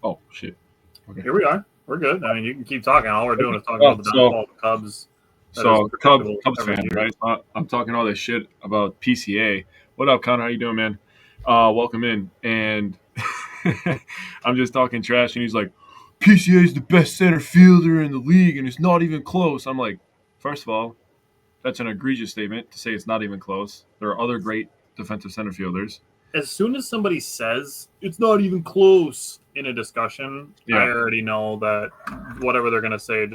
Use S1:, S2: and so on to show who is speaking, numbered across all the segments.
S1: Oh, shit. Okay.
S2: Here we are. We're good. I mean, you can keep talking. All we're doing is talking about the downfall of the Cubs. That is predictable
S1: Cubs
S2: every
S1: fan,
S2: year.
S1: right? I'm talking all this shit about PCA. What up, Connor? How you doing, man? Welcome in. And I'm just talking trash, and he's like, PCA is the best center fielder in the league, and it's not even close. I'm like, first of all, that's an egregious statement to say it's not even close. There are other great defensive center fielders.
S2: As soon as somebody says it's not even close in a discussion, I already know that whatever they're going to say.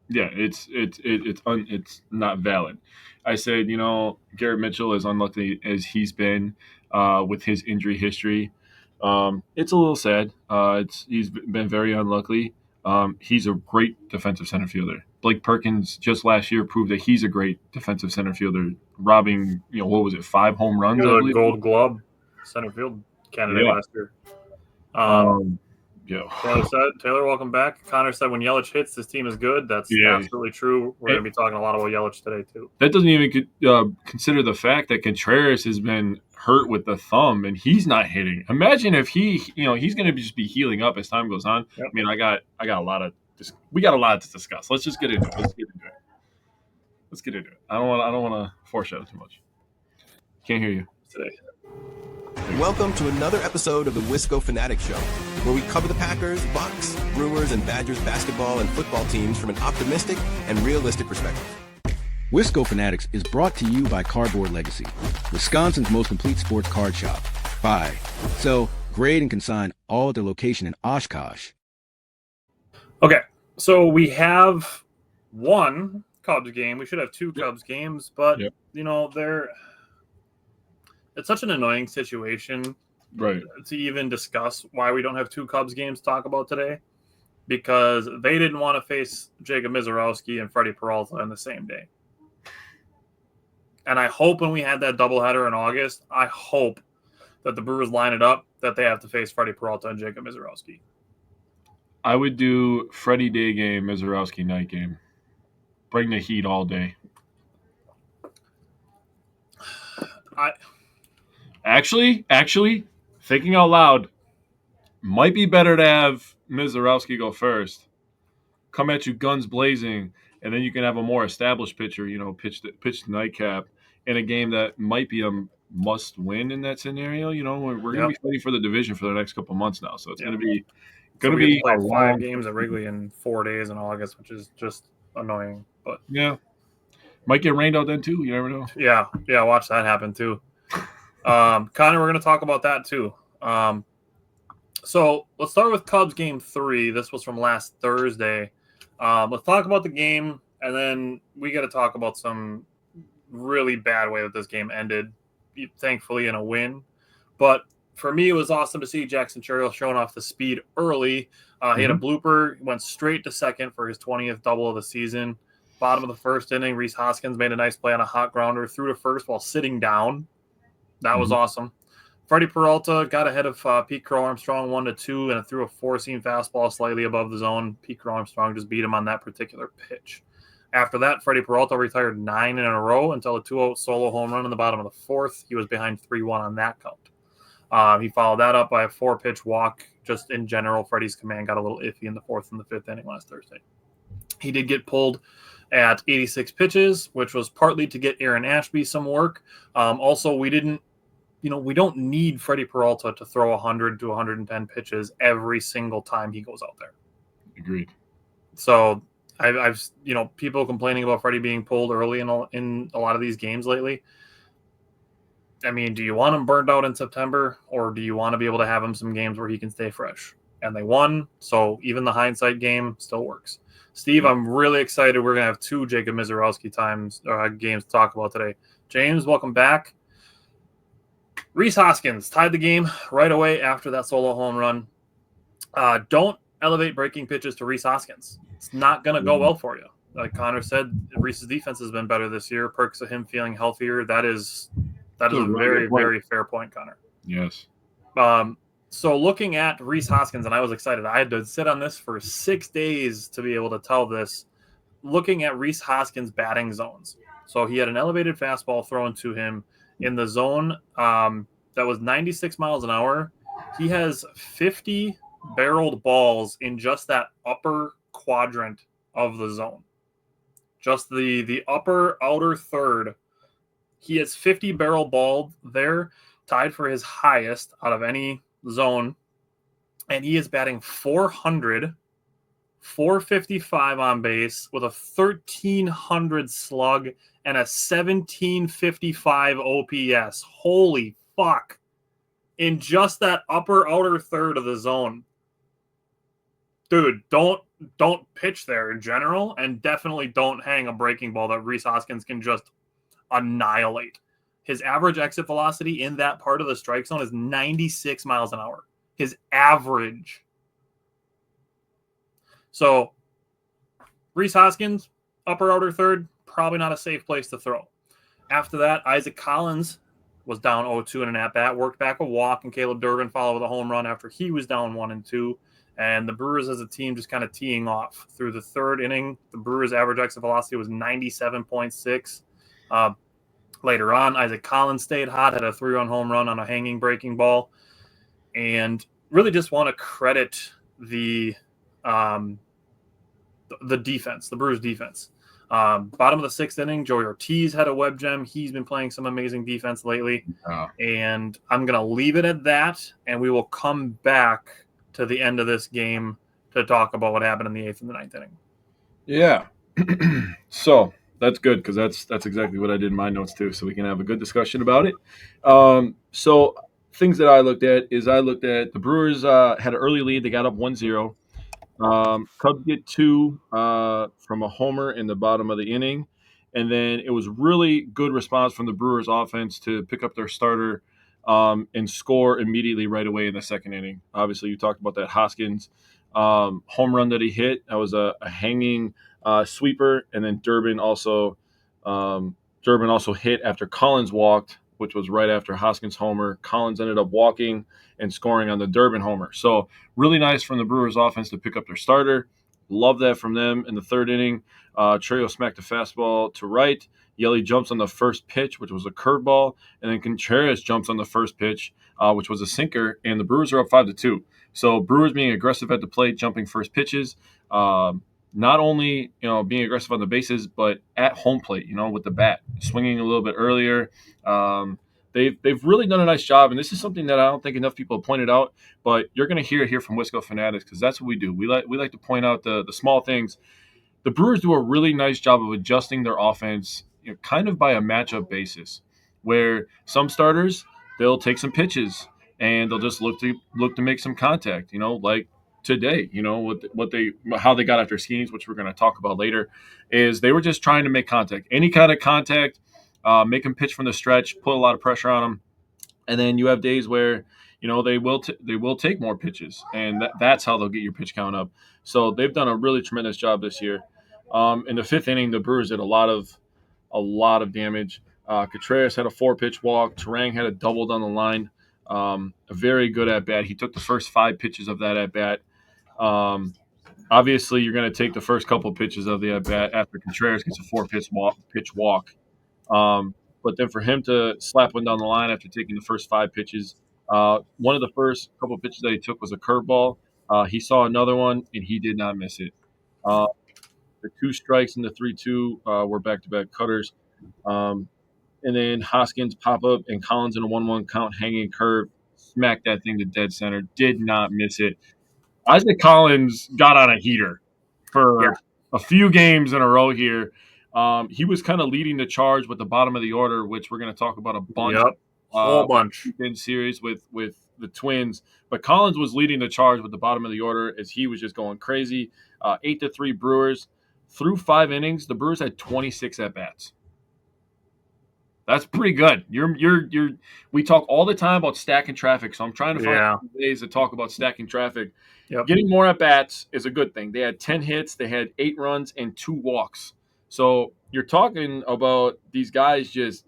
S1: Yeah, it's not valid. I said, Garrett Mitchell, as unlucky as he's been with his injury history, it's a little sad. He's been very unlucky. He's a great defensive center fielder. Blake Perkins just last year proved that he's a great defensive center fielder, robbing, what was it, 5 home runs?
S2: He
S1: I
S2: was a
S1: believe.
S2: Gold Glove center field candidate last year. Taylor, welcome back. Connor said when Yelich hits, this team is good. That's absolutely true. We're going to be talking a lot about Yelich today, too.
S1: That doesn't even consider the fact that Contreras has been hurt with the thumb, and he's not hitting. Imagine if he's going to just be healing up as time goes on. Yep. I mean, I got a lot of we got a lot to discuss. Let's just get into it. Let's get into it. I don't want to foreshadow too much. Can't hear you
S2: today.
S3: Welcome to another episode of the Wisco Fanatic Show, where we cover the Packers, Bucks, Brewers, and Badgers basketball and football teams from an optimistic and realistic perspective.
S4: Wisco Fanatics is brought to you by Cardboard Legacy, Wisconsin's most complete sports card shop. Buy, sell, grade, and consign all at their location in Oshkosh.
S2: Okay, so we have one Cubs game. We should have 2 Cubs games, but, it's such an annoying situation to even discuss why we don't have 2 Cubs games to talk about today, because they didn't want to face Jacob Mizorowski and Freddie Peralta on the same day. And I hope when we had that doubleheader in August, I hope that the Brewers line it up that they have to face Freddie Peralta and Jacob Mizorowski.
S1: I would do Freddie day game, Mizorowski night game. Bring the heat all day. Actually, thinking out loud, might be better to have Mizorowski go first. Come at you guns blazing, and then you can have a more established pitcher, pitch the nightcap in a game that might be a must-win in that scenario. We're going to be fighting for the division for the next couple of months now, so it's going to be
S2: play 5 games at Wrigley in 4 days in August, which is just annoying. But
S1: might get rained out then too. You never know.
S2: Yeah, watch that happen too. Connor, we're going to talk about that too. So let's start with Cubs game 3. This was from last Thursday. Let's talk about the game, and then we got to talk about some really bad way that this game ended, thankfully in a win. But for me, it was awesome to see Jackson Churchill showing off the speed early. He had a blooper, went straight to second for his 20th double of the season. Bottom of the first inning, Rhys Hoskins made a nice play on a hot grounder, threw to first while sitting down. That was awesome. Freddie Peralta got ahead of Pete Crow Armstrong 1-2 and threw a 4-seam fastball slightly above the zone. Pete Crow Armstrong just beat him on that particular pitch. After that, Freddie Peralta retired 9 in a row until a 2-0 solo home run in the bottom of the 4th. He was behind 3-1 on that count. He followed that up by a 4-pitch walk. Just in general, Freddie's command got a little iffy in the 4th and the 5th inning last Thursday. He did get pulled at 86 pitches, which was partly to get Aaron Ashby some work. Also, we don't need Freddie Peralta to throw 100 to 110 pitches every single time he goes out there.
S1: Agreed.
S2: So I've people complaining about Freddie being pulled early in a lot of these games lately. I mean, do you want him burned out in September, or do you want to be able to have him some games where he can stay fresh? And they won, so even the hindsight game still works. Steve, I'm really excited. We're going to have 2 Jacob Mizorowski games to talk about today. James, welcome back. Rhys Hoskins tied the game right away after that solo home run. Don't elevate breaking pitches to Rhys Hoskins. It's not going to go well for you. Like Connor said, Rhys's defense has been better this year. Perks of him feeling healthier. That is a very, very fair point, Connor.
S1: Yes.
S2: So looking at Rhys Hoskins, and I was excited. I had to sit on this for 6 days to be able to tell this. Looking at Rhys Hoskins' batting zones. So he had an elevated fastball thrown to him in the zone that was 96 miles an hour. He has 50 barreled balls in just that upper quadrant of the zone. Just the upper outer third. He has 50 barrel ball there, tied for his highest out of any zone. And he is batting 400, 455 on base with a 1,300 slug and a 1,755 OPS. Holy fuck. In just that upper outer third of the zone. Dude, don't pitch there in general, and definitely don't hang a breaking ball that Rhys Hoskins can just annihilate. His average exit velocity in that part of the strike zone is 96 miles an hour. His average. So, Rhys Hoskins, upper outer third, probably not a safe place to throw. After that, Isaac Collins was down 0-2 in an at-bat, worked back a walk, and Caleb Durbin followed with a home run after he was down 1-2. And the Brewers as a team just kind of teeing off. Through the third inning, the Brewers' average exit velocity was 97.6. Later on, Isaac Collins stayed hot, had a 3-run home run on a hanging breaking ball. And really just want to credit the defense, the Brewers' defense. Bottom of the sixth inning, Joey Ortiz had a web gem. He's been playing some amazing defense lately. And I'm going to leave it at that, and we will come back to the end of this game to talk about what happened in the 8th and the 9th inning.
S1: Yeah. So that's good, because that's exactly what I did in my notes too, so we can have a good discussion about it. So things that I looked at the Brewers had an early lead. They got up 1-0. Cubs get 2 from a homer in the bottom of the inning. And then it was really good response from the Brewers offense to pick up their starter and score immediately right away in the second inning. Obviously, you talked about that Hoskins home run that he hit. That was a hanging sweeper. And then Durbin also hit after Collins walked, which was right after Hoskins' homer. Collins ended up walking and scoring on the Durbin homer. So really nice from the Brewers offense to pick up their starter. Love that from them in the third inning. Trejo smacked a fastball to right. Yelly jumps on the first pitch, which was a curveball. And then Contreras jumps on the first pitch, which was a sinker. And the Brewers are up 5-2. So Brewers being aggressive at the plate, jumping first pitches. Not only being aggressive on the bases, but at home plate, with the bat, swinging a little bit earlier. They've really done a nice job, and this is something that I don't think enough people have pointed out. But you're going to hear it here from Wisco Fanatics, because that's what we do. We like to point out the small things. The Brewers do a really nice job of adjusting their offense, kind of by a matchup basis, where some starters, they'll take some pitches and they'll just look to make some contact. Like today, how they got after schemes, which we're going to talk about later, is they were just trying to make contact, any kind of contact, make them pitch from the stretch, put a lot of pressure on them. And then you have days where, they will take more pitches, and that's how they'll get your pitch count up. So they've done a really tremendous job this year. In the fifth inning, the Brewers did a lot of damage. Contreras had a 4-pitch walk. Terang had a double down the line. A very good at bat. He took the first 5 pitches of that at bat. Obviously, you're going to take the first couple pitches of the at bat after Contreras gets a 4-pitch walk. But then for him to slap one down the line after taking the first 5 pitches, one of the first couple pitches that he took was a curveball. He saw another one, and he did not miss it. The 2 strikes and the 3-2 were back-to-back cutters. And then Hoskins pop up and Collins in a 1-1 count, hanging curve, smacked that thing to dead center, did not miss it. Isaac Collins got on a heater for a few games in a row here. He was kind of leading the charge with the bottom of the order, which we're going to talk about a bunch.
S2: Yep, whole bunch.
S1: In series with the Twins. But Collins was leading the charge with the bottom of the order as he was just going crazy. 8-3 Brewers. Through 5 innings, the Brewers had 26 at-bats. That's pretty good. We talk all the time about stacking traffic, so I'm trying to find ways to talk about stacking traffic.
S2: Yep.
S1: Getting more at-bats is a good thing. They had 10 hits, they had 8 runs, and 2 walks. So you're talking about these guys just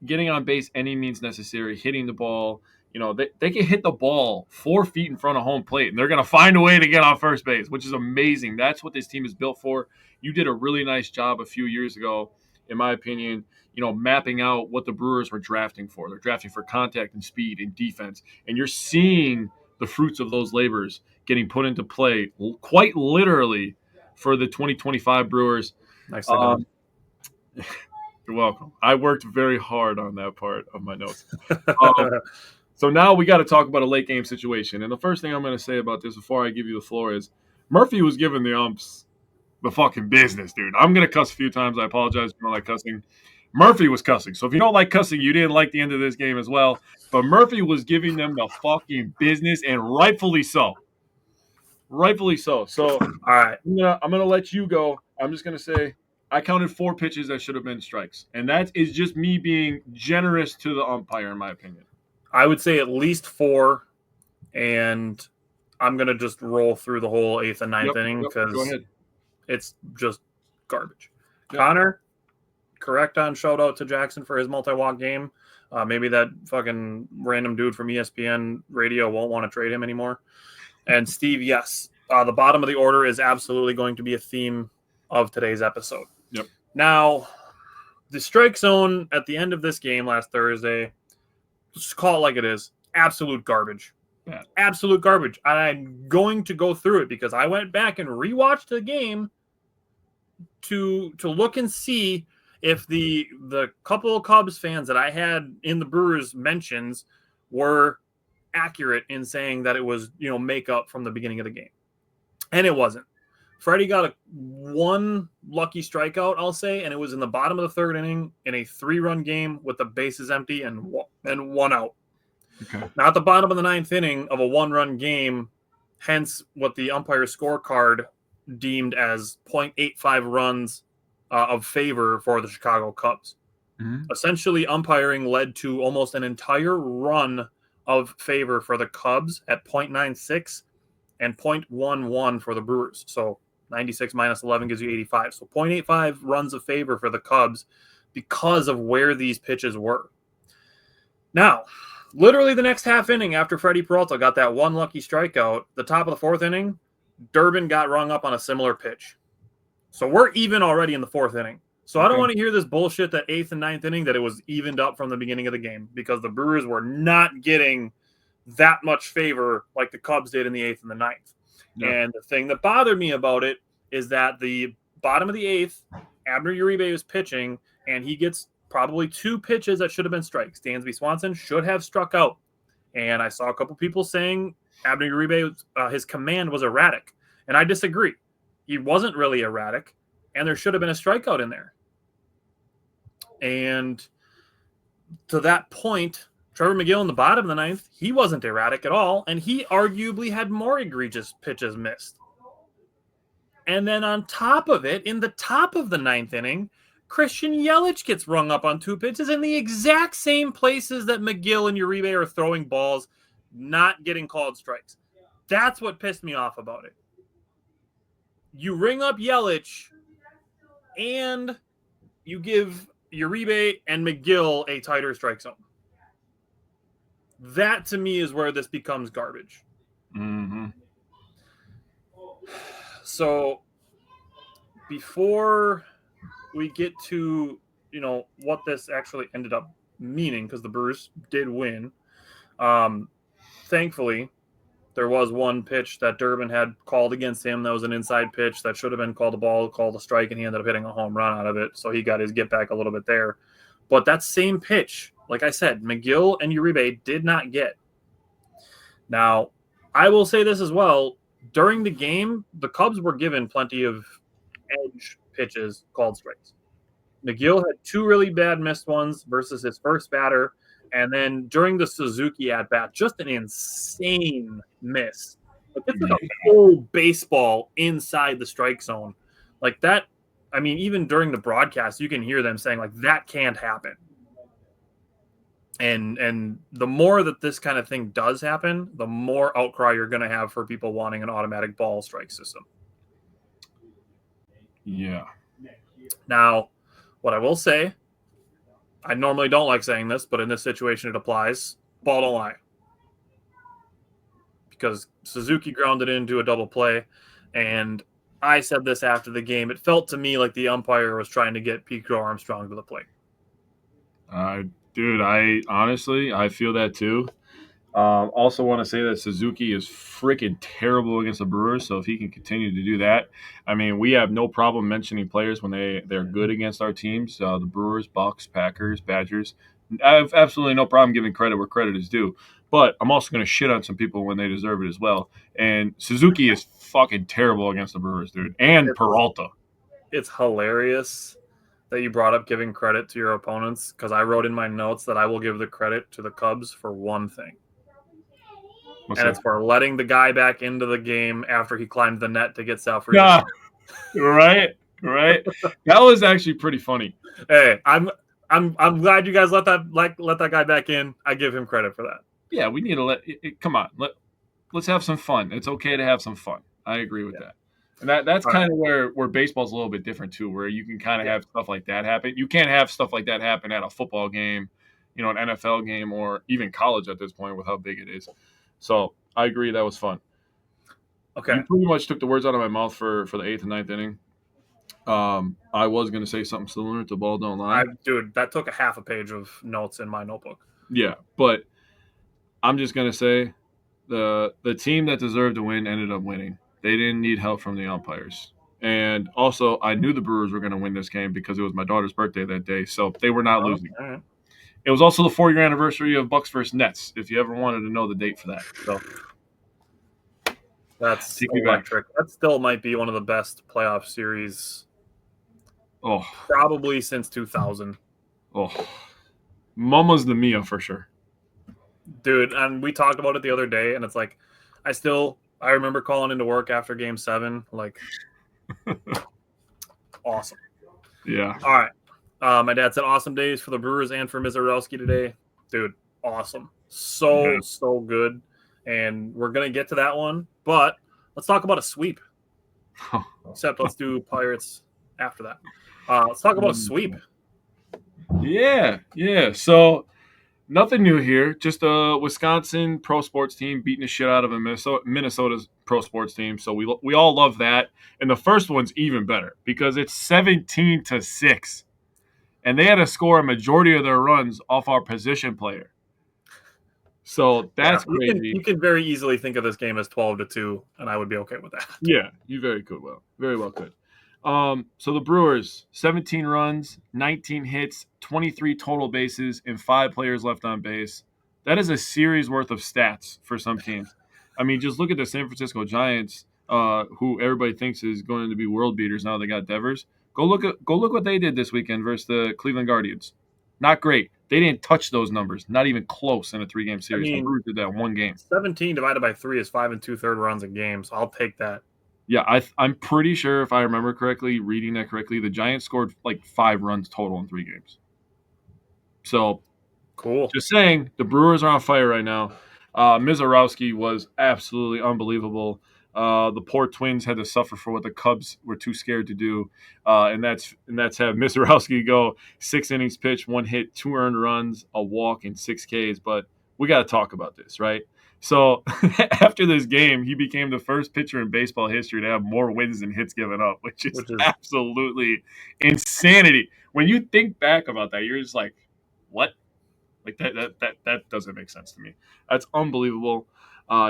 S1: getting on base any means necessary, hitting the ball. They can hit the ball 4 feet in front of home plate, and they're going to find a way to get on first base, which is amazing. That's what this team is built for. You did a really nice job a few years ago in my opinion, mapping out what the Brewers were drafting for. They're drafting for contact and speed and defense. And you're seeing the fruits of those labors getting put into play quite literally for the 2025 Brewers.
S2: Nicely done.
S1: You're welcome. I worked very hard on that part of my notes. So now we got to talk about a late game situation. And the first thing I'm going to say about this before I give you the floor is Murphy was giving the umps the fucking business, dude. I'm going to cuss a few times. I apologize if you don't like cussing. Murphy was cussing. So if you don't like cussing, you didn't like the end of this game as well. But Murphy was giving them the fucking business, and rightfully so. Rightfully so. So, all right, I'm gonna let you go. I'm just going to say I counted 4 pitches that should have been strikes. And that is just me being generous to the umpire, in my opinion.
S2: I would say at least 4, and I'm going to just roll through the whole 8th and 9th inning because it's just garbage. Yep. Connor, correct on shout out to Jackson for his multi-walk game. Maybe that fucking random dude from ESPN radio won't want to trade him anymore. And Steve, yes, the bottom of the order is absolutely going to be a theme of today's episode.
S1: Yep.
S2: Now, the strike zone at the end of this game last Thursday, just call it like it is, absolute garbage.
S1: Yeah.
S2: Absolute garbage. And I'm going to go through it because I went back and rewatched the game to look and see if the couple of Cubs fans that I had in the Brewers mentions were accurate in saying that it was, makeup from the beginning of the game. And it wasn't. Freddie got one lucky strikeout, I'll say, and it was in the bottom of the 3rd inning in a 3-run game with the bases empty and 1 out.
S1: Okay.
S2: Now at the bottom of the 9th inning of a 1-run game, hence what the umpire scorecard deemed as 0.85 runs of favor for the Chicago Cubs.
S1: Mm-hmm.
S2: Essentially, umpiring led to almost an entire run of favor for the Cubs at 0.96 and 0.11 for the Brewers. So 96 minus 11 gives you 85. So 0.85 runs of favor for the Cubs because of where these pitches were. Now, literally the next half inning after Freddie Peralta got that one lucky strikeout, the top of the 4th inning, Durbin got rung up on a similar pitch. So we're even already in the 4th inning. So I don't want to hear this bullshit that 8th and 9th inning that it was evened up from the beginning of the game because the Brewers were not getting that much favor like the Cubs did in the 8th and the 9th. No. And the thing that bothered me about it is that the bottom of the 8th, Abner Uribe was pitching, and he gets probably 2 pitches that should have been strikes. Dansby Swanson should have struck out. And I saw a couple people saying Abner Uribe, his command was erratic. And I disagree. He wasn't really erratic, and there should have been a strikeout in there. And to that point, Trevor McGill in the bottom of the 9th, he wasn't erratic at all, and he arguably had more egregious pitches missed. And then on top of it, in the top of the 9th inning, Christian Yelich gets rung up on 2 pitches in the exact same places that McGill and Uribe are throwing balls, not getting called strikes. That's what pissed me off about it. You ring up Yelich, and you give Uribe and McGill a tighter strike zone. That, to me, is where this becomes garbage.
S1: Mm-hmm.
S2: So, before we get to, what this actually ended up meaning, because the Brewers did win, thankfully, there was one pitch that Durbin had called against him. That was an inside pitch that should have been called a ball, called a strike, and he ended up hitting a home run out of it. So he got his get back a little bit there. But that same pitch, like I said, McGill and Uribe did not get. Now, I will say this as well. During the game, the Cubs were given plenty of edge pitches called strikes. McGill had 2 really bad missed ones versus his first batter. And then during the Suzuki at-bat, just an insane miss. It's like a whole baseball inside the strike zone. Like that, even during the broadcast, you can hear them saying, like, that can't happen. And the more that this kind of thing does happen, the more outcry you're going to have for people wanting an automatic ball strike system.
S1: Yeah.
S2: Now, what I will say, I normally don't like saying this, but in this situation it applies. Ball don't lie. Because Suzuki grounded into a double play, and I said this after the game. It felt to me like the umpire was trying to get Pico Armstrong to the plate.
S1: Dude, I feel that too. Also want to say that Suzuki is freaking terrible against the Brewers, so if he can continue to do that, I mean, we have no problem mentioning players when they're good against our teams, the Brewers, Bucks, Packers, Badgers. I have absolutely no problem giving credit where credit is due, but I'm also going to shit on some people when they deserve it as well. And Suzuki is fucking terrible against the Brewers, dude, and Peralta.
S2: It's hilarious that you brought up giving credit to your opponents, because I wrote in my notes that I will give the credit to the Cubs for one thing. It's for letting the guy back into the game after he climbed the net to get Selfridge.
S1: Yeah, right. That was actually pretty funny.
S2: Hey, I'm glad you guys let that guy back in. I give him credit for that.
S1: Yeah, we need to come on. Let's have some fun. It's okay to have some fun. I agree with that. And that's kind of where baseball's a little bit different too, where you can kind of have stuff like that happen. You can't have stuff like that happen at a football game, an NFL game, or even college at this point with how big it is. So I agree that was fun.
S2: Okay.
S1: You pretty much took the words out of my mouth for the 8th and 9th inning. I was going to say something similar to Ball Don't Lie.
S2: Dude, that took a half a page of notes in my notebook.
S1: Yeah, but I'm just going to say the team that deserved to win ended up winning. They didn't need help from the umpires. And also, I knew the Brewers were going to win this game because it was my daughter's birthday that day, so they were not losing.
S2: Right.
S1: It was also the 4-year anniversary of Bucks versus Nets, if you ever wanted to know the date for that. So
S2: that's electric. That still might be one of the best playoff series probably since 2000.
S1: Mama's the Mia for sure.
S2: Dude, and we talked about it the other day, and it's like I remember calling into work after Game 7, like awesome.
S1: Yeah.
S2: All right. My dad said awesome days for the Brewers and for Mizarowski today. Dude, awesome. So good. And we're going to get to that one, but let's talk about a sweep. Except let's do Pirates after that. Let's talk about a sweep.
S1: Yeah. So nothing new here. Just a Wisconsin pro sports team beating the shit out of a Minnesota's pro sports team. So we all love that. And the first one's even better because it's 17-6. And they had to score a majority of their runs off our position player. So that's crazy.
S2: You can very easily think of this game as 12-2, and I would be okay with that.
S1: Yeah, you very well could. So the Brewers, 17 runs, 19 hits, 23 total bases, and 5 players left on base. That is a series worth of stats for some teams. I mean, just look at the San Francisco Giants, who everybody thinks is going to be world beaters now they got Devers. Go look what they did this weekend versus the Cleveland Guardians. Not great. They didn't touch those numbers. Not even close in a 3-game series. The Brewers did that in one game.
S2: 17 divided by 3 is 5 2/3 runs a game, so I'll take that.
S1: Yeah, I'm pretty sure if I remember correctly, reading that correctly, the Giants scored like 5 runs total in 3 games. So,
S2: cool.
S1: Just saying, the Brewers are on fire right now. Mizarowski was absolutely unbelievable. The poor Twins had to suffer for what the Cubs were too scared to do, and that's have Mizarowski go 6 innings pitched, 1 hit, 2 earned runs, a walk, and 6 Ks. But we got to talk about this, right? So after this game, he became the first pitcher in baseball history to have more wins than hits given up, which is absolutely insanity. When you think back about that, you're just like, what? Like that doesn't make sense to me. That's unbelievable.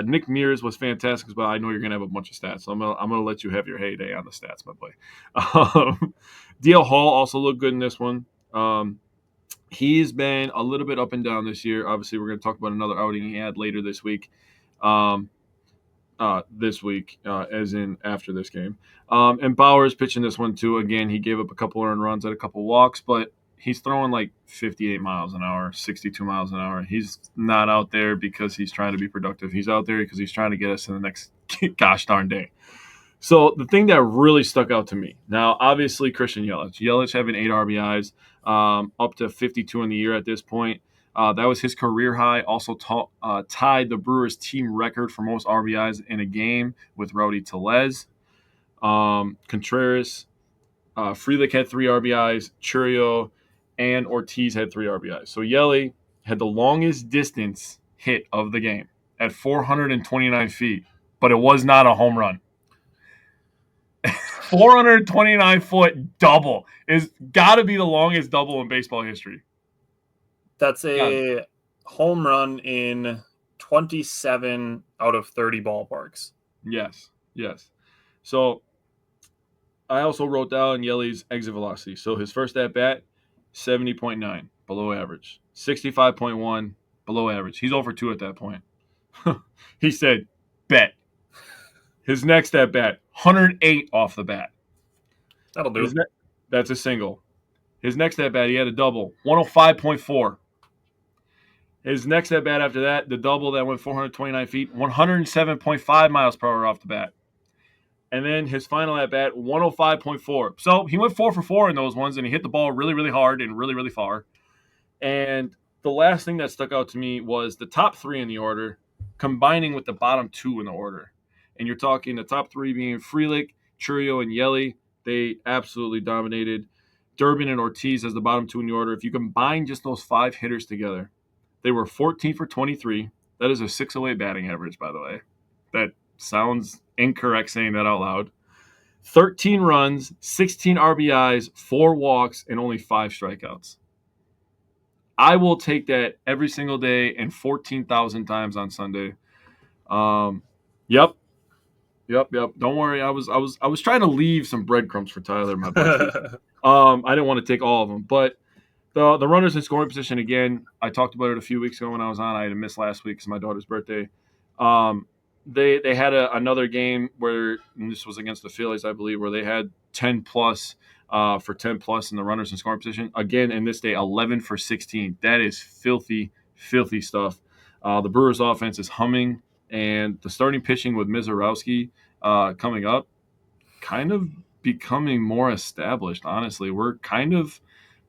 S1: Nick Mears was fantastic as well. I know you're gonna have a bunch of stats, so I'm gonna let you have your heyday on the stats, my boy. DL Hall also looked good in this one. He's been a little bit up and down this year. Obviously, we're gonna talk about another outing he had later this week. As in after this game. And Bauer's pitching this one too. Again, he gave up a couple earned runs at a couple walks, but he's throwing like 58 miles an hour, 62 miles an hour. He's not out there because he's trying to be productive. He's out there because he's trying to get us to the next gosh darn day. So the thing that really stuck out to me, now obviously Christian Yelich having 8 RBIs, up to 52 in the year at this point. That was his career high. Also tied the Brewers team record for most RBIs in a game with Rowdy Tellez. Contreras, Frelick had 3 RBIs. Churio and Ortiz had 3 RBIs. So Yelly had the longest distance hit of the game at 429 feet, but it was not a home run. 429-foot double is got to be the longest double in baseball history.
S2: That's a home run in 27 out of 30 ballparks.
S1: Yes. So I also wrote down Yelly's exit velocity. So his first at bat, 70.9, below average. 65.1, below average. He's over 2 at that point. He said, bet. His next at bat, 108 off the bat.
S2: That'll do.
S1: That's a single. His next at bat, he had a double, 105.4. His next at bat after that, the double that went 429 feet, 107.5 miles per hour off the bat. And then his final at bat, 105.4. So he went 4 for 4 in those ones, and he hit the ball really, really hard and really, really far. And the last thing that stuck out to me was the top 3 in the order combining with the bottom 2 in the order. And you're talking the top 3 being Frelick, Churio, and Yelly. They absolutely dominated. Durbin and Ortiz as the bottom 2 in the order. If you combine just those 5 hitters together, they were 14 for 23. That is a 608 batting average, by the way. That sounds incorrect saying that out loud. 13 runs, 16 RBIs, 4 walks, and only 5 strikeouts. I will take that every single day and 14,000 times on Sunday. Yep. Don't worry. I was trying to leave some breadcrumbs for Tyler, my buddy. I didn't want to take all of them, but the runners in scoring position again. I talked about it a few weeks ago when I was on. I had to miss last week because my daughter's birthday. They had another game where, and this was against the Phillies, I believe, where they had 10 plus for 10 plus in the runners in scoring position. Again, in this day, 11 for 16. That is filthy stuff. The Brewers offense is humming, and the starting pitching with Mizorowski coming up, kind of becoming more established, honestly. We're kind of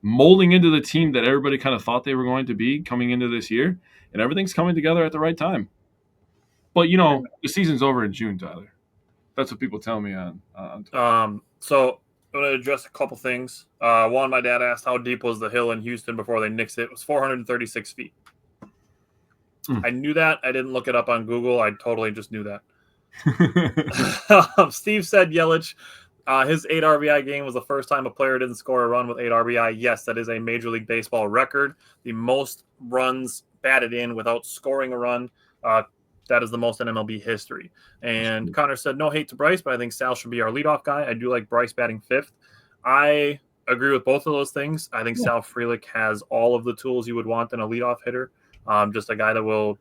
S1: molding into the team that everybody kind of thought they were going to be coming into this year, and everything's coming together at the right time. But, the season's over in June, Tyler. That's what people tell me on
S2: So I'm going to address a couple things. One, my dad asked how deep was the hill in Houston before they nixed it. It was 436 feet. I knew that. I didn't look it up on Google. I totally just knew that. Steve said Yelich, his 8 RBI game was the first time a player didn't score a run with 8 RBI. Yes, that is a Major League Baseball record. The most runs batted in without scoring a run. That is the most in MLB history. And Connor said, no hate to Bryce, but I think Sal should be our leadoff guy. I do like Bryce batting 5th. I agree with both of those things. I think Sal Frelick has all of the tools you would want in a leadoff hitter. Just a guy that will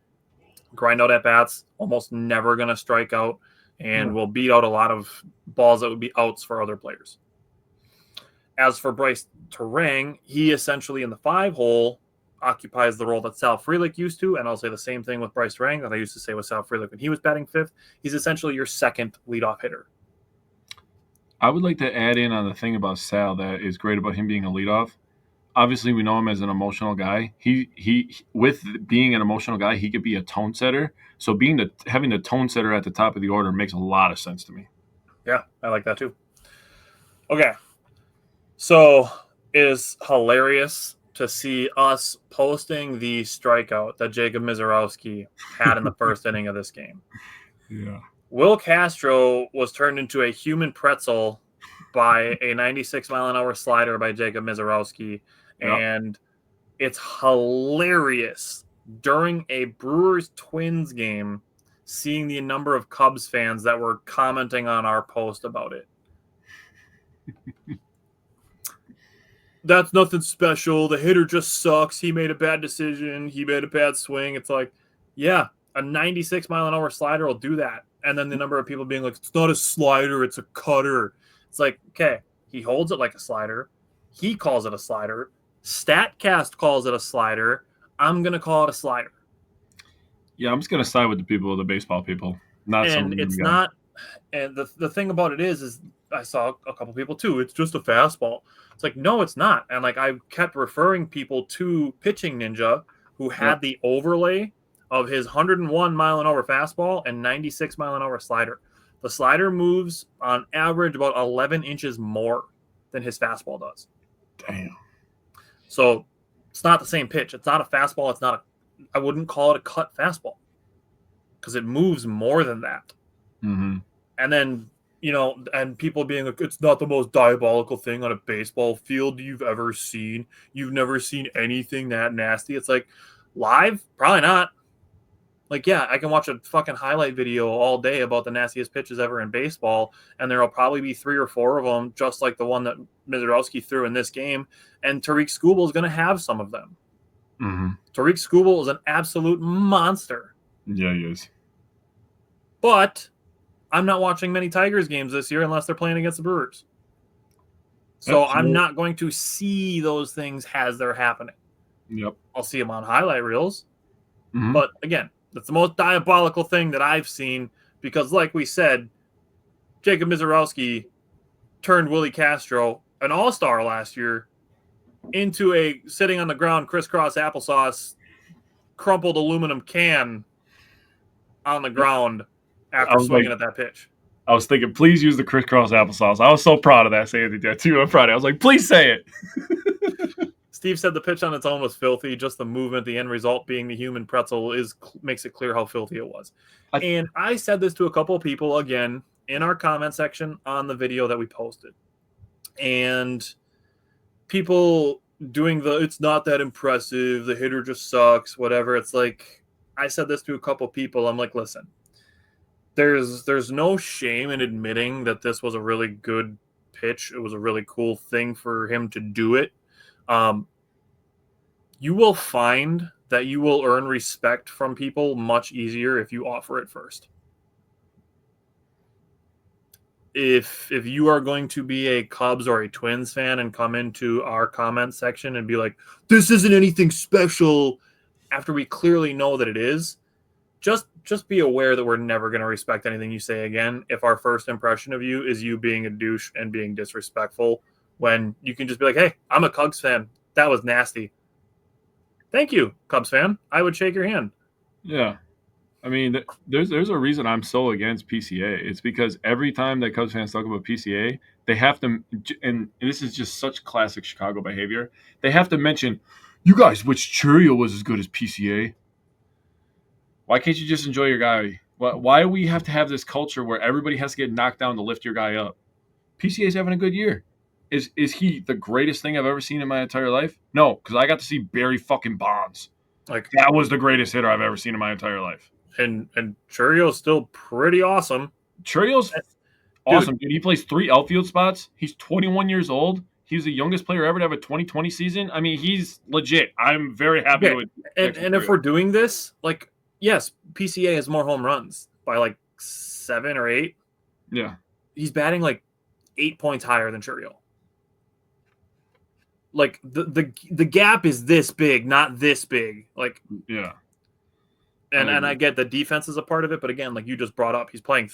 S2: grind out at bats, almost never going to strike out, and will beat out a lot of balls that would be outs for other players. As for Bryce Terang, he essentially in the 5 hole occupies the role that Sal Frelick used to, and I'll say the same thing with Bryce Terang that I used to say with Sal Frelick when he was batting 5th. He's essentially your second leadoff hitter.
S1: I would like to add in on the thing about Sal that is great about him being a leadoff. Obviously, we know him as an emotional guy. He with being an emotional guy, he could be a tone setter. So having the tone setter at the top of the order makes a lot of sense to me.
S2: Yeah, I like that too. Okay, so it is hilarious to see us posting the strikeout that Jacob Mizorowski had in the first inning of this game.
S1: Yeah.
S2: Will Castro was turned into a human pretzel by a 96-mile-an-hour slider by Jacob Mizorowski. Yep. And it's hilarious during a Brewers-Twins game seeing the number of Cubs fans that were commenting on our post about it. That's nothing special. The hitter just sucks. He made a bad decision. He made a bad swing. It's like, yeah, a 96-mile-an-hour slider will do that. And then the number of people being like, it's not a slider, it's a cutter. It's like, okay, he holds it like a slider. He calls it a slider. StatCast calls it a slider. I'm going to call it a slider.
S1: Yeah, I'm just going to side with the baseball people.
S2: And it's not. And the thing about it is I saw a couple people too. It's just a fastball. It's like, no, it's not. And like I kept referring people to Pitching Ninja, who had the overlay of his 101-mile-an-hour fastball and 96-mile-an-hour slider. The slider moves on average about 11 inches more than his fastball does.
S1: Damn.
S2: So it's not the same pitch. It's not a fastball. I wouldn't call it a cut fastball because it moves more than that.
S1: Mm-hmm.
S2: And then and people being like, it's not the most diabolical thing on a baseball field you've ever seen. You've never seen anything that nasty. It's like, live? Probably not. Like, yeah, I can watch a fucking highlight video all day about the nastiest pitches ever in baseball, and there'll probably be 3 or 4 of them, just like the one that Mizorowski threw in this game, and Tariq Skubal is going to have some of them.
S1: Mm-hmm.
S2: Tariq Skubal is an absolute monster.
S1: Yeah, he is.
S2: But I'm not watching many Tigers games this year unless they're playing against the Brewers. So I'm not going to see those things as they're happening.
S1: Yep.
S2: I'll see them on highlight reels.
S1: Mm-hmm.
S2: But again, that's the most diabolical thing that I've seen because, like we said, Jacob Mizorowski turned Willie Castro, an all-star last year, into a sitting on the ground crisscross applesauce, crumpled aluminum can on the ground after swinging at that pitch.
S1: I was thinking, please use the crisscross applesauce. I was so proud of that saying that too on Friday. I was like, please say it.
S2: Steve said the pitch on its own was filthy. Just the movement, the end result being the human pretzel makes it clear how filthy it was. And I said this to a couple of people, again, in our comment section on the video that we posted. And people doing it's not that impressive, the hitter just sucks, whatever. It's like, I said this to a couple of people. I'm like, listen, there's no shame in admitting that this was a really good pitch. It was a really cool thing for him to do it. You will find that you will earn respect from people much easier if you offer it first. If you are going to be a Cubs or a Twins fan and come into our comment section and be like, this isn't anything special, after we clearly know that it is, just be aware that we're never going to respect anything you say again if our first impression of you is you being a douche and being disrespectful, when you can just be like, hey, I'm a Cubs fan. That was nasty. Thank you, Cubs fan. I would shake your hand.
S1: Yeah. I mean, there's a reason I'm so against PCA. It's because every time that Cubs fans talk about PCA, they have to, and this is just such classic Chicago behavior, they have to mention, you guys, which Churio was as good as PCA? Why can't you just enjoy your guy? Why do we have to have this culture where everybody has to get knocked down to lift your guy up? PCA's having a good year. Is he the greatest thing I've ever seen in my entire life? No, because I got to see Barry fucking Bonds.
S2: Like,
S1: that was the greatest hitter I've ever seen in my entire life.
S2: And Churio's still pretty awesome.
S1: Churio's awesome, dude. He plays 3 outfield spots. He's 21 years old. He's the youngest player ever to have a 2020 season. I mean, he's legit. I'm very happy with it.
S2: And if we're doing this, like, yes, PCA has more home runs by like 7 or 8.
S1: Yeah.
S2: He's batting like 8 points higher than Churio. Like the gap is this big, not this big. Like,
S1: yeah.
S2: And I get the defense is a part of it, but again, like you just brought up, he's played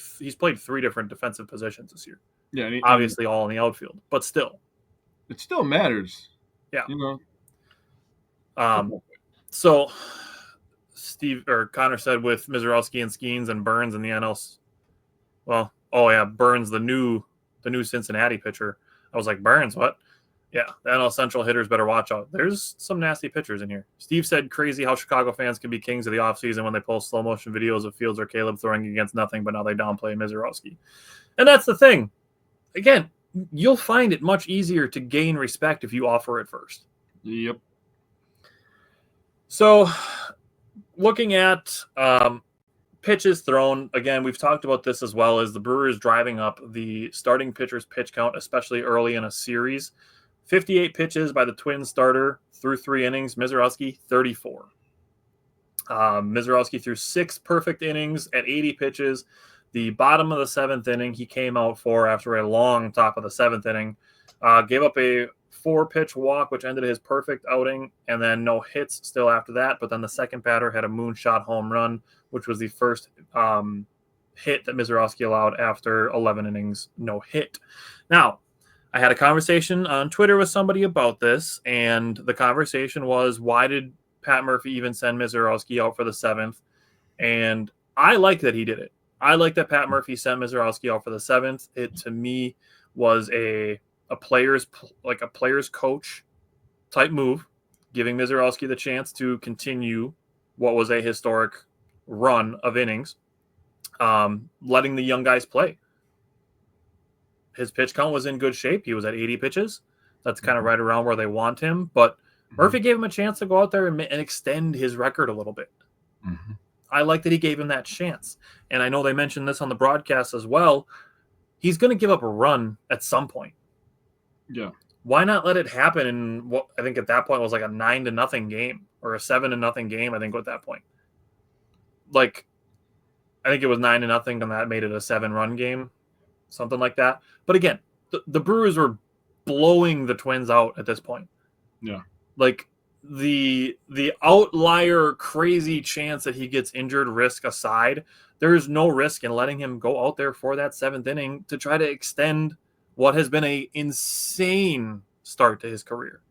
S2: 3 different defensive positions this year.
S1: Yeah,
S2: obviously all in the outfield, but still,
S1: it still matters.
S2: Yeah,
S1: you know.
S2: So Steve or Connor said with Mizorowski and Skeens and Burns and the NL. Well, oh yeah, Burns, the new Cincinnati pitcher. I was like, Burns, what? Yeah, the NL Central hitters better watch out. There's some nasty pitchers in here. Steve said, crazy how Chicago fans can be kings of the offseason when they post slow motion videos of Fields or Caleb throwing against nothing, but now they downplay Mizorowski. And that's the thing. Again, you'll find it much easier to gain respect if you offer it first.
S1: Yep.
S2: So, looking at pitches thrown, again, we've talked about this as well as the Brewers driving up the starting pitcher's pitch count, especially early in a series. 58 pitches by the Twins starter through 3 innings. Mizorowski, 34. Mizorowski threw 6 perfect innings at 80 pitches. The bottom of the 7th inning, he came out for after a long top of the 7th inning. Gave up a 4-pitch walk, which ended his perfect outing, and then no hits still after that. But then the second batter had a moonshot home run, which was the first hit that Mizorowski allowed after 11 innings, no hit. Now, I had a conversation on Twitter with somebody about this, and the conversation was, why did Pat Murphy even send Mizorowski out for the 7th? And I like that he did it. I like that Pat Murphy sent Mizorowski out for the 7th. It, to me, was a player's coach type move, giving Mizorowski the chance to continue what was a historic run of innings, letting the young guys play. his pitch count was in good shape. He was at 80 pitches. That's kind of right around where they want him. But Murphy gave him a chance to go out there and extend his record a little bit.
S1: Mm-hmm.
S2: I like that he gave him that chance. And I know they mentioned this on the broadcast as well. He's going to give up a run at some point.
S1: Yeah.
S2: Why not let it happen in what I think at that point was like a 9-0 game or a 7-0 game, I think, at that point. Like, I think it was 9-0, and that made it a 7-run game, something like that. But again, the Brewers were blowing the Twins out at this point.
S1: Yeah.
S2: Like, the outlier crazy chance that he gets injured risk aside, there is no risk in letting him go out there for that 7th inning to try to extend what has been a insane start to his career.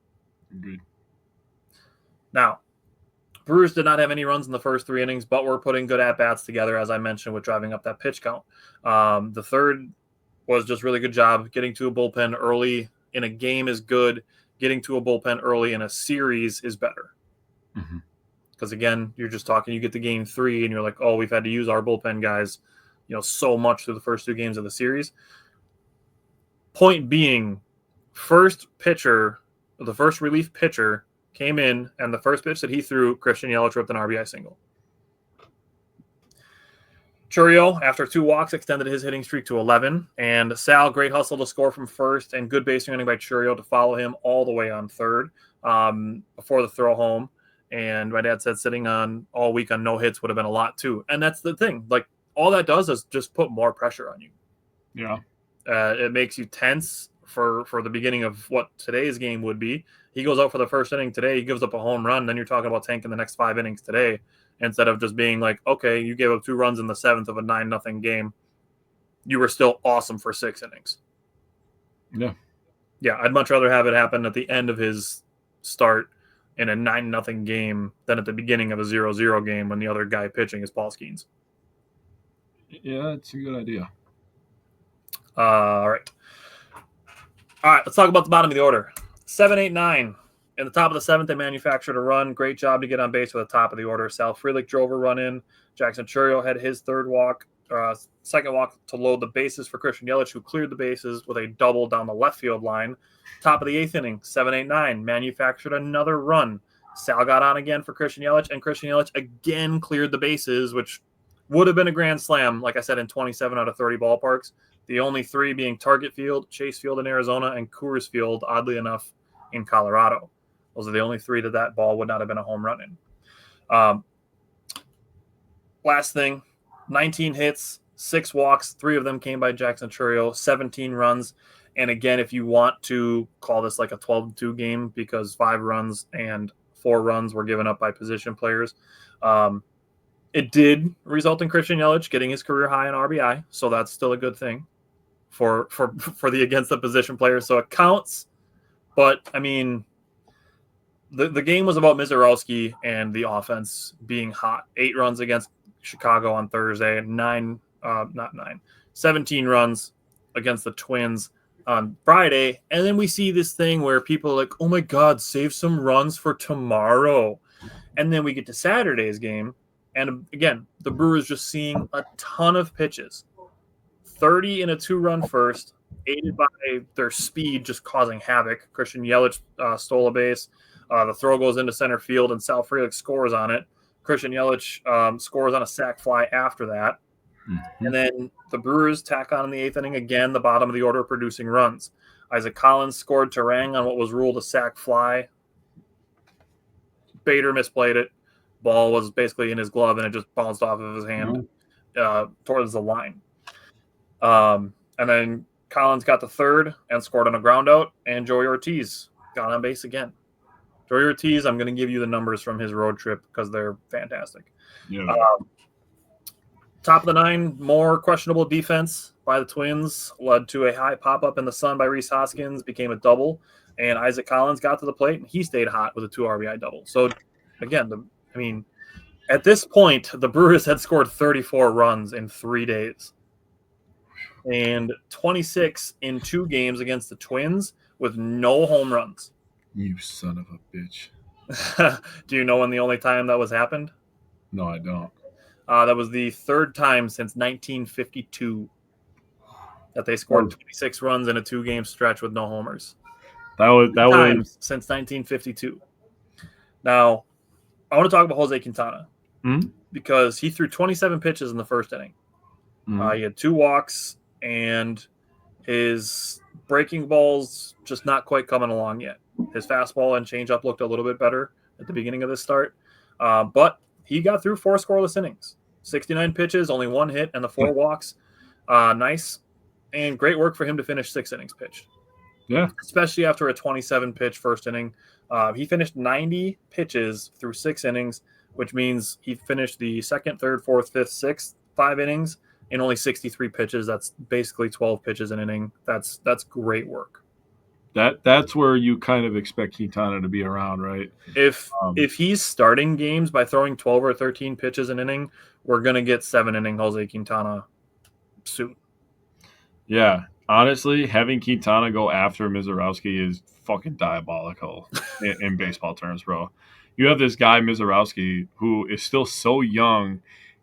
S1: Agreed.
S2: Now, Brewers did not have any runs in the first 3 innings, but were putting good at-bats together, as I mentioned, with driving up that pitch count. The third was just really good job. Getting to a bullpen early in a game is good. Getting to a bullpen early in a series is better. Because, again, you're just talking, you get to game 3, and you're like, oh, we've had to use our bullpen guys, so much through the first 2 games of the series. Point being, the first relief pitcher came in, and the first pitch that he threw, Christian Yelich ripped an RBI single. Chourio, after 2 walks, extended his hitting streak to 11. And Sal, great hustle to score from first, and good base running by Chourio to follow him all the way on third before the throw home. And my dad said sitting on all week on no hits would have been a lot too. And that's the thing. Like, all that does is just put more pressure on you.
S1: Yeah.
S2: It makes you tense for the beginning of what today's game would be. He goes out for the first inning today. He gives up a home run. Then you're talking about tanking the next 5 innings today instead of just being like, okay, you gave up 2 runs in the 7th of a 9-0 game. You were still awesome for 6 innings.
S1: Yeah.
S2: Yeah, I'd much rather have it happen at the end of his start in a 9-0 game than at the beginning of a 0-0 game when the other guy pitching is Paul Skeens.
S1: Yeah, it's a good idea.
S2: All right, let's talk about the bottom of the order. 7, 8, 9. In the top of the 7th, they manufactured a run. Great job to get on base with the top of the order. Sal Frelick drove a run in. Jackson Chourio had his second walk to load the bases for Christian Yelich, who cleared the bases with a double down the left field line. Top of the 8th inning, 7, 8, 9, manufactured another run. Sal got on again for Christian Yelich, and Christian Yelich again cleared the bases, which would have been a grand slam, like I said, in 27 out of 30 ballparks. The only 3 being Target Field, Chase Field in Arizona, and Coors Field, oddly enough, in Colorado. Those are the only 3 that ball would not have been a home run in. Last thing, 19 hits, 6 walks, 3 of them came by Jackson Chourio, 17 runs. And again, if you want to call this like a 12-2 game because 5 runs and 4 runs were given up by position players, it did result in Christian Yelich getting his career high in RBI, so that's still a good thing for the against the position players. So it counts, but I mean, the game was about Mizorowski and the offense being hot. 8 runs against Chicago on Thursday, 17 runs against the Twins on Friday, and then we see this thing where people are like, oh my God, save some runs for tomorrow. And then we get to Saturday's game, and again, the Brewers just seeing a ton of pitches. 30 in a 2-run first, aided by their speed just causing havoc. Christian Yelich stole a base. The throw goes into center field, and Sal Frelick scores on it. Christian Yelich scores on a sac fly after that. And then the Brewers tack on in the 8th inning again, the bottom of the order producing runs. Isaac Collins scored Terang on what was ruled a sac fly. Bader misplayed it. Ball was basically in his glove, and it just bounced off of his hand towards the line. And then Collins got the third and scored on a ground out, and Joey Ortiz got on base again. Joey Ortiz, I'm going to give you the numbers from his road trip because they're fantastic.
S1: Yeah.
S2: Top of the 9, more questionable defense by the Twins led to a high pop-up in the sun by Rhys Hoskins, became a double, and Isaac Collins got to the plate, and he stayed hot with a 2 RBI double. So, again, at this point, the Brewers had scored 34 runs in 3 days and 26 in 2 games against the Twins with no home runs.
S1: You son of a bitch.
S2: Do you know when the only time that was happened?
S1: No, I don't.
S2: That was the 3rd time since 1952. that they scored 26 runs in a 2-game stretch with no homers.
S1: That was
S2: Since 1952. Now, I want to talk about Jose Quintana because he threw 27 pitches in the first inning. He had 2 walks, and his breaking ball's just not quite coming along yet. His fastball and changeup looked a little bit better at the beginning of this start, but he got through 4 scoreless innings, 69 pitches, only 1 hit, and the 4 walks. Nice and great work for him to finish 6 innings pitched.
S1: Yeah,
S2: especially after a 27-pitch first inning. He finished 90 pitches through 6 innings, which means he finished the 2nd, 3rd, 4th, 5th, 6th, 5 innings in only 63 pitches. That's basically 12 pitches an inning. That's great work.
S1: That's where you kind of expect Quintana to be around, right?
S2: If he's starting games by throwing 12 or 13 pitches an inning, we're gonna get 7-inning Jose Quintana soon.
S1: Yeah. Honestly, having Quintana go after Mizorowski is fucking diabolical in baseball terms, bro. You have this guy, Mizorowski, who is still so young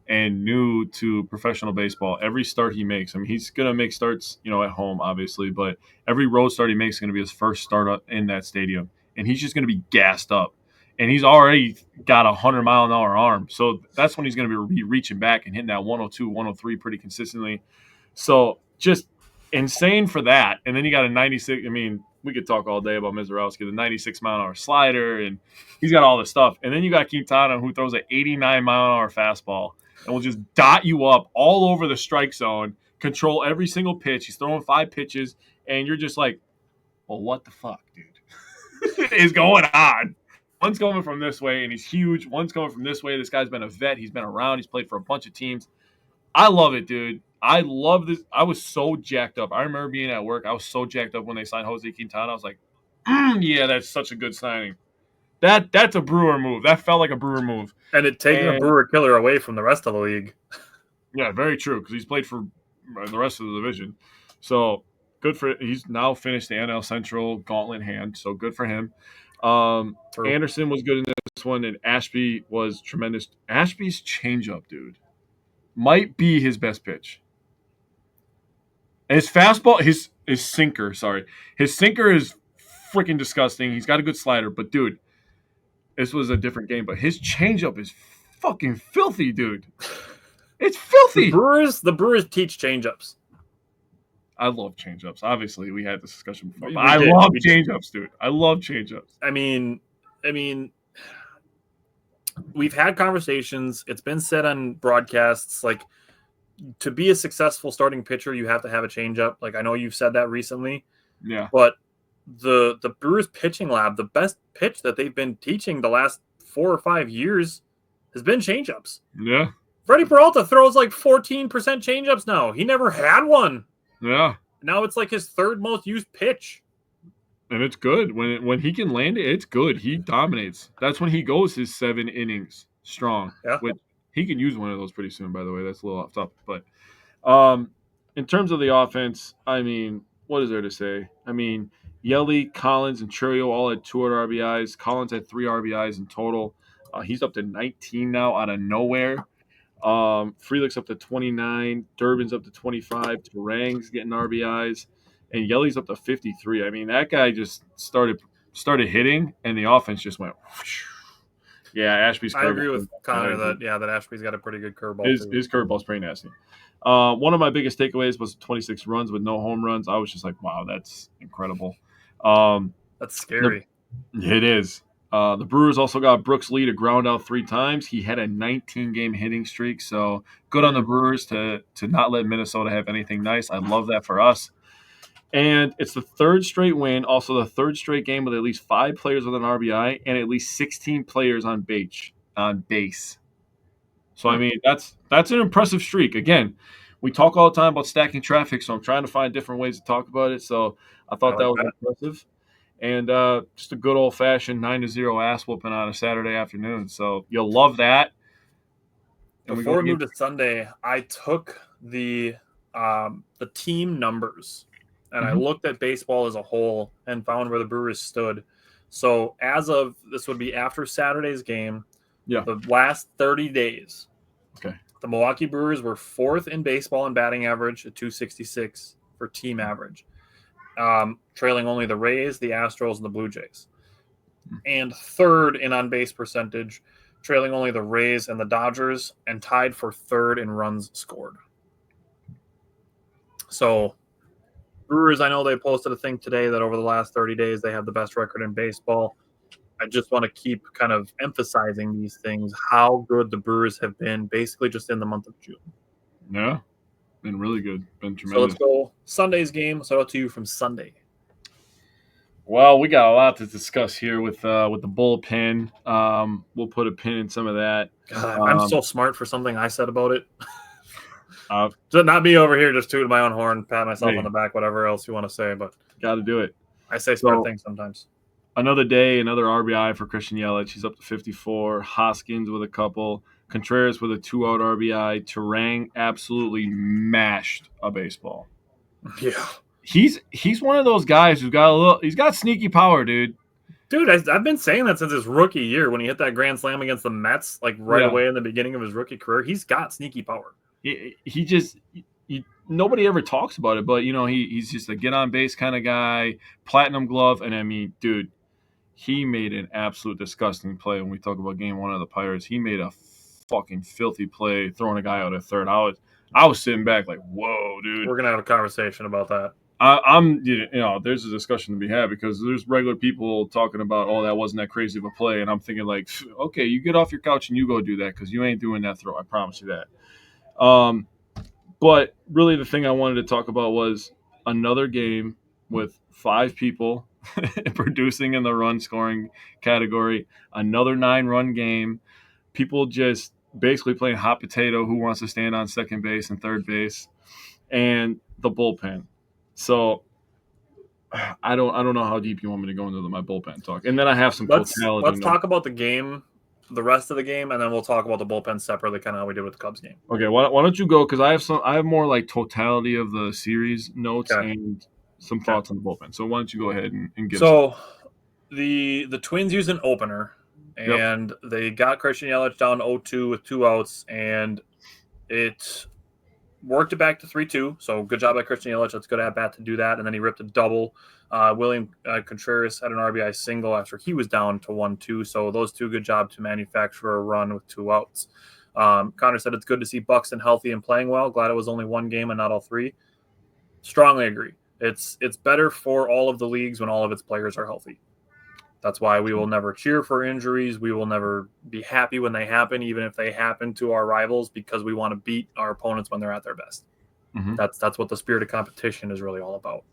S1: and new to professional baseball. Every start he makes, I mean, he's going to make starts, at home, obviously, but every road start he makes is going to be his first start up in that stadium. And he's just going to be gassed up. And he's already got a 100-mile-an-hour arm. So that's when he's going to be reaching back and hitting that 102, 103 pretty consistently. So just insane for that. And then you got a 96. I mean, we could talk all day about Mizorowski, the 96-mile-an-hour slider, and he's got all this stuff. And then you got Quintana, who throws an 89-mile-an-hour fastball and will just dot you up all over the strike zone, control every single pitch. He's throwing 5 pitches, and you're just like, well, what the fuck, dude, is going on? One's coming from this way, and he's huge. One's coming from this way. This guy's been a vet. He's been around. He's played for a bunch of teams. I love it, dude. I love this. I was so jacked up. I remember being at work. I was so jacked up when they signed Jose Quintana. I was like, yeah, that's such a good signing. That's a Brewer move. That felt like a Brewer move.
S2: And it taking a Brewer killer away from the rest of the league.
S1: Yeah, very true, because he's played for the rest of the division. So good for – he's now finished the NL Central gauntlet hand, so good for him. Anderson was good in this one, and Ashby was tremendous. Ashby's changeup, dude, might be his best pitch. And his fastball, his sinker, his sinker is freaking disgusting. He's got a good slider, but dude, this was a different game. But his changeup is fucking filthy, dude. It's filthy.
S2: The Brewers teach changeups.
S1: I love changeups. Obviously, we had this discussion before. But I love changeups, dude. I love changeups.
S2: I mean, we've had conversations. It's been said on broadcasts, like, to be a successful starting pitcher, you have to have a changeup. Like, I know you've said that recently.
S1: Yeah.
S2: But the Brewers pitching lab, the best pitch that they've been teaching the last 4 or 5 years has been changeups.
S1: Yeah.
S2: Freddie Peralta throws like 14% changeups now. He never had one.
S1: Yeah.
S2: Now it's like his 3rd most used pitch.
S1: And it's good. When he can land it, it's good. He dominates. That's when he goes his 7 innings strong.
S2: Yeah.
S1: He can use one of those pretty soon, by the way. That's a little off topic. But in terms of the offense, I mean, what is there to say? I mean, Yelly, Collins, and Churio all had 2 RBIs. Collins had 3 RBIs in total. He's up to 19 now out of nowhere. Frelick's up to 29. Durbin's up to 25. Terang's getting RBIs. And Yelly's up to 53. I mean, that guy just started hitting, and the offense just went whoosh. Yeah, Ashby's curveball.
S2: I agree with Connor that Ashby's got a pretty good curveball.
S1: His curveball's pretty nasty. One of my biggest takeaways was 26 runs with no home runs. I was just like, wow, that's incredible.
S2: That's scary.
S1: It is. The Brewers also got Brooks Lee to ground out 3 times. He had a 19-game hitting streak, so good on the Brewers to not let Minnesota have anything nice. I love that for us. And it's the 3rd straight win, also the 3rd straight game with at least 5 players with an RBI and at least 16 players on base. So, I mean, that's an impressive streak. Again, we talk all the time about stacking traffic, so I'm trying to find different ways to talk about it. So I thought that was impressive. And just a good old-fashioned 9-0 ass-whooping on a Saturday afternoon. So you'll love that.
S2: And before we move to Sunday, I took the team numbers, and I looked at baseball as a whole and found where the Brewers stood. So as of this would be after Saturday's game, the last 30 days,
S1: okay,
S2: the Milwaukee Brewers were 4th in baseball in batting average at 266. for team average, trailing only the Rays, the Astros, and the Blue Jays. And third in on-base percentage, trailing only the Rays and the Dodgers, and tied for third in runs scored. So Brewers, I know they posted a thing today that over the last 30 days they have the best record in baseball. I just want to keep kind of emphasizing these things, how good the Brewers have been basically just in the month of June.
S1: Yeah, been really good. Been
S2: So let's
S1: tremendous.
S2: go Sunday's game. So out to you from Sunday.
S1: Well, we got a lot to discuss here with the bullpen. We'll put a pin in some of that.
S2: God, I'm so smart for something I said about it.
S1: Uh,
S2: So not me over here just tooting my own horn, pat myself
S1: Hey.
S2: on the back, whatever else you want to say, but
S1: got to do it.
S2: I say smart
S1: So-
S2: things sometimes.
S1: Another day, another RBI for Christian Yelich. He's up to 54. Hoskins with a couple. Contreras with a 2-out RBI. Terang absolutely mashed a baseball.
S2: Yeah.
S1: He's one of those guys who's got he's got sneaky power, dude.
S2: Dude, I've been saying that since his rookie year when he hit that grand slam against the Mets, like right
S1: Yeah.
S2: away in the beginning of his rookie career. He's got sneaky power.
S1: He just nobody ever talks about it, but he's just a get on base kind of guy. Platinum glove, and I mean, dude, he made an absolute disgusting play when we talk about game 1 of the Pirates. He made a fucking filthy play throwing a guy out at third. I was sitting back like, whoa, dude.
S2: We're gonna have a conversation about that.
S1: There's a discussion to be had because there's regular people talking about, oh, that wasn't that crazy of a play, and I'm thinking like, okay, you get off your couch and you go do that because you ain't doing that throw. I promise you that. But really, the thing I wanted to talk about was another game with 5 people producing in the run scoring category. Another 9-run game. People just basically playing hot potato. Who wants to stand on second base and third base, and the bullpen. So I don't know how deep you want me to go into my bullpen talk, and then I have some
S2: Let's
S1: totality.
S2: talk about the game, the rest of the game, and then we'll talk about the bullpen separately, kind of how we did with the Cubs game.
S1: Okay, why don't you go? Because I have more like totality of the series notes
S2: Okay.
S1: and some thoughts on the bullpen. So why don't you go ahead and give?
S2: So the Twins used an opener,
S1: Yep.
S2: and they got Christian Yelich down 0-2 with 2 outs, and it worked it back to 3-2. So good job by Christian Yelich. That's good at bat to do that. And then he ripped a double. William Contreras had an RBI single after he was down to 1-2. So those two, good job to manufacture a run with 2 outs. Connor said it's good to see Buxton healthy and playing well. Glad it was only 1 game and not all 3. Strongly agree. It's better for all of the leagues when all of its players are healthy. That's why we will never cheer for injuries. We will never be happy when they happen, even if they happen to our rivals, because we want to beat our opponents when they're at their best.
S1: Mm-hmm.
S2: That's what the spirit of competition is really all about.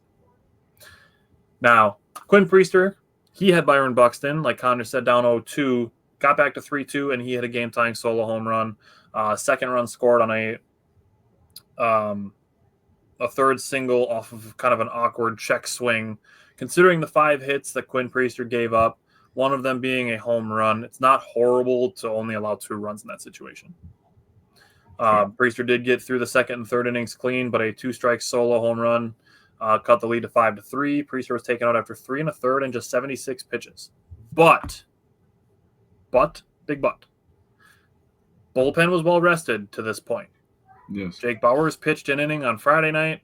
S2: Now, Quinn Priester, he had Byron Buxton, like Connor said, down 0-2, got back to 3-2, and he hit a game-tying solo home run. Second run scored on a third single off of kind of an awkward check swing. Considering the 5 hits that Quinn Priester gave up, one of them being a home run, it's not horrible to only allow 2 runs in that situation. Priester did get through the second and third innings clean, but a 2-strike solo home run cut the lead to 5-3. Priester was taken out after 3 1/3 and just 76 pitches. But, big but, bullpen was well rested to this point.
S1: Yes.
S2: Jake Bauers pitched an inning on Friday night.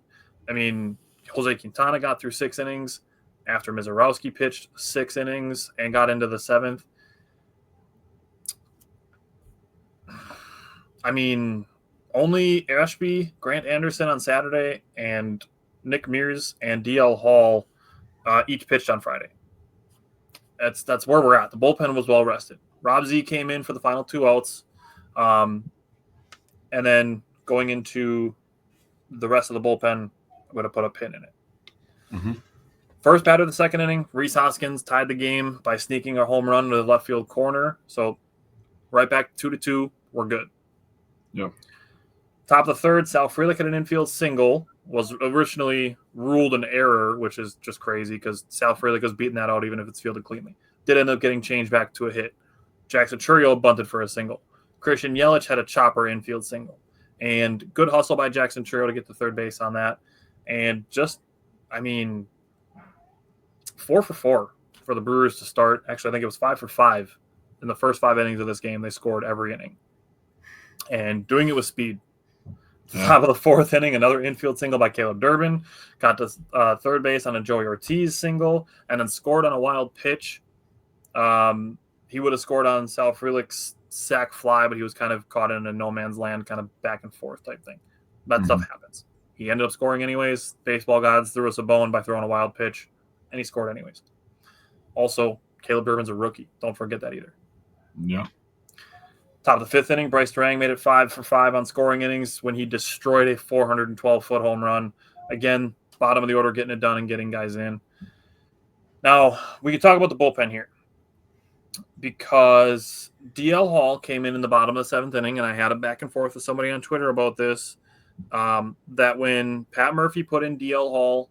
S2: I mean, Jose Quintana got through 6 innings after Mizorowski pitched 6 innings and got into the 7th. I mean, only Ashby, Grant Anderson on Saturday, and Nick Mears and DL Hall each pitched on Friday. That's where we're at. The bullpen was well rested. Rob Z came in for the final 2 outs. And then going into the rest of the bullpen, I'm going to put a pin in it.
S1: Mm-hmm.
S2: First batter of the second inning, Rhys Hoskins tied the game by sneaking a home run to the left field corner. So right back 2-2, we're good.
S1: Yep.
S2: Top of the third, Sal Frelick had an infield single. Was originally ruled an error, which is just crazy because Sal Frelick was beating that out even if it's fielded cleanly. Did end up getting changed back to a hit. Jackson Chourio bunted for a single. Christian Yelich had a chopper infield single. And good hustle by Jackson Chourio to get to third base on that. And just, 4 for 4 for the Brewers to start. Actually, I think it was 5 for 5 in the first 5 innings of this game. They scored every inning. And doing it with speed. Top of the fourth inning, another infield single by Caleb Durbin. Got to third base on a Joey Ortiz single, and then scored on a wild pitch. He would have scored on Sal Frelick's sac fly, but he was kind of caught in a no man's land, kind of back and forth type thing. That stuff happens. He ended up scoring anyways. Baseball gods threw us a bone by throwing a wild pitch, and he scored anyways. Also, Caleb Durbin's a rookie. Don't forget that either.
S1: Yeah.
S2: Top of the fifth inning, Bryce Durang made it 5 for 5 on scoring innings when he destroyed a 412-foot home run. Again, bottom of the order, getting it done and getting guys in. Now, we can talk about the bullpen here because DL Hall came in the bottom of the seventh inning, and I had a back and forth with somebody on Twitter about this, that when Pat Murphy put in DL Hall,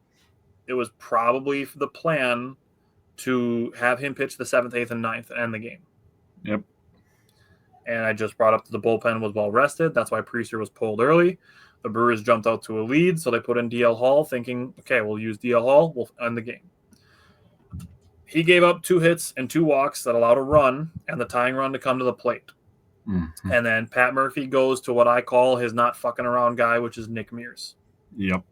S2: it was probably the plan to have him pitch the 7th, 8th, and 9th and end the game.
S1: Yep.
S2: And I just brought up that the bullpen was well rested. That's why Priester was pulled early. The Brewers jumped out to a lead, so they put in DL Hall thinking, okay, we'll use DL Hall. We'll end the game. He gave up 2 hits and 2 walks that allowed a run and the tying run to come to the plate.
S1: Mm-hmm.
S2: And then Pat Murphy goes to what I call his not fucking around guy, which is Nick Mears.
S1: Yep.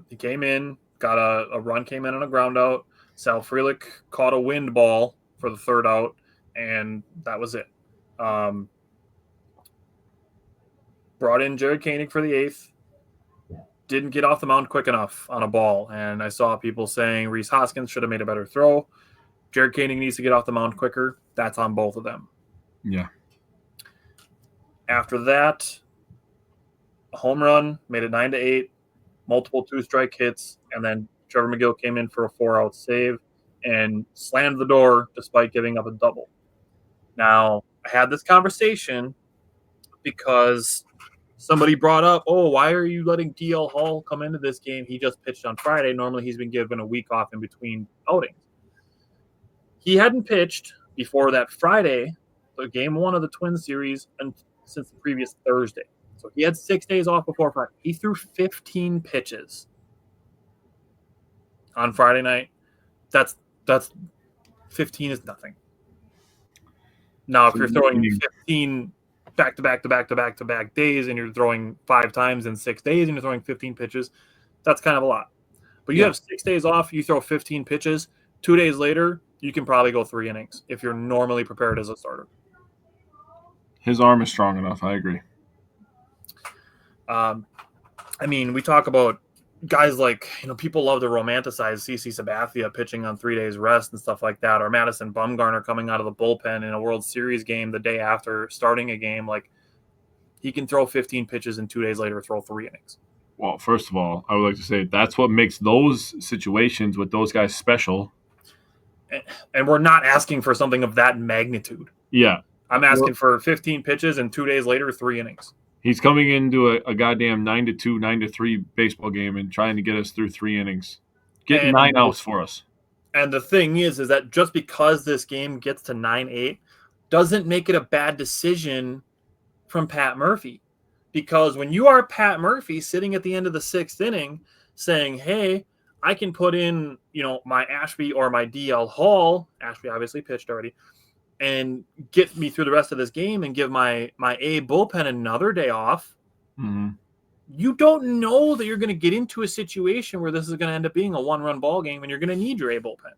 S2: He came in, got a run, came in on a ground out. Sal Frelick caught a wind ball for the 3rd out, and that was it. Brought in Jared Koenig for the 8th. Didn't get off the mound quick enough on a ball, and I saw people saying Rhys Hoskins should have made a better throw. Jared Koenig needs to get off the mound quicker. That's on both of them.
S1: Yeah.
S2: After that, a home run, made it 9-8, multiple 2-strike hits, and then Trevor McGill came in for a 4-out save and slammed the door despite giving up a double. Now, I had this conversation because somebody brought up, why are you letting DL Hall come into this game? He just pitched on Friday. Normally he's been given a week off in between outings. He hadn't pitched before that Friday, so game 1 of the Twins series, and since the previous Thursday. So he had 6 days off before Friday. He threw 15 pitches on Friday night. That's 15 is nothing. Now, if you're throwing 15 back-to-back days and you're throwing 5 times in 6 days and you're throwing 15 pitches, that's kind of a lot. But you have 6 days off, you throw 15 pitches. 2 days later, you can probably go 3 innings if you're normally prepared as a starter.
S1: His arm is strong enough. I agree.
S2: I mean, we talk about guys like, people love to romanticize CC Sabathia pitching on 3 days rest and stuff like that, or Madison Bumgarner coming out of the bullpen in a World Series game the day after starting a game. Like, he can throw 15 pitches and 2 days later throw 3 innings.
S1: Well, first of all, I would like to say that's what makes those situations with those guys special.
S2: And we're not asking for something of that magnitude.
S1: Yeah.
S2: I'm asking for 15 pitches and 2 days later, 3 innings.
S1: He's coming into a goddamn 9-2, 9-3 baseball game and trying to get us through 3 innings. Getting 9 outs for us.
S2: And the thing is that just because this game gets to 9-8 doesn't make it a bad decision from Pat Murphy. Because when you are Pat Murphy sitting at the end of the 6th inning saying, hey, I can put in, my Ashby or my DL Hall, Ashby obviously pitched already, and get me through the rest of this game and give my A bullpen another day off, you don't know that you're going to get into a situation where this is going to end up being a 1-run ball game and you're going to need your A bullpen.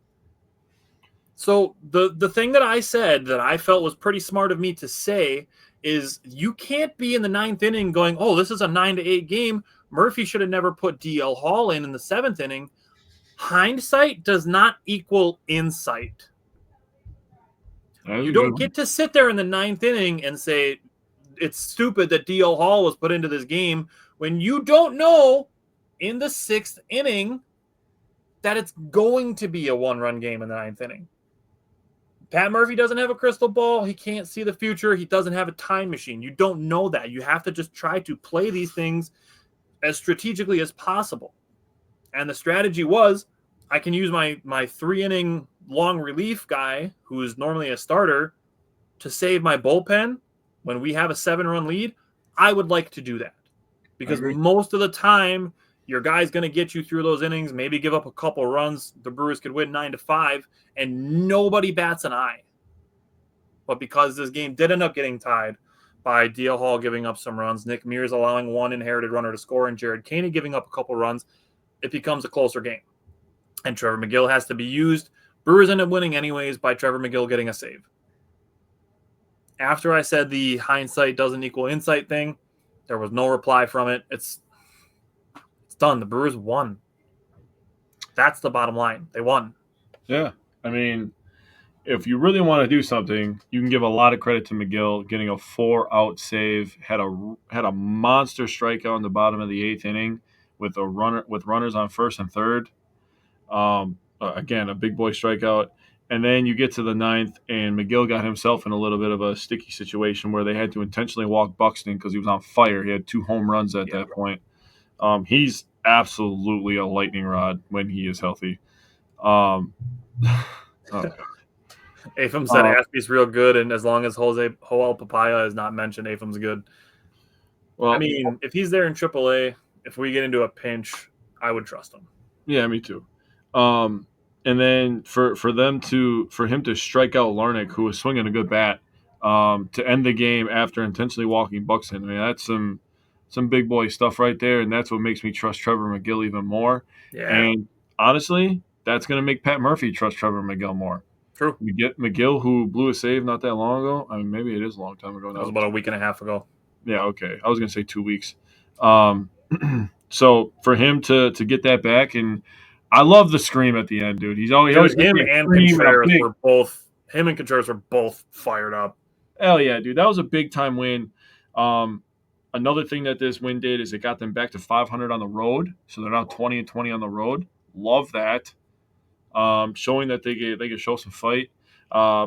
S2: So the thing that I said that I felt was pretty smart of me to say is you can't be in the 9th inning going, this is a 9-8 game. Murphy should have never put DL Hall in the 7th inning. Hindsight does not equal insight. You don't get to sit there in the 9th inning and say it's stupid that DL Hall was put into this game when you don't know in the 6th inning that it's going to be a 1-run game in the 9th inning. Pat Murphy doesn't have a crystal ball. He can't see the future. He doesn't have a time machine. You don't know that. You have to just try to play these things as strategically as possible. And the strategy was, I can use my 3-inning long relief guy, who is normally a starter, to save my bullpen when we have a 7-run lead. I would like to do that because most of the time your guy's going to get you through those innings, maybe give up a couple runs. The Brewers could win 9-5 and nobody bats an eye. But because this game did end up getting tied, by DL Hall giving up some runs, Nick Mears allowing one inherited runner to score, and Jared Caney giving up a couple runs, it becomes a closer game. And Trevor McGill has to be used. Brewers end up winning anyways by Trevor McGill getting a save. After I said the hindsight doesn't equal insight thing, there was no reply from it. It's done. The Brewers won. That's the bottom line. They won.
S1: Yeah. I mean, if you really want to do something, you can give a lot of credit to McGill getting a 4-out save, had a monster strikeout in the bottom of the 8th inning with runners on first and third. Again, a big boy strikeout. And then you get to the 9th, and McGill got himself in a little bit of a sticky situation where they had to intentionally walk Buxton because he was on fire. He had 2 home runs at that point. He's absolutely a lightning rod when he is healthy.
S2: Afam said Ashby's real good, and as long as Joel Papaya is not mentioned, Afam's good. Well, I mean, if he's there in AAA, if we get into a pinch, I would trust him.
S1: Yeah, me too. And then for him to strike out Larnach, who was swinging a good bat, to end the game after intentionally walking Buxton. I mean, that's some big boy stuff right there, and that's what makes me trust Trevor McGill even more.
S2: Yeah.
S1: And honestly, that's going to make Pat Murphy trust Trevor McGill more.
S2: True.
S1: We get McGill, who blew a save not that long ago. I mean, maybe it is a long time ago now.
S2: That was about a week and a half ago.
S1: Yeah, okay. I was going to say 2 weeks. So for him to get that back, and I love the scream at the end, dude. Him and
S2: Contreras were both fired up.
S1: Hell yeah, dude. That was a big time win. Another thing that this win did is it got them back to 500 on the road. So they're now 20-20 on the road. Love that. Showing that they can show some fight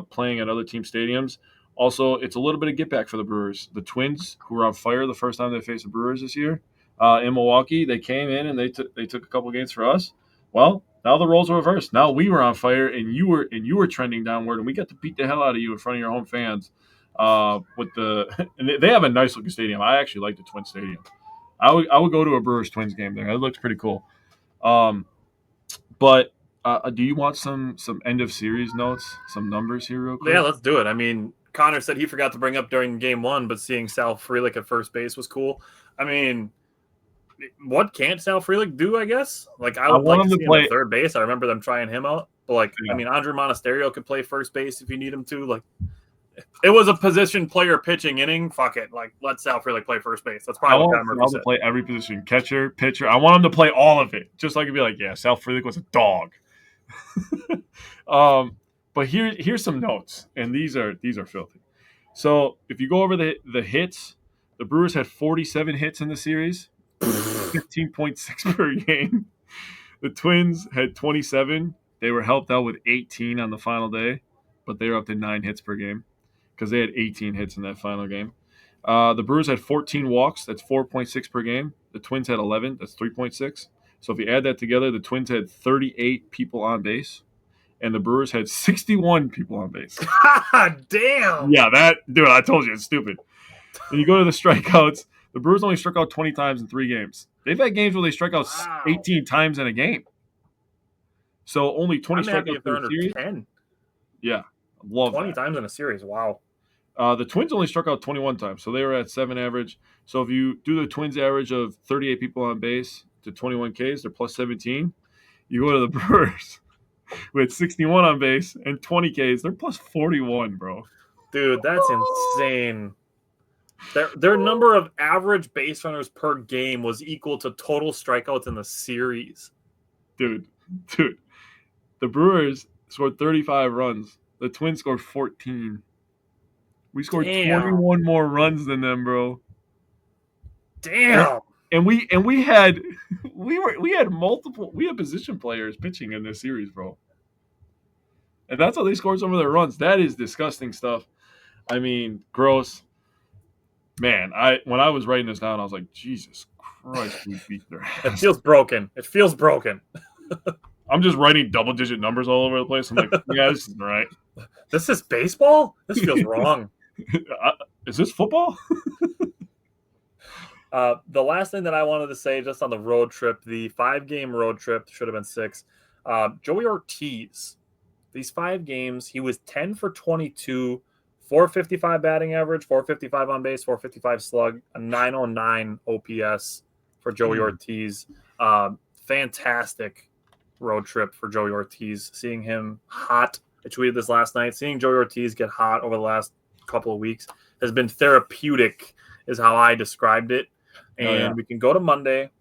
S1: playing at other team stadiums. Also, it's a little bit of get back for the Brewers. The Twins, who were on fire the first time they faced the Brewers this year in Milwaukee, they came in and they took a couple games for us. Well, now the roles are reversed. Now we were on fire and you were trending downward, and we got to beat the hell out of you in front of your home fans. And they have a nice looking stadium. I actually like the Twin Stadium. I would go to a Brewers Twins game there. It looks pretty cool. But do you want some end of series notes, some numbers here real quick?
S2: Yeah, let's do it. I mean, Connor said he forgot to bring up during game 1, but seeing Sal Frelick at first base was cool. I mean, what can't Sal Frelick do, I guess? Like, I would like to see him at third base. I remember them trying him out. But, I mean, Andre Monasterio could play first base if you need him to. Like, it was a position player pitching inning. Fuck it. Like, let Sal Frelick play first base. That's probably what Murphy said.
S1: To play every position, catcher, pitcher. I want him to play all of it. Just like, be like, yeah, Sal Frelick was a dog. But here's some notes, and these are filthy. So if you go over the hits, the Brewers had 47 hits in the series, 15.6 per game. The Twins had 27. They were helped out with 18 on the final day, but they were up to 9 hits per game because they had 18 hits in that final game. The Brewers had 14 walks. That's 4.6 per game. The Twins had 11. That's 3.6. So if you add that together, the Twins had 38 people on base, and the Brewers had 61 people on base.
S2: God damn!
S1: Yeah, dude, I told you, it's stupid. And you go to the strikeouts, the Brewers only struck out 20 times in 3 games. They've had games where they struck out 18 times in a game. So only 20 strikeouts in a series.
S2: 10.
S1: Yeah, love
S2: 20 times in a series, wow.
S1: The Twins only struck out 21 times, so they were at 7 average. So if you do the Twins average of 38 people on base to 21 Ks, they're plus 17. You go to the Brewers with 61 on base and 20 Ks, they're plus 41, bro.
S2: Dude, that's insane. Their number of average base runners per game was equal to total strikeouts in the series.
S1: Dude. The Brewers scored 35 runs. The Twins scored 14. We scored 21 more runs than them, bro.
S2: Damn.
S1: And we had position players pitching in this series, bro. And that's how they scored some of their runs. That is disgusting stuff. I mean, gross. Man, when I was writing this down, I was like, Jesus Christ, we beat their ass.
S2: It feels broken.
S1: I'm just writing double-digit numbers all over the place. I'm like, yeah, this isn't right.
S2: This is baseball? This feels wrong.
S1: Is this football?
S2: The last thing that I wanted to say just on the road trip, the 5-game road trip, should have been 6. Joey Ortiz, these 5 games, he was 10 for 22, 455 batting average, 455 on base, 455 slug, a 909 OPS for Joey Ortiz. Fantastic road trip for Joey Ortiz. Seeing him hot, I tweeted this last night, seeing Joey Ortiz get hot over the last couple of weeks has been therapeutic, is how I described it. And we can go to Monday,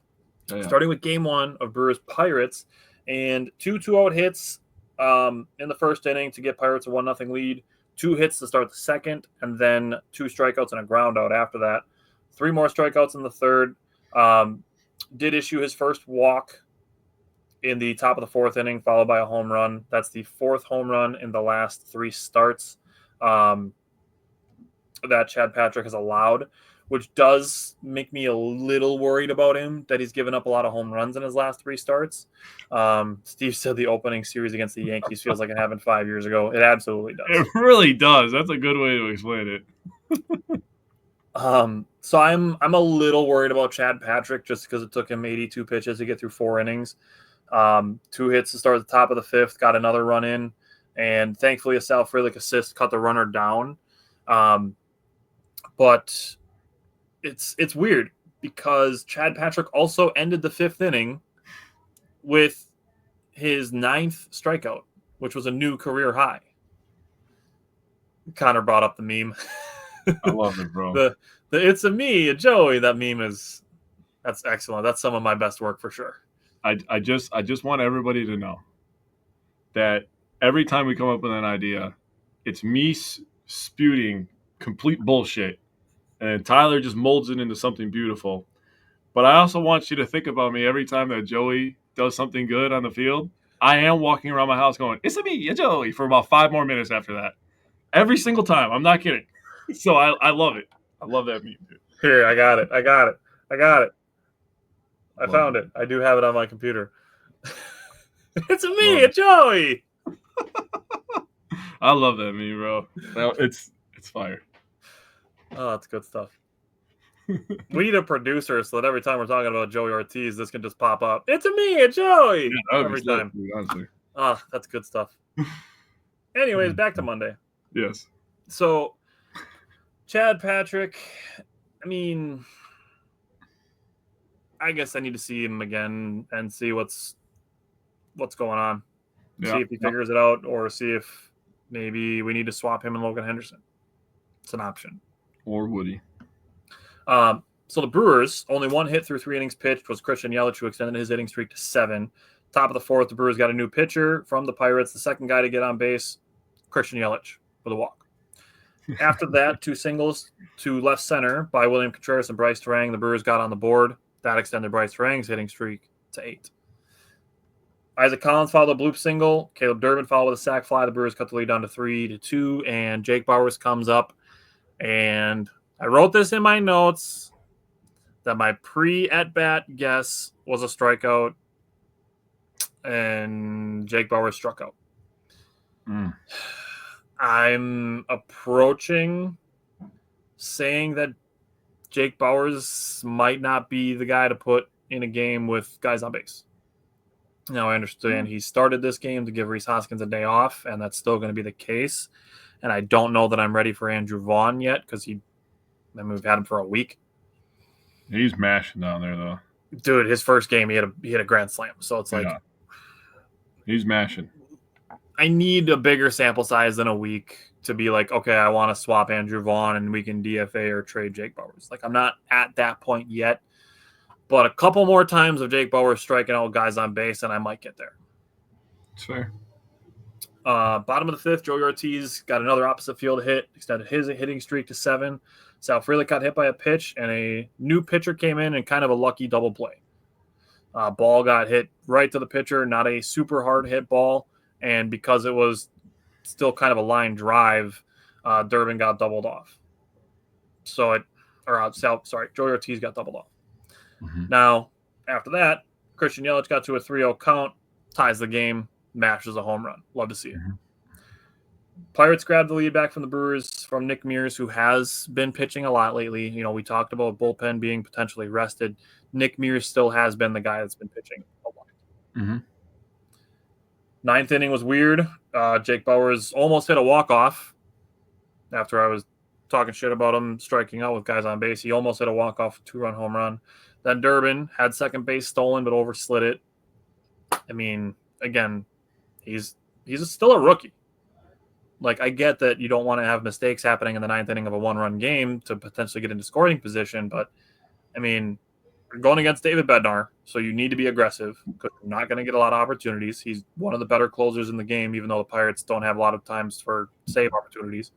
S2: starting with game 1 of Brewers Pirates, and 2 2-out hits in the first inning to get Pirates a 1-0 lead, 2 hits to start the second, and then 2 strikeouts and a ground out after that. 3 more strikeouts in the third. Did issue his first walk in the top of the 4th inning, followed by a home run. That's the 4th home run in the last 3 starts that Chad Patrick has allowed, which does make me a little worried about him, that he's given up a lot of home runs in his last 3 starts. Steve said the opening series against the Yankees feels like it happened 5 years ago. It absolutely does.
S1: It really does. That's a good way to explain it.
S2: So I'm a little worried about Chad Patrick just because it took him 82 pitches to get through 4 innings. 2 hits to start at the top of the 5th, got another run in, and thankfully a Sal Frelick assist cut the runner down. But it's weird because Chad Patrick also ended the 5th inning with his 9th strikeout, which was a new career high. Connor brought up the meme.
S1: I love it, bro.
S2: the it's a me, a Joey. That meme that's excellent. That's some of my best work for sure.
S1: I just want everybody to know that every time we come up with an idea, it's me spewing complete bullshit, and Tyler just molds it into something beautiful. But I also want you to think about me every time that Joey does something good on the field. I am walking around my house going, "It's a me, a Joey," for about 5 more minutes after that. Every single time. I'm not kidding. So I love it. I love that meme, dude.
S2: Here, I got it. I found it. I do have it on my computer. It's a me, a Joey.
S1: I love that meme, bro. It's fire.
S2: Oh, that's good stuff. We need a producer so that every time we're talking about Joey Ortiz, this can just pop up. It's a me, a Joey.
S1: Yeah,
S2: every time.
S1: Dude, honestly.
S2: Oh, that's good stuff. Anyways, back to Monday.
S1: Yes.
S2: So, Chad Patrick, I mean, I guess I need to see him again and see what's going on.
S1: Yeah.
S2: See if he figures it out, or see if maybe we need to swap him and Logan Henderson. It's an option.
S1: Or Woody.
S2: So the Brewers, only 1 hit through 3 innings pitched was Christian Yelich, who extended his hitting streak to 7. Top of the 4th, the Brewers got a new pitcher from the Pirates. The second guy to get on base, Christian Yelich, with a walk. After that, 2 singles to left center by William Contreras and Bryce Terang. The Brewers got on the board. That extended Bryce Terang's hitting streak to 8. Isaac Collins followed a bloop single. Caleb Durbin followed with a sac fly. The Brewers cut the lead down to 3-2, and Jake Bauers comes up. And I wrote this in my notes that my pre-at-bat guess was a strikeout, and Jake Bauers struck out. I'm approaching saying that Jake Bauers might not be the guy to put in a game with guys on base. Now, I understand he started this game to give Rhys Hoskins a day off, and that's still going to be the case. And I don't know that I'm ready for Andrew Vaughn yet because we've had him for a week.
S1: He's mashing down there, though.
S2: Dude, his first game, he hit a grand slam. So it's like,
S1: he's mashing.
S2: I need a bigger sample size than a week to be like, okay, I want to swap Andrew Vaughn and we can DFA or trade Jake Bauers. Like, I'm not at that point yet. But a couple more times of Jake Bauers striking out guys on base, and I might get there.
S1: It's fair.
S2: Bottom of the 5th, Joey Ortiz got another opposite field hit, extended his hitting streak to 7. Sal Frelick got hit by a pitch, and a new pitcher came in and kind of a lucky double play. Ball got hit right to the pitcher, not a super hard hit ball, and because it was still kind of a line drive, Durbin got doubled off. Joey Ortiz got doubled off. Mm-hmm. Now, after that, Christian Yelich got to a 3-0 count, ties the game, mashes a home run. Love to see it. Mm-hmm. Pirates grabbed the lead back from the Brewers from Nick Mears, who has been pitching a lot lately. You know, we talked about bullpen being potentially rested. Nick Mears still has been the guy that's been pitching a lot. Mm-hmm. 9th inning was weird. Jake Bauers almost hit a walk-off. after I was talking shit about him striking out with guys on base. He almost hit a walk-off 2-run home run. Then Durbin had second base stolen but overslid it. I mean, again, he's still a rookie. Like, I get that you don't want to have mistakes happening in the ninth inning of a one-run game to potentially get into scoring position, but, I mean, you're going against David Bednar, so you need to be aggressive because you're not going to get a lot of opportunities. He's one of the better closers in the game, even though the Pirates don't have a lot of times for save opportunities.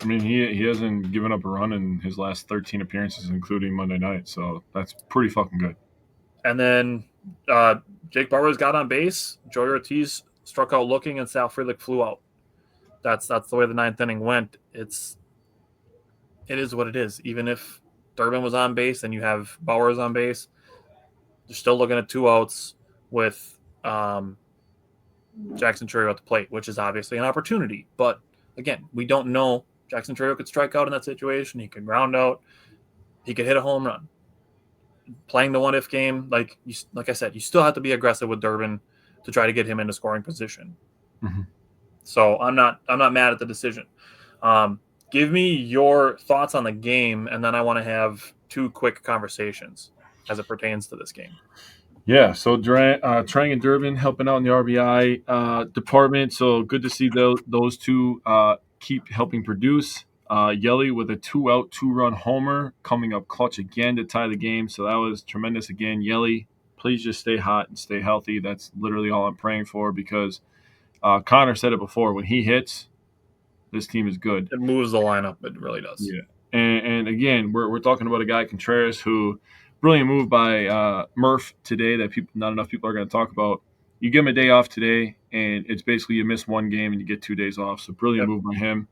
S1: I mean, he hasn't given up a run in his last 13 appearances, including Monday night, so that's pretty fucking good.
S2: And then Jake Bauers got on base. Joey Ortiz struck out looking, and Sal Frelick flew out. That's the way the ninth inning went. It is what it is. Even if Durbin was on base and you have Bauers on base, you're still looking at 2 outs with Jackson Chourio at the plate, which is obviously an opportunity. But again, we don't know. Jackson Chourio could strike out in that situation. He could ground out. He could hit a home run. Playing the what-if game, like I said, you still have to be aggressive with Durbin to try to get him into scoring position.
S1: Mm-hmm.
S2: So I'm not mad at the decision. Give me your thoughts on the game, and then I want to have 2 quick conversations as it pertains to this game.
S1: Yeah, so Trang and Durbin helping out in the RBI department. So good to see those two keep helping produce. Yelly with a 2-out, 2-run homer coming up clutch again to tie the game. So that was tremendous again. Yelly, please just stay hot and stay healthy. That's literally all I'm praying for because Connor said it before. When he hits, this team is good.
S2: It moves the lineup. It really does.
S1: Yeah. And again, we're talking about a guy, Contreras, who brilliant move by Murph today that not enough people are going to talk about. You give him a day off today, and it's basically you miss one game and you get 2 days off. So brilliant move by him.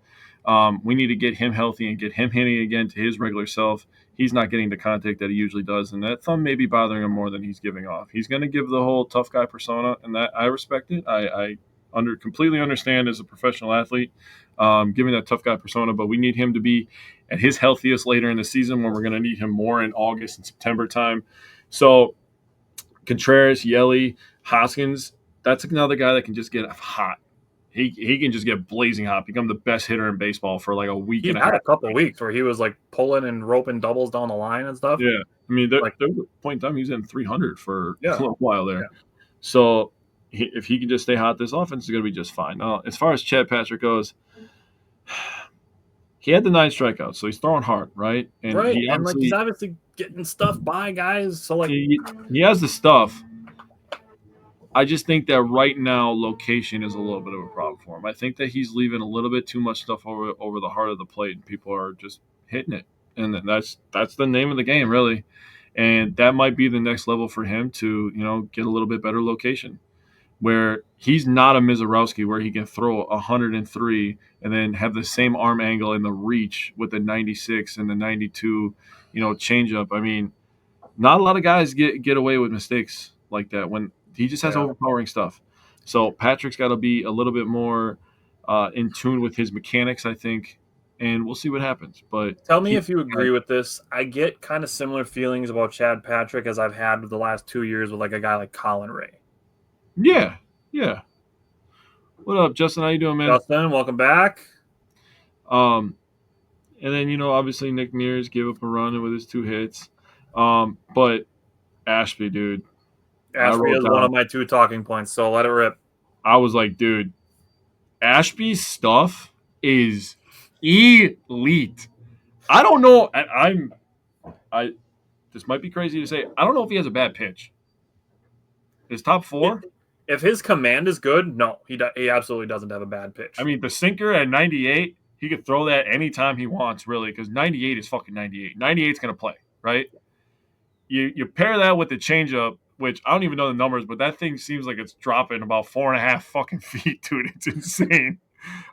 S1: We need to get him healthy and get him hitting again to his regular self. He's not getting the contact that he usually does, and that thumb may be bothering him more than he's giving off. He's going to give the whole tough guy persona, and that I respect it. I completely understand as a professional athlete, giving that tough guy persona, but we need him to be at his healthiest later in the season when we're going to need him more in August and September time. So Contreras, Yelly, Hoskins, that's another guy that can just get hot. He can just get blazing hot, become the best hitter in baseball for like a week and a half.
S2: He had a couple of weeks where he was like pulling and roping doubles down the line and stuff.
S1: Yeah. I mean, there was a point in time he was in 300 for a little while there.
S2: Yeah.
S1: So if he can just stay hot, this offense is going to be just fine. Now, as far as Chad Patrick goes, he had the 9 strikeouts, so he's throwing hard, right? And
S2: right, and like he's obviously getting stuff by guys. So like
S1: he has the stuff. I just think that right now location is a little bit of a problem for him. I think that he's leaving a little bit too much stuff over the heart of the plate, and people are just hitting it. And that's the name of the game, really. And that might be the next level for him to, get a little bit better location, where he's not a Mizorowski where he can throw 103 and then have the same arm angle in the reach with the 96 and the 92, changeup. I mean, not a lot of guys get away with mistakes like that when he just has overpowering stuff. So Patrick's got to be a little bit more in tune with his mechanics, I think, and we'll see what happens. But
S2: tell me if you agree with this. I get kind of similar feelings about Chad Patrick as I've had the last 2 years with like a guy like Colin Ray.
S1: Yeah. What up, Justin? How you doing, man?
S2: Justin, welcome back.
S1: And then, obviously Nick Mears gave up a run with his 2 hits. But Ashby, dude.
S2: Ashby is one of my 2 talking points, so let it rip.
S1: I was like, dude, Ashby's stuff is elite. I don't know. This might be crazy to say. I don't know if he has a bad pitch. His top 4?
S2: If his command is good, no, he absolutely doesn't have a bad pitch.
S1: I mean, the sinker at 98, he could throw that anytime he wants, really, because 98 is fucking 98. 98's going to play, right? You pair that with the changeup, which I don't even know the numbers, but that thing seems like it's dropping about 4.5 fucking feet, dude. It's insane.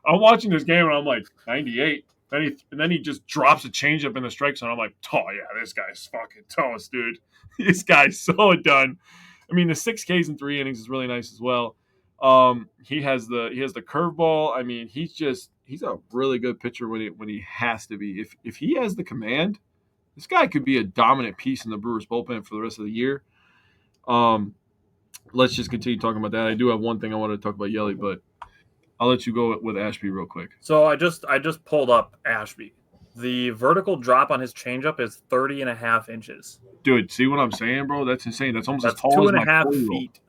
S1: I'm watching this game, and I'm like, 98. And then he just drops a changeup in the strike zone. I'm like, oh, yeah, this guy's fucking toast, dude. This guy's so done. I mean, the 6 Ks in 3 innings is really nice as well. He has the curveball. I mean, he's a really good pitcher when he has to be. If he has the command, this guy could be a dominant piece in the Brewers bullpen for the rest of the year. Let's just continue talking about that. I do have one thing I wanted to talk about Yelly, but I'll let you go with Ashby real quick.
S2: So I just pulled up Ashby. The vertical drop on his changeup is 30.5 inches.
S1: Dude, see what I'm saying, bro? That's insane. That's almost as
S2: That's
S1: tall as my
S2: 2.5
S1: 4-year-old.
S2: feet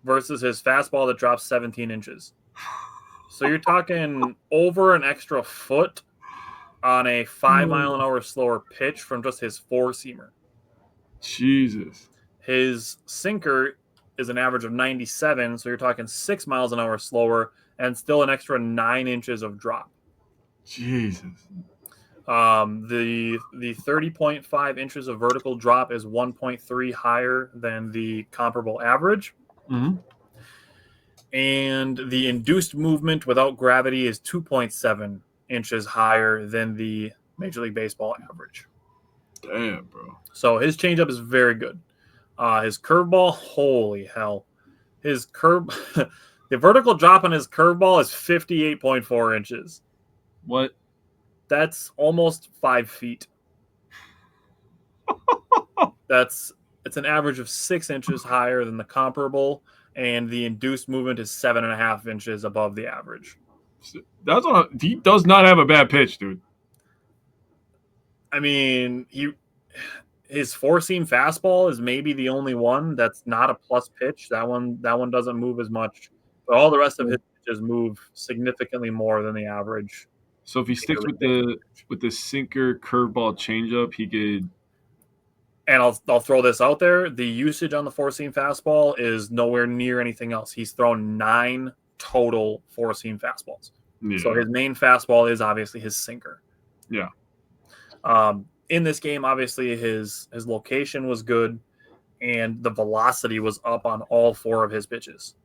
S2: versus his fastball that drops 17 inches. So you're talking over an extra foot on a 5-mile-an-hour slower pitch from just his four-seamer.
S1: Jesus.
S2: His sinker is an average of 97, so you're talking 6 miles an hour slower and still an extra 9 inches of drop.
S1: Jesus.
S2: The 30.5 inches of vertical drop is 1.3 higher than the comparable average.
S1: Mm-hmm.
S2: And the induced movement without gravity is 2.7 inches higher than the Major League Baseball average.
S1: Damn, bro.
S2: So his changeup is very good. His curveball, holy hell. The vertical drop on his curveball is 58.4 inches.
S1: What?
S2: That's almost 5 feet. It's an average of 6 inches higher than the comparable, and the induced movement is 7.5 inches above the average.
S1: He does not have a bad pitch, dude.
S2: I mean, his four-seam fastball is maybe the only one that's not a plus pitch. That one doesn't move as much, but all the rest of his pitches move significantly more than the average.
S1: So if he sticks with the sinker, curveball, changeup, he could.
S2: And I'll throw this out there: the usage on the four-seam fastball is nowhere near anything else. He's thrown 9 total four-seam fastballs.
S1: Yeah.
S2: So his main fastball is obviously his sinker.
S1: Yeah.
S2: In this game, obviously his location was good, and the velocity was up on all 4 of his pitches.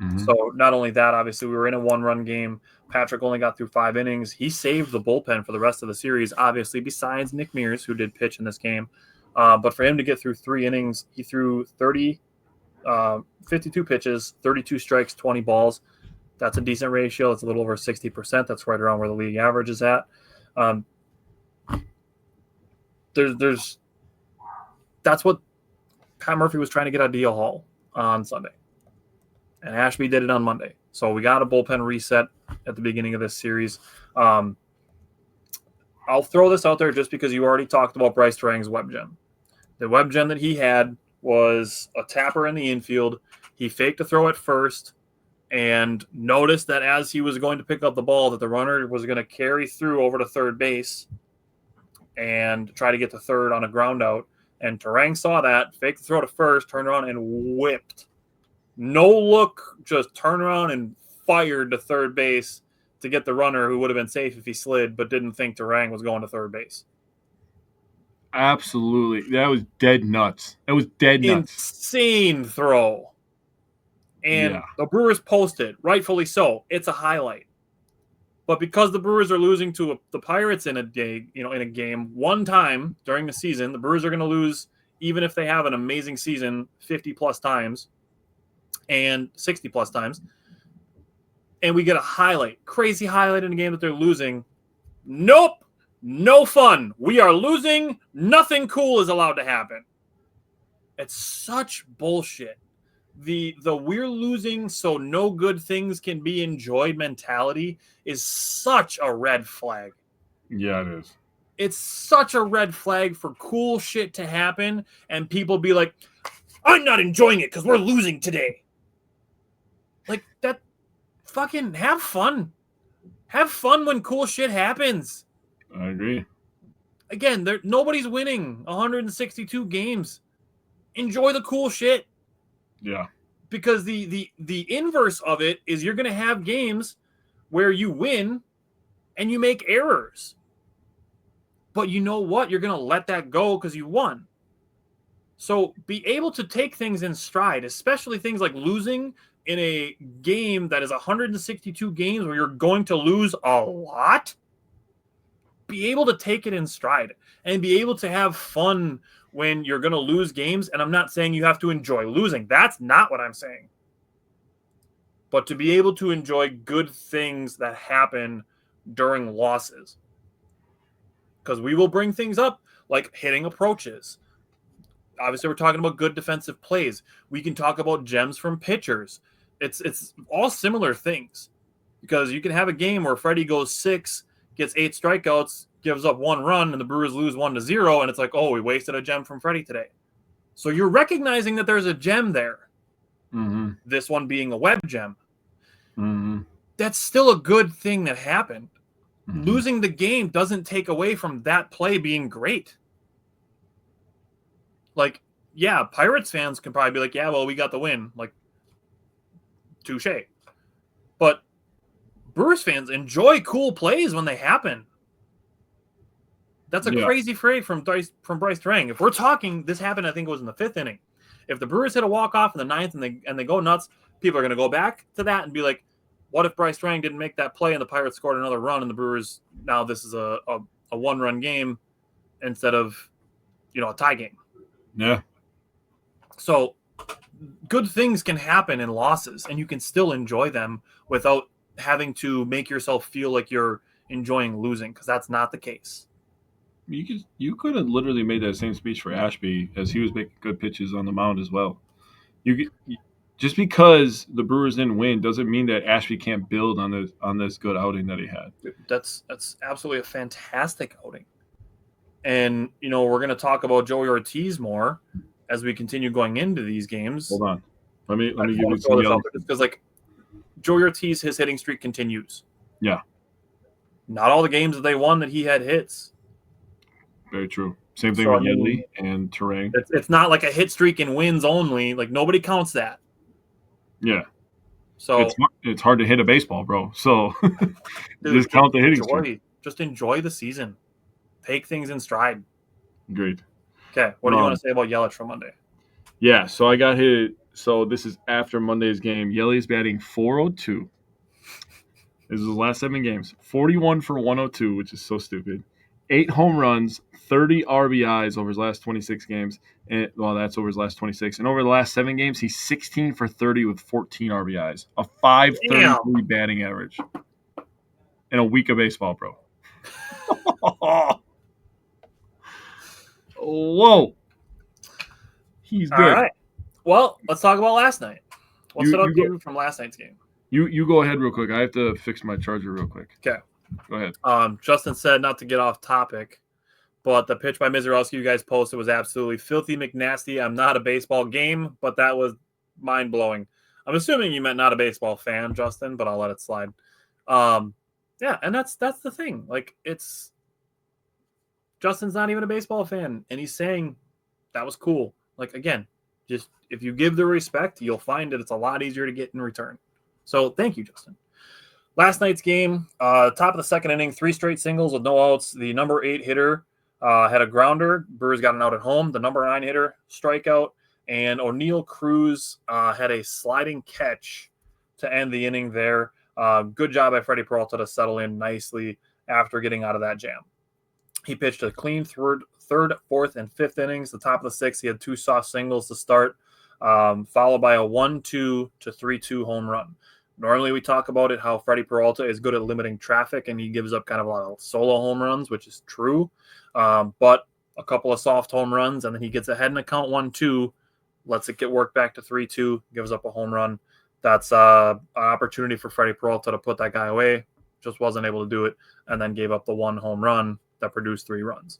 S1: Mm-hmm.
S2: So not only that, obviously we were in a 1-run game. Patrick only got through 5 innings. He saved the bullpen for the rest of the series, obviously, besides Nick Mears, who did pitch in this game. But for him to get through 3 innings, he threw 52 pitches, 32 strikes, 20 balls. That's a decent ratio. It's a little over 60%. That's right around where the league average is at. That's what Pat Murphy was trying to get out of DL Hall on Sunday. And Ashby did it on Monday. So we got a bullpen reset at the beginning of this series. I'll throw this out there just because you already talked about Bryce Turang's web gem. The web gem that he had was a tapper in the infield. He faked a throw at first and noticed that as he was going to pick up the ball that the runner was going to carry through over to third base and try to get to third on a ground out. And Turang saw that, faked the throw to first, turned around and whipped. No look, just turned around and fired to third base to get the runner who would have been safe if he slid, but didn't think Turang was going to third base.
S1: Absolutely. That was dead nuts.
S2: Insane throw. And the Brewers posted, rightfully so. It's a highlight. But because the Brewers are losing to the Pirates in a game one time during the season, the Brewers are going to lose even if they have an amazing season 50-plus times and 60-plus times. And we get a highlight, crazy highlight in a game that they're losing. Nope, no fun. We are losing. Nothing cool is allowed to happen. It's such bullshit. The we're losing so no good things can be enjoyed mentality is such a red flag.
S1: Yeah, it is.
S2: It's such a red flag for cool shit to happen and people be like, I'm not enjoying it because we're losing today. Like that, fucking have fun. Have fun when cool shit happens.
S1: I agree.
S2: Again, nobody's winning 162 games. Enjoy the cool shit.
S1: Yeah.
S2: Because the inverse of it is you're going to have games where you win and you make errors. But you know what? You're going to let that go because you won. So be able to take things in stride, especially things like losing in a game that is 162 games where you're going to lose a lot. Be able to take it in stride and be able to have fun when you're going to lose games. And I'm not saying you have to enjoy losing. That's not what I'm saying. But to be able to enjoy good things that happen during losses. Because we will bring things up like hitting approaches. Obviously, we're talking about good defensive plays. We can talk about gems from pitchers. It's all similar things, because you can have a game where Freddie goes 6, gets 8 strikeouts, gives up 1 run, and the Brewers lose 1-0, and it's like, oh, we wasted a gem from Freddie today. So you're recognizing that there's a gem there.
S1: Mm-hmm.
S2: This one being a web gem.
S1: Mm-hmm.
S2: That's still a good thing that happened.
S1: Mm-hmm.
S2: Losing the game doesn't take away from that play being great. Like, yeah, Pirates fans can probably be like, yeah, well, we got the win. Like, touche. But Brewers fans enjoy cool plays when they happen. That's a crazy phrase from Bryce Turang. If we're talking, this happened, I think it was in the 5th inning. If the Brewers hit a walk-off in the 9th and they go nuts, people are going to go back to that and be like, what if Bryce Turang didn't make that play and the Pirates scored another run and the Brewers, now this is a 1-run game instead of, a tie game.
S1: Yeah.
S2: So good things can happen in losses, and you can still enjoy them without having to make yourself feel like you're enjoying losing, because that's not the case.
S1: You could have literally made that same speech for Ashby, as he was making good pitches on the mound as well. Just because the Brewers didn't win doesn't mean that Ashby can't build on this good outing that he had.
S2: That's absolutely a fantastic outing. And we're going to talk about Joey Ortiz more as we continue going into these games.
S1: Hold on, let me give you some
S2: this out there, just because Joey Ortiz, his hitting streak continues.
S1: Yeah.
S2: Not all the games that they won that he had hits.
S1: Very true. Same thing with Yedley and Turang.
S2: It's not like a hit streak and wins only. Like, nobody counts that.
S1: Yeah.
S2: So
S1: it's hard to hit a baseball, bro. So just count the hitting streak.
S2: Just enjoy the season. Take things in stride.
S1: Great.
S2: Okay. What do you want to say about Yelich from Monday?
S1: Yeah. So I got hit. So this is after Monday's game. Yeli's batting .402. This is his last 7 games. 41 for 102, which is so stupid. 8 home runs, 30 RBIs over his last 26 games. And that's over his last 26. And over the last 7 games, he's 16 for 30 with 14 RBIs. A .533 batting average in a week of baseball, bro. Whoa. He's good.
S2: All right. Well, let's talk about last night. What stood out to you from last night's game?
S1: You go ahead real quick. I have to fix my charger real quick.
S2: Okay.
S1: Go ahead.
S2: Justin said, not to get off topic, but the pitch by Mizorowski you guys posted was absolutely filthy McNasty. I'm not a baseball game, but that was mind-blowing. I'm assuming you meant not a baseball fan, Justin, but I'll let it slide. Yeah, and that's the thing. Like, it's Justin's not even a baseball fan, and he's saying that was cool. Like, again, just if you give the respect, you'll find that it's a lot easier to get in return. So thank you, Justin. Last night's game, top of the 2nd inning, 3 straight singles with no outs. The number 8 hitter had a grounder. Brewers got an out at home. The number 9 hitter, strikeout. And O'Neal Cruz had a sliding catch to end the inning there. Good job by Freddie Peralta to settle in nicely after getting out of that jam. He pitched a clean third, 4th, and 5th innings. The top of the 6th, he had 2 soft singles to start, followed by a 1-2 to 3-2 home run. Normally we talk about it, how Freddie Peralta is good at limiting traffic, and he gives up kind of a lot of solo home runs, which is true. But a couple of soft home runs, and then he gets ahead in the count 1-2, lets it get worked back to 3-2, gives up a home run. That's an opportunity for Freddie Peralta to put that guy away. Just wasn't able to do it, and then gave up the 1 home run that produced 3 runs.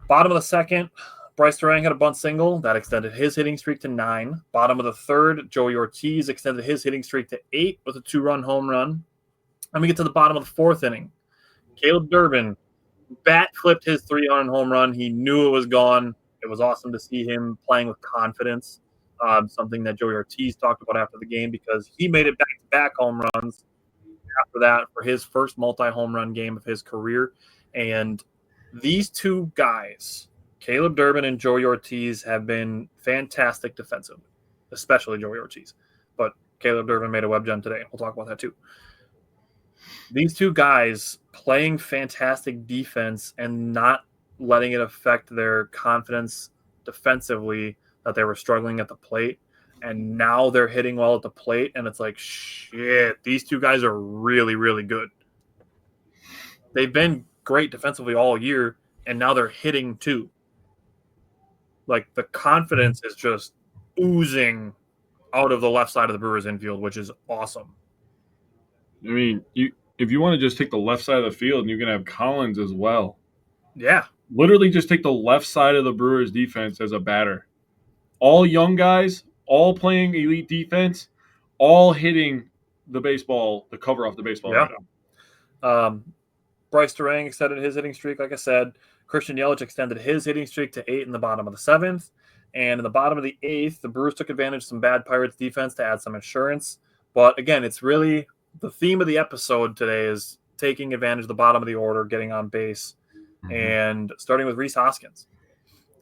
S2: Bottom of the 2nd, Bryce Turang had a bunt single. That extended his hitting streak to 9. Bottom of the 3rd, Joey Ortiz extended his hitting streak to 8 with a 2-run home run. And we get to the bottom of the 4th inning. Caleb Durbin bat flipped his 3-run home run. He knew it was gone. It was awesome to see him playing with confidence, something that Joey Ortiz talked about after the game, because he made it back-to-back home runs after that for his first multi-home run game of his career. And these 2 guys, Caleb Durbin and Joey Ortiz, have been fantastic defensively, especially Joey Ortiz. But Caleb Durbin made a web gem today. We'll talk about that too. These 2 guys playing fantastic defense and not letting it affect their confidence defensively that they were struggling at the plate. And now they're hitting well at the plate, and it's like, shit, these 2 guys are really, really good. They've been great defensively all year, and now they're hitting too. Like, the confidence is just oozing out of the left side of the Brewers infield, which is awesome.
S1: I mean, if you want to just take the left side of the field, and you can have Collins as well.
S2: Yeah.
S1: Literally just take the left side of the Brewers defense as a batter. All young guys, all playing elite defense, all hitting the baseball, the cover off the baseball right now.
S2: Bryce Durang extended his hitting streak, like I said. Christian Yelich extended his hitting streak to 8 in the bottom of the 7th. And in the bottom of the 8th, the Brewers took advantage of some bad Pirates defense to add some insurance. But again, it's really the theme of the episode today is taking advantage of the bottom of the order, getting on base, and starting with Rhys Hoskins.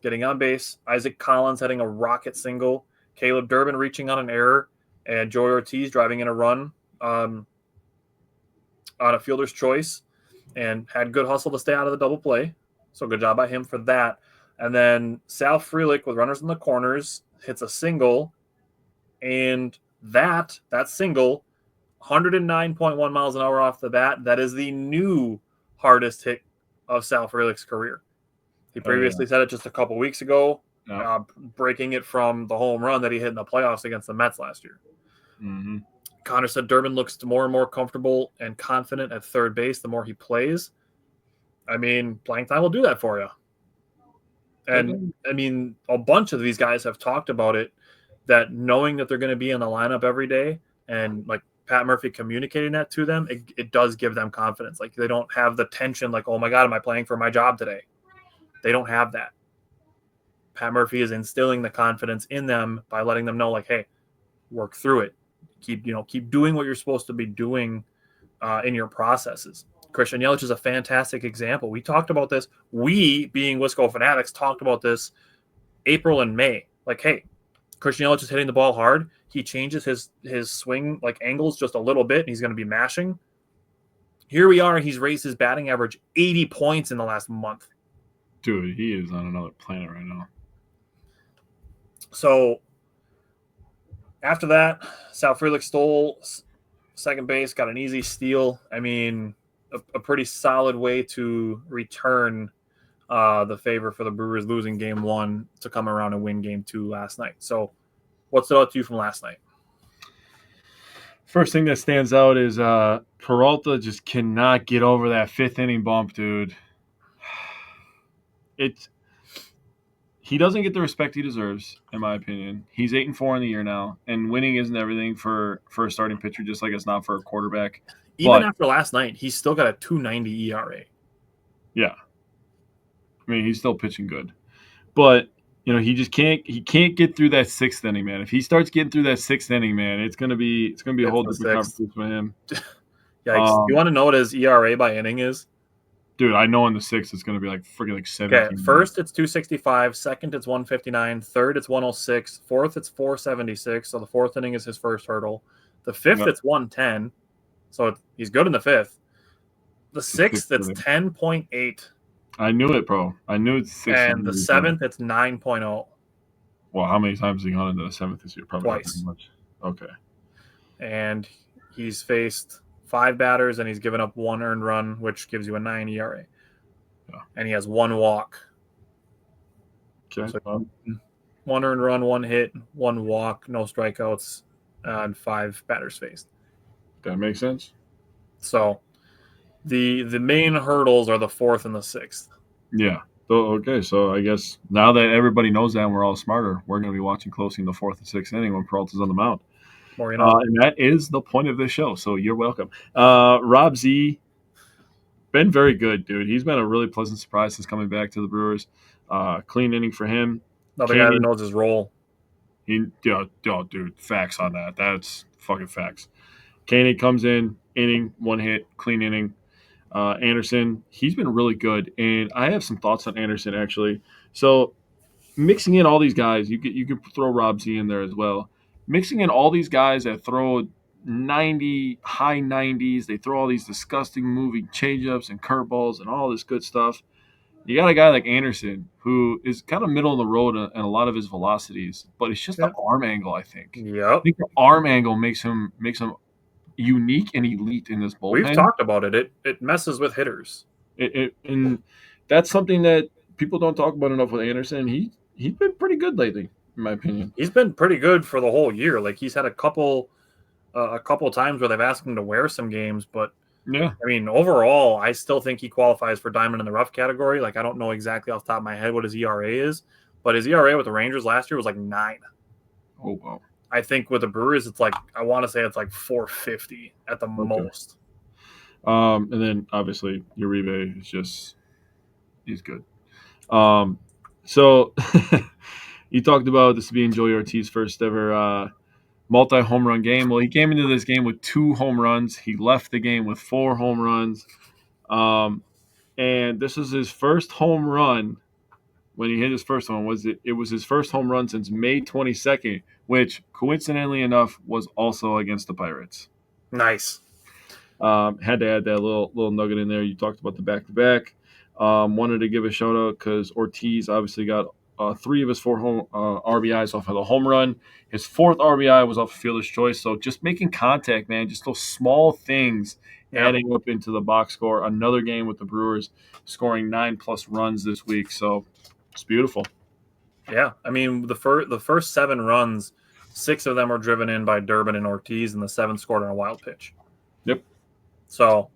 S2: Getting on base, Isaac Collins hitting a rocket single, Caleb Durbin reaching on an error, and Joey Ortiz driving in a run on a fielder's choice, and had good hustle to stay out of the double play. So good job by him for that. And then Sal Frelick with runners in the corners hits a single, and that single, 109.1 miles an hour off the bat. That is the new hardest hit of Sal Frelick's career. He previously said it just a couple weeks ago, breaking it from the home run that he hit in the playoffs against the Mets last year.
S1: Mm-hmm.
S2: Connor said Durbin looks more and more comfortable and confident at third base the more he plays. I mean, playing time will do that for you. And, I mean, a bunch of these guys have talked about it, that knowing that they're going to be in the lineup every day and, like, Pat Murphy communicating that to them, it does give them confidence. Like, they don't have the tension like, oh, my God, am I playing for my job today? They don't have that. Pat Murphy is instilling the confidence in them by letting them know, like, hey, work through it. Keep doing what you're supposed to be doing in your processes. Christian Yelich is a fantastic example. We talked about this. We, being Wisco fanatics, talked about this April and May. Like, hey, Christian Yelich is hitting the ball hard. He changes his swing like angles just a little bit, and he's going to be mashing. Here we are. He's raised his batting average 80 points in the last month.
S1: Dude, he is on another planet right now.
S2: So after that, Sal Frelick stole second base, got an easy steal. I mean, a pretty solid way to return the favor for the Brewers losing game 1 to come around and win game 2 last night. So what stood out to you from last night?
S1: First thing that stands out is Peralta just cannot get over that 5th inning bump, dude. He doesn't get the respect he deserves, in my opinion. He's 8-4 in the year now, and winning isn't everything for a starting pitcher, just like it's not for a quarterback.
S2: Even after last night, he's still got a 2.90 ERA.
S1: Yeah, I mean, he's still pitching good, but he just can't get through that 6th inning, man. If he starts getting through that 6th inning, man, it's gonna be a whole different conversation for him.
S2: Yikes! You want to know what his ERA by inning is?
S1: Dude, I know in the 6th it's going to be like freaking like 17.
S2: Okay, first it's 265, second it's 159, third it's 106, fourth it's 476, so the 4th inning is his first hurdle. The 5th it's 110, so he's good in the 5th. The 6th it's 10.8.
S1: I knew it, bro. I knew it's 6.
S2: And the 7th it's 9.0.
S1: Well, how many times has he gone into the 7th this year? Probably
S2: twice.
S1: Not much. Okay.
S2: And he's faced 5 batters, and he's given up 1 earned run, which gives you a 9 ERA. Yeah. And he has 1 walk.
S1: Okay.
S2: So 1 earned run, 1 hit, 1 walk, no strikeouts, and 5 batters faced.
S1: That makes sense.
S2: So the main hurdles are the 4th and the 6th.
S1: Yeah. Okay, so I guess now that everybody knows that and we're all smarter, we're going to be watching closely in the 4th and 6th inning when Peralta's on the mound. And that is the point of this show, so you're welcome. Rob Z, been very good, dude. He's been a really pleasant surprise since coming back to the Brewers. Clean inning for him.
S2: Another guy that knows his role.
S1: Dude, facts on that. That's fucking facts. Koenig comes in, inning, 1 hit, clean inning. Anderson, he's been really good, and I have some thoughts on Anderson, actually. So mixing in all these guys, you could throw Rob Z in there as well. Mixing in all these guys that throw 90, high 90s, they throw all these disgusting moving changeups and curveballs and all this good stuff. You got a guy like Anderson who is kind of middle of the road in a lot of his velocities, but it's just the arm angle, I think.
S2: Yep.
S1: I think the arm angle makes him unique and elite in this bullpen.
S2: We've talked about it. It messes with hitters.
S1: And that's something that people don't talk about enough with Anderson. He's been pretty good lately. in my opinion.
S2: He's been pretty good for the whole year. Like he's had a couple of times where they've asked him to wear some games, but
S1: Yeah.
S2: I mean, overall, I still think he qualifies for Diamond in the Rough category. Like I don't know exactly off the top of my head what his ERA is, but his ERA with the Rangers last year was like 9.
S1: Oh wow.
S2: I think with the Brewers, it's like I want to say it's like 450 at the most.
S1: And then obviously Uribe is he's good. So you talked about this being Joey Ortiz's first ever multi-home run game. Well, he came into this game with 2 home runs. He left the game with 4 home runs. And this was his first home run. When he hit his first one, it was his first home run since May 22nd, which coincidentally enough was also against the Pirates.
S2: Nice.
S1: Had to add that little nugget in there. You talked about the back-to-back. Wanted to give a shout-out because Ortiz obviously got 3 of his 4 home RBIs off of the home run. His 4th RBI was off of fielder's choice. So just making contact, man, just those small things adding up into the box score. Another game with the Brewers scoring 9+ runs this week. So it's beautiful.
S2: Yeah. I mean, the first 7 runs, 6 of them were driven in by Durbin and Ortiz, and the 7th scored on a wild pitch.
S1: Yep.
S2: So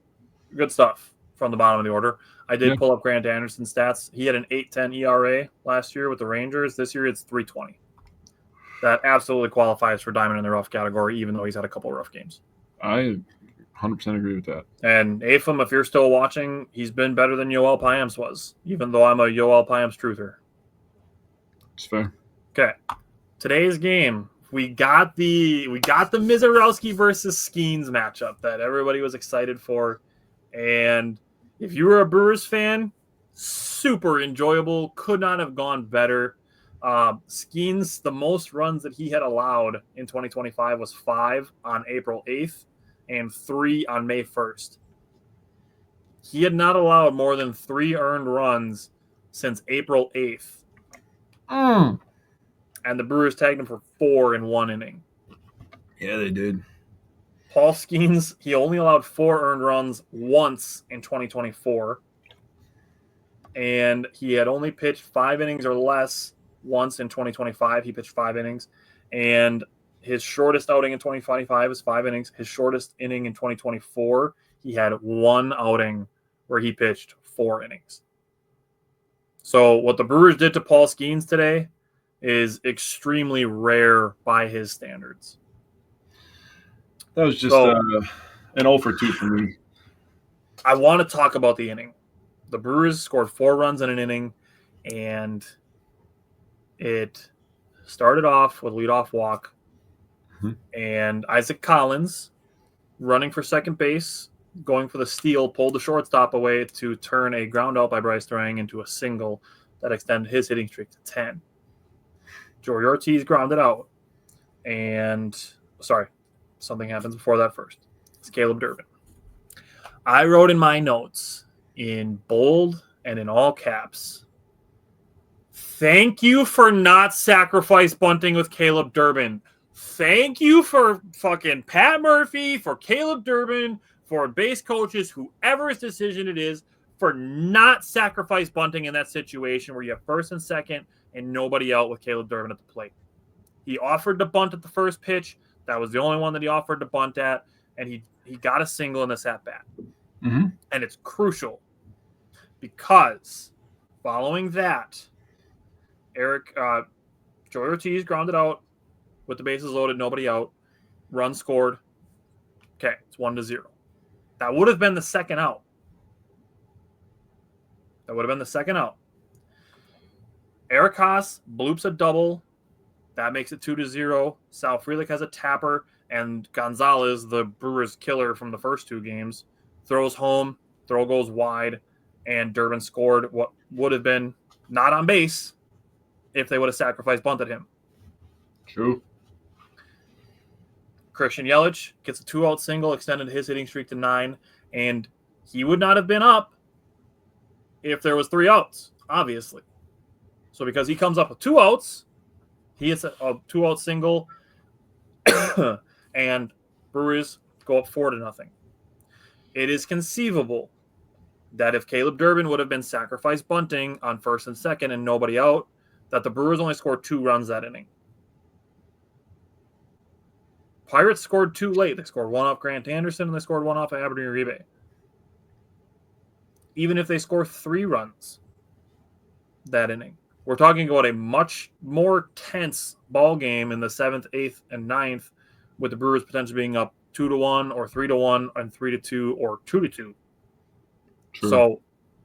S2: good stuff from the bottom of the order. I did pull up Grant Anderson's stats. He had an 8.10 ERA last year with the Rangers. This year it's 3.20. That absolutely qualifies for Diamond in the Rough category, even though he's had a couple of rough games.
S1: I 100% agree with that.
S2: And Afam, if you're still watching, he's been better than Yoel Payamps was, even though I'm a Yoel Payamps truther.
S1: It's fair.
S2: Okay. Today's game, we got the Mizarowski versus Skeens matchup that everybody was excited for. And if you were a Brewers fan, super enjoyable. Could not have gone better. Skeens, the most runs that he had allowed in 2025 was 5 on April 8th and 3 on May 1st. He had not allowed more than 3 earned runs since April 8th. And the Brewers tagged him for 4 in 1 inning.
S1: Yeah, they did.
S2: Paul Skeens, he only allowed 4 earned runs once in 2024. And he had only pitched 5 innings or less once in 2025. He pitched 5 innings. And his shortest outing in 2025 is 5 innings. His shortest inning in 2024, he had 1 outing where he pitched 4 innings. So what the Brewers did to Paul Skeens today is extremely rare by his standards.
S1: That was just an 0 for 2 for me.
S2: I want to talk about the inning. The Brewers scored 4 runs in an inning, and it started off with a leadoff walk. And Isaac Collins, running for second base, going for the steal, pulled the shortstop away to turn a ground out by Bryce Durang into a single that extended his hitting streak to 10. Joey Ortiz grounded out. And, something happens before that first. It's Caleb Durbin. I wrote in my notes, in bold and in all caps, thank you for not sacrifice bunting with Caleb Durbin. Thank you for fucking Pat Murphy, for Caleb Durbin, for base coaches, whoever's decision it is, for not sacrifice bunting in that situation where you have first and second and nobody out with Caleb Durbin at the plate. He offered to bunt at the first pitch. That was the only one that he offered to bunt at, and he got a single in this at-bat. And it's crucial because following that, Joey Ortiz grounded out with the bases loaded, nobody out, run scored. Okay, it's 1-0. That would have been the second out. Eric Haas bloops a double. That makes it 2-0. Sal Frelick has a tapper, and Gonzalez, the Brewers killer from the first 2 games, throws home, throw goes wide, and Durbin scored what would have been not on base if they would have sacrificed bunted him.
S1: True.
S2: Christian Yelich gets a 2-out single, extended his hitting streak to 9, and he would not have been up if there was 3 outs, obviously. So because he comes up with 2 outs, he hits a 2-out single, and Brewers go up 4-0. It is conceivable that if Caleb Durbin would have been sacrificed bunting on first and second and nobody out, that the Brewers only scored 2 runs that inning. Pirates scored 2 late. They scored 1 off Grant Anderson, and they scored 1 off of Aberdeen Uribe. Even if they score 3 runs that inning, we're talking about a much more tense ball game in the 7th, 8th, and 9th, with the Brewers potentially being up 2-1 or 3-1 and 3-2 or 2-2.
S1: True.
S2: So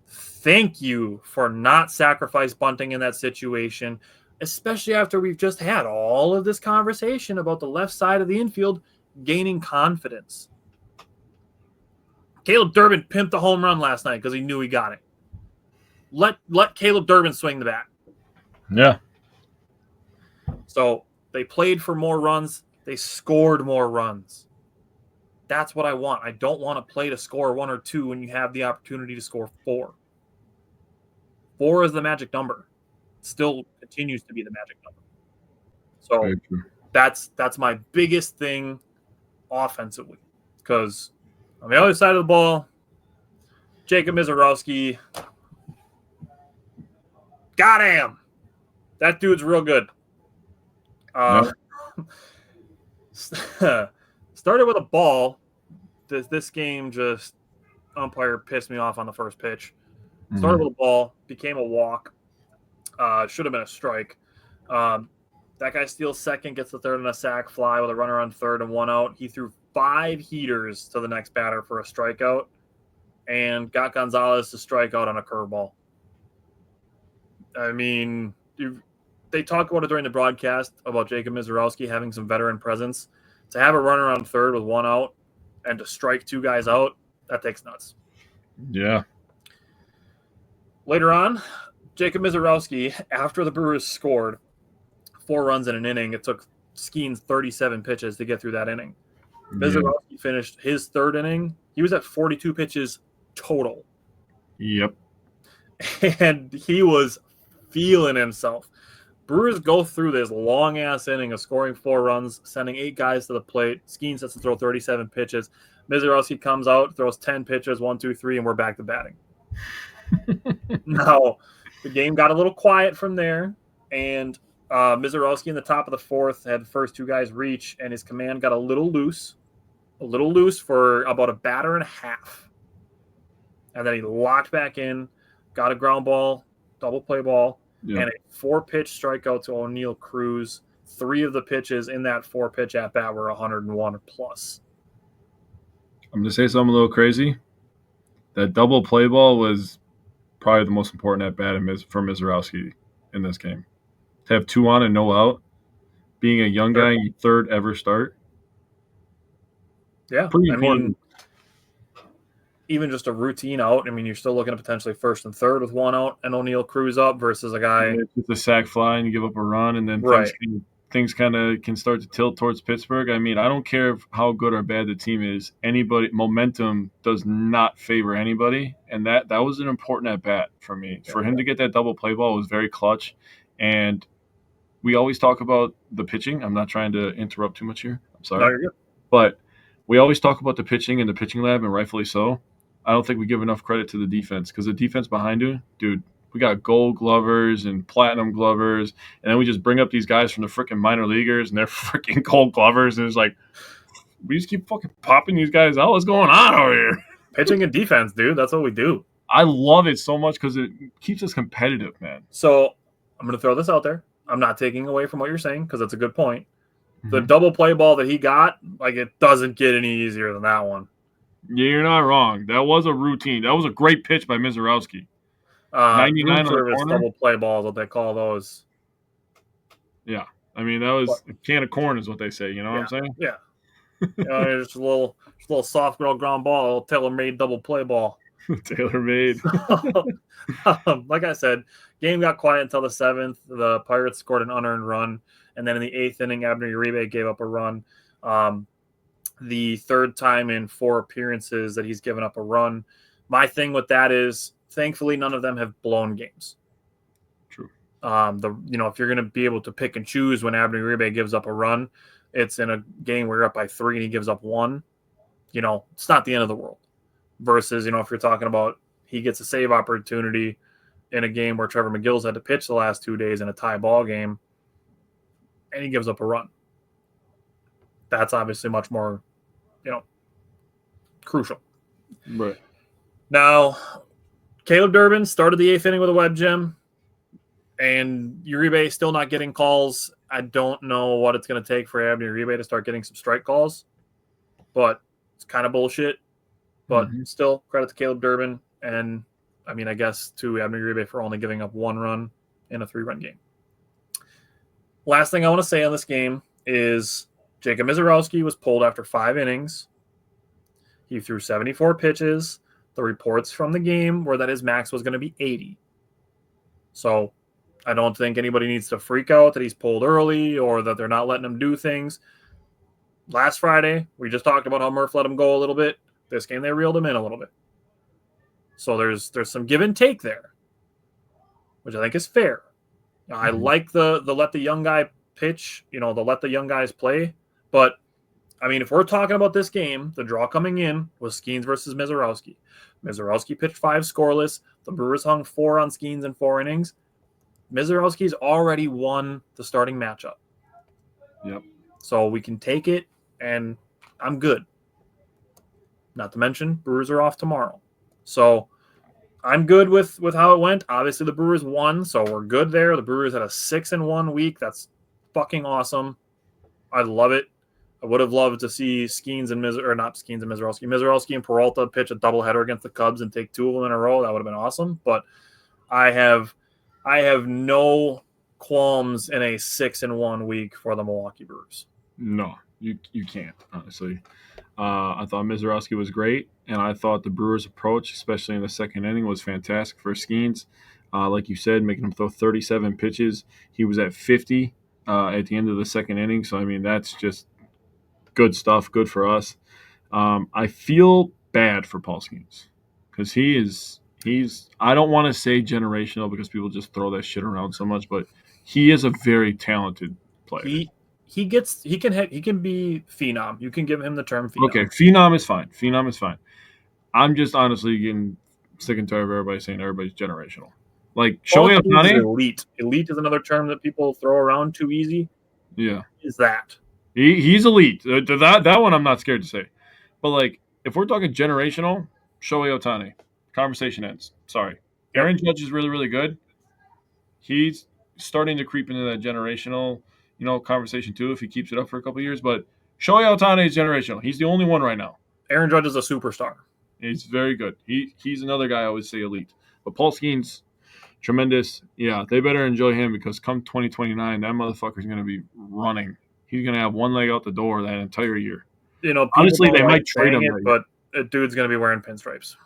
S2: thank you for not sacrifice bunting in that situation, especially after we've just had all of this conversation about the left side of the infield gaining confidence. Caleb Durbin pimped a home run last night because he knew he got it. Let Caleb Durbin swing the bat.
S1: Yeah.
S2: So they played for more runs. They scored more runs. That's what I want. I don't want to play to score 1 or 2 when you have the opportunity to score 4. 4 is the magic number. Still continues to be the magic number. So that's my biggest thing offensively. Because on the other side of the ball, Jacob Mizorowski, goddamn, that dude's real good. Started with a ball. This game just umpire pissed me off on the first pitch. Started with a ball, became a walk. Should have been a strike. That guy steals second, gets the third and a sac fly with a runner on third and 1 out. He threw 5 heaters to the next batter for a strikeout and got Gonzalez to strike out on a curveball. I mean, they talk about it during the broadcast about Jacob Mizorowski having some veteran presence. To have a runner on third with 1 out and to strike 2 guys out, that takes nuts.
S1: Yeah.
S2: Later on, Jacob Mizorowski, after the Brewers scored 4 runs in an inning, it took Skeens 37 pitches to get through that inning. Mizorowski finished his 3rd inning. He was at 42 pitches total.
S1: Yep.
S2: And he was feeling himself. Brewers go through this long-ass inning of scoring 4 runs, sending 8 guys to the plate. Skeens sets to throw 37 pitches. Mizorowski comes out, throws 10 pitches, 1, 2, 3, and we're back to batting. Now, the game got a little quiet from there, and Mizorowski in the top of the 4th had the first 2 guys reach, and his command got a little loose for about a batter and a half. And then he locked back in, got a ground ball, double play ball, and a 4-pitch strikeout to O'Neal Cruz. 3 of the pitches in that 4-pitch at-bat were 101 or plus.
S1: I'm going to say something a little crazy. That double play ball was probably the most important at-bat for Mizorowski in this game. To have 2 on and no out, being a young guy in your 3rd ever start.
S2: Yeah.
S1: Pretty important.
S2: Even just a routine out, you're still looking at potentially 1st and 3rd with 1 out and O'Neal Cruz up versus a guy.
S1: It's a sac fly and you give up a run, and then things kind of can start to tilt towards Pittsburgh. I don't care how good or bad the team is. Momentum does not favor anybody, and that was an important at-bat for me. Yeah. For him to get that double play ball was very clutch, and we always talk about the pitching. I'm not trying to interrupt too much here. I'm sorry.
S2: No, you're good.
S1: But we always talk about the pitching in the pitching lab, and rightfully so. I don't think we give enough credit to the defense, because the defense behind you, dude, we got gold glovers and platinum glovers, and then we just bring up these guys from the freaking minor leaguers, and they're freaking gold glovers, and it's like, we just keep fucking popping these guys out. What's going on over here?
S2: Pitching and defense, dude. That's what we do.
S1: I love it so much because it keeps us competitive, man.
S2: So I'm going to throw this out there. I'm not taking away from what you're saying because that's a good point. The double play ball that he got, it doesn't get any easier than that one.
S1: Yeah, you're not wrong. That was a routine. That was a great pitch by Mizorowski. 99 on the corner.
S2: Double play balls, what they call those.
S1: Yeah. That was a can of corn is what they say. You know what I'm saying?
S2: Yeah. Just a little soft ground ball, a tailor-made double play ball.
S1: Tailor-made.
S2: Like I said, game got quiet until the 7th. The Pirates scored an unearned run. And then in the 8th inning, Abner Uribe gave up a run. The 3rd time in 4 appearances that he's given up a run. My thing with that is, thankfully, none of them have blown games.
S1: True.
S2: If you're going to be able to pick and choose when Abner Uribe gives up a run, it's in a game where you're up by 3 and he gives up 1. It's not the end of the world. Versus, if you're talking about he gets a save opportunity in a game where Trevor McGill's had to pitch the last 2 days in a tie ball game, and he gives up a run. That's obviously much more, crucial.
S1: Right.
S2: Now, Caleb Durbin started the 8th inning with a web gem, and Uribe still not getting calls. I don't know what it's going to take for Abner Uribe to start getting some strike calls, but it's kind of bullshit. But still, credit to Caleb Durbin, and I guess to Abner Uribe for only giving up 1 run in a 3-run game. Last thing I want to say on this game is Jacob Mizorowski was pulled after 5 innings. He threw 74 pitches. The reports from the game were that his max was going to be 80. So I don't think anybody needs to freak out that he's pulled early or that they're not letting him do things. Last Friday, we just talked about how Murph let him go a little bit. This game, they reeled him in a little bit. So there's some give and take there, which I think is fair. I like the let the young guy pitch, the let the young guys play. But, if we're talking about this game, the draw coming in was Skeens versus Mizorowski. Mizorowski pitched 5 scoreless. The Brewers hung 4 on Skeens in 4 innings. Mizorowski's already won the starting matchup.
S1: Yep.
S2: So we can take it, and I'm good. Not to mention, Brewers are off tomorrow. So I'm good with how it went. Obviously, the Brewers won, so we're good there. The Brewers had a 6-1 week. That's fucking awesome. I love it. I would have loved to see Mizorowski and Peralta pitch a doubleheader against the Cubs and take 2 of them in a row. That would have been awesome. But I have no qualms in a 6-1 week for the Milwaukee Brewers.
S1: No, you can't, honestly. I thought Mizorowski was great, and I thought the Brewers' approach, especially in the 2nd inning, was fantastic for Skeens. Like you said, making him throw 37 pitches. He was at 50 at the end of the 2nd inning, so, that's just good stuff, good for us. I feel bad for Paul Skeens because he's I don't want to say generational because people just throw that shit around so much, but he is a very talented player.
S2: He can be phenom. You can give him the term phenom.
S1: Okay, phenom is fine. I'm just honestly getting sick and tired of everybody saying everybody's generational. Like Shohei Ohtani,
S2: elite. Elite is another term that people throw around too easy.
S1: Yeah,
S2: is that
S1: he's elite? That one I'm not scared to say. But like, if we're talking generational, Shohei Ohtani, conversation ends. Sorry, Aaron Judge is really, really good. He's starting to creep into that generational, conversation too if he keeps it up for a couple of years. But Shohei Ohtani is generational. He's the only one right now.
S2: Aaron Judge is a superstar.
S1: He's very good. He's another guy I would say elite. But Paul Skeens, tremendous. Yeah, they better enjoy him because come 2029, that motherfucker's going to be running. He's going to have one leg out the door that entire year. Honestly, they might trade him.
S2: But a dude's going to be wearing pinstripes.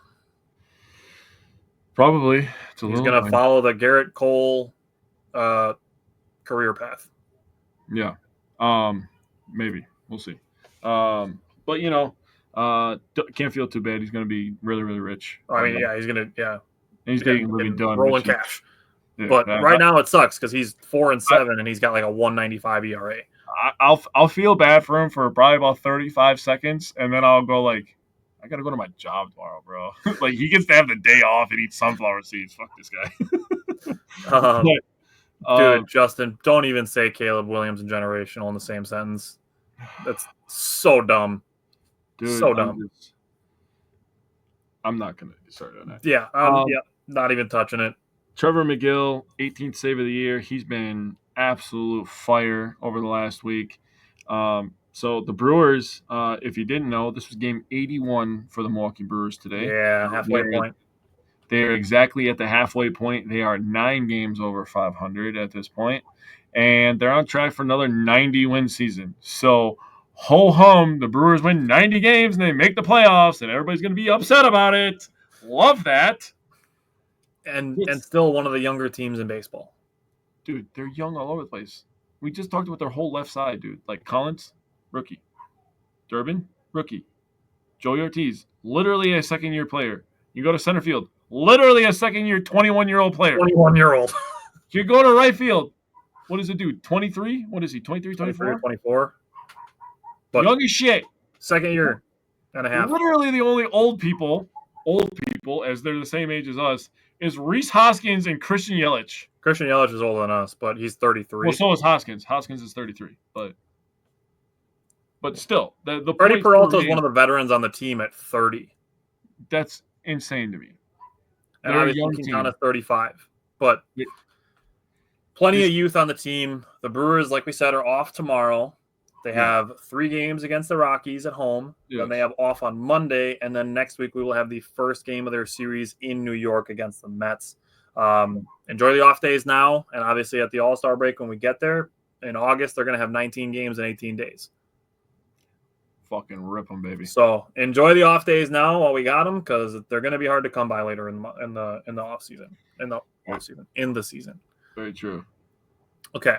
S1: Probably.
S2: He's going to follow the Garrett Cole career path.
S1: Yeah. Maybe. We'll see. But, can't feel too bad. He's going to be really, really rich.
S2: He's going to,
S1: And he's getting really done.
S2: Rolling cash. Yeah, but right now it sucks because he's 4-7 and he's got like a 1.95 ERA.
S1: I'll feel bad for him for probably about 35 seconds, and then I'll go like, I got to go to my job tomorrow, bro. Like, he gets to have the day off and eat sunflower seeds. Fuck this guy.
S2: Dude, Justin, don't even say Caleb Williams and generational in the same sentence. That's so dumb.
S1: Dude,
S2: so dumb.
S1: I'm not going to start on that.
S2: Yeah, not even touching it.
S1: Trevor McGill, 18th save of the year. He's been absolute fire over the last week. So the Brewers, if you didn't know, this was game 81 for the Milwaukee Brewers today.
S2: Yeah, halfway point.
S1: They are exactly at the halfway point. They are 9 games over 500 at this point, and they're on track for another 90-win season. So ho-hum, the Brewers win 90 games, and they make the playoffs, and everybody's going to be upset about it. Love that.
S2: And still one of the younger teams in baseball.
S1: Dude, they're young all over the place. We just talked about their whole left side, dude. Like Collins, rookie. Durbin, rookie. Joey Ortiz, literally a second-year player. You go to center field, literally a second-year, 21-year-old player.
S2: 21-year-old.
S1: You go to right field. What does it do? 23? What is he, 23, 24?
S2: 24. But
S1: young as shit.
S2: Second year and a half.
S1: Literally the only old people people, as they're the same age as us, is Rhys Hoskins and Christian Yelich.
S2: Christian Yelich is older than us, but he's 33.
S1: Well, so is Hoskins. Hoskins is 33, but still, the
S2: Freddie
S1: point
S2: Peralta is one of the veterans on the team at 30.
S1: That's insane to me.
S2: And
S1: They're a
S2: obviously
S1: young
S2: you can
S1: team.
S2: count at 35. But plenty of youth on the team. The Brewers, like we said, are off tomorrow. They have 3 games against the Rockies at home.
S1: Yes.
S2: Then they have off on Monday. And then next week we will have the first game of their series in New York against the Mets. Enjoy the off days now. And obviously at the All-Star break when we get there in August, they're going to have 19 games in 18 days.
S1: Fucking rip them, baby.
S2: So enjoy the off days now while we got them, because they're going to be hard to come by later in the off season, in the season.
S1: Very true.
S2: Okay,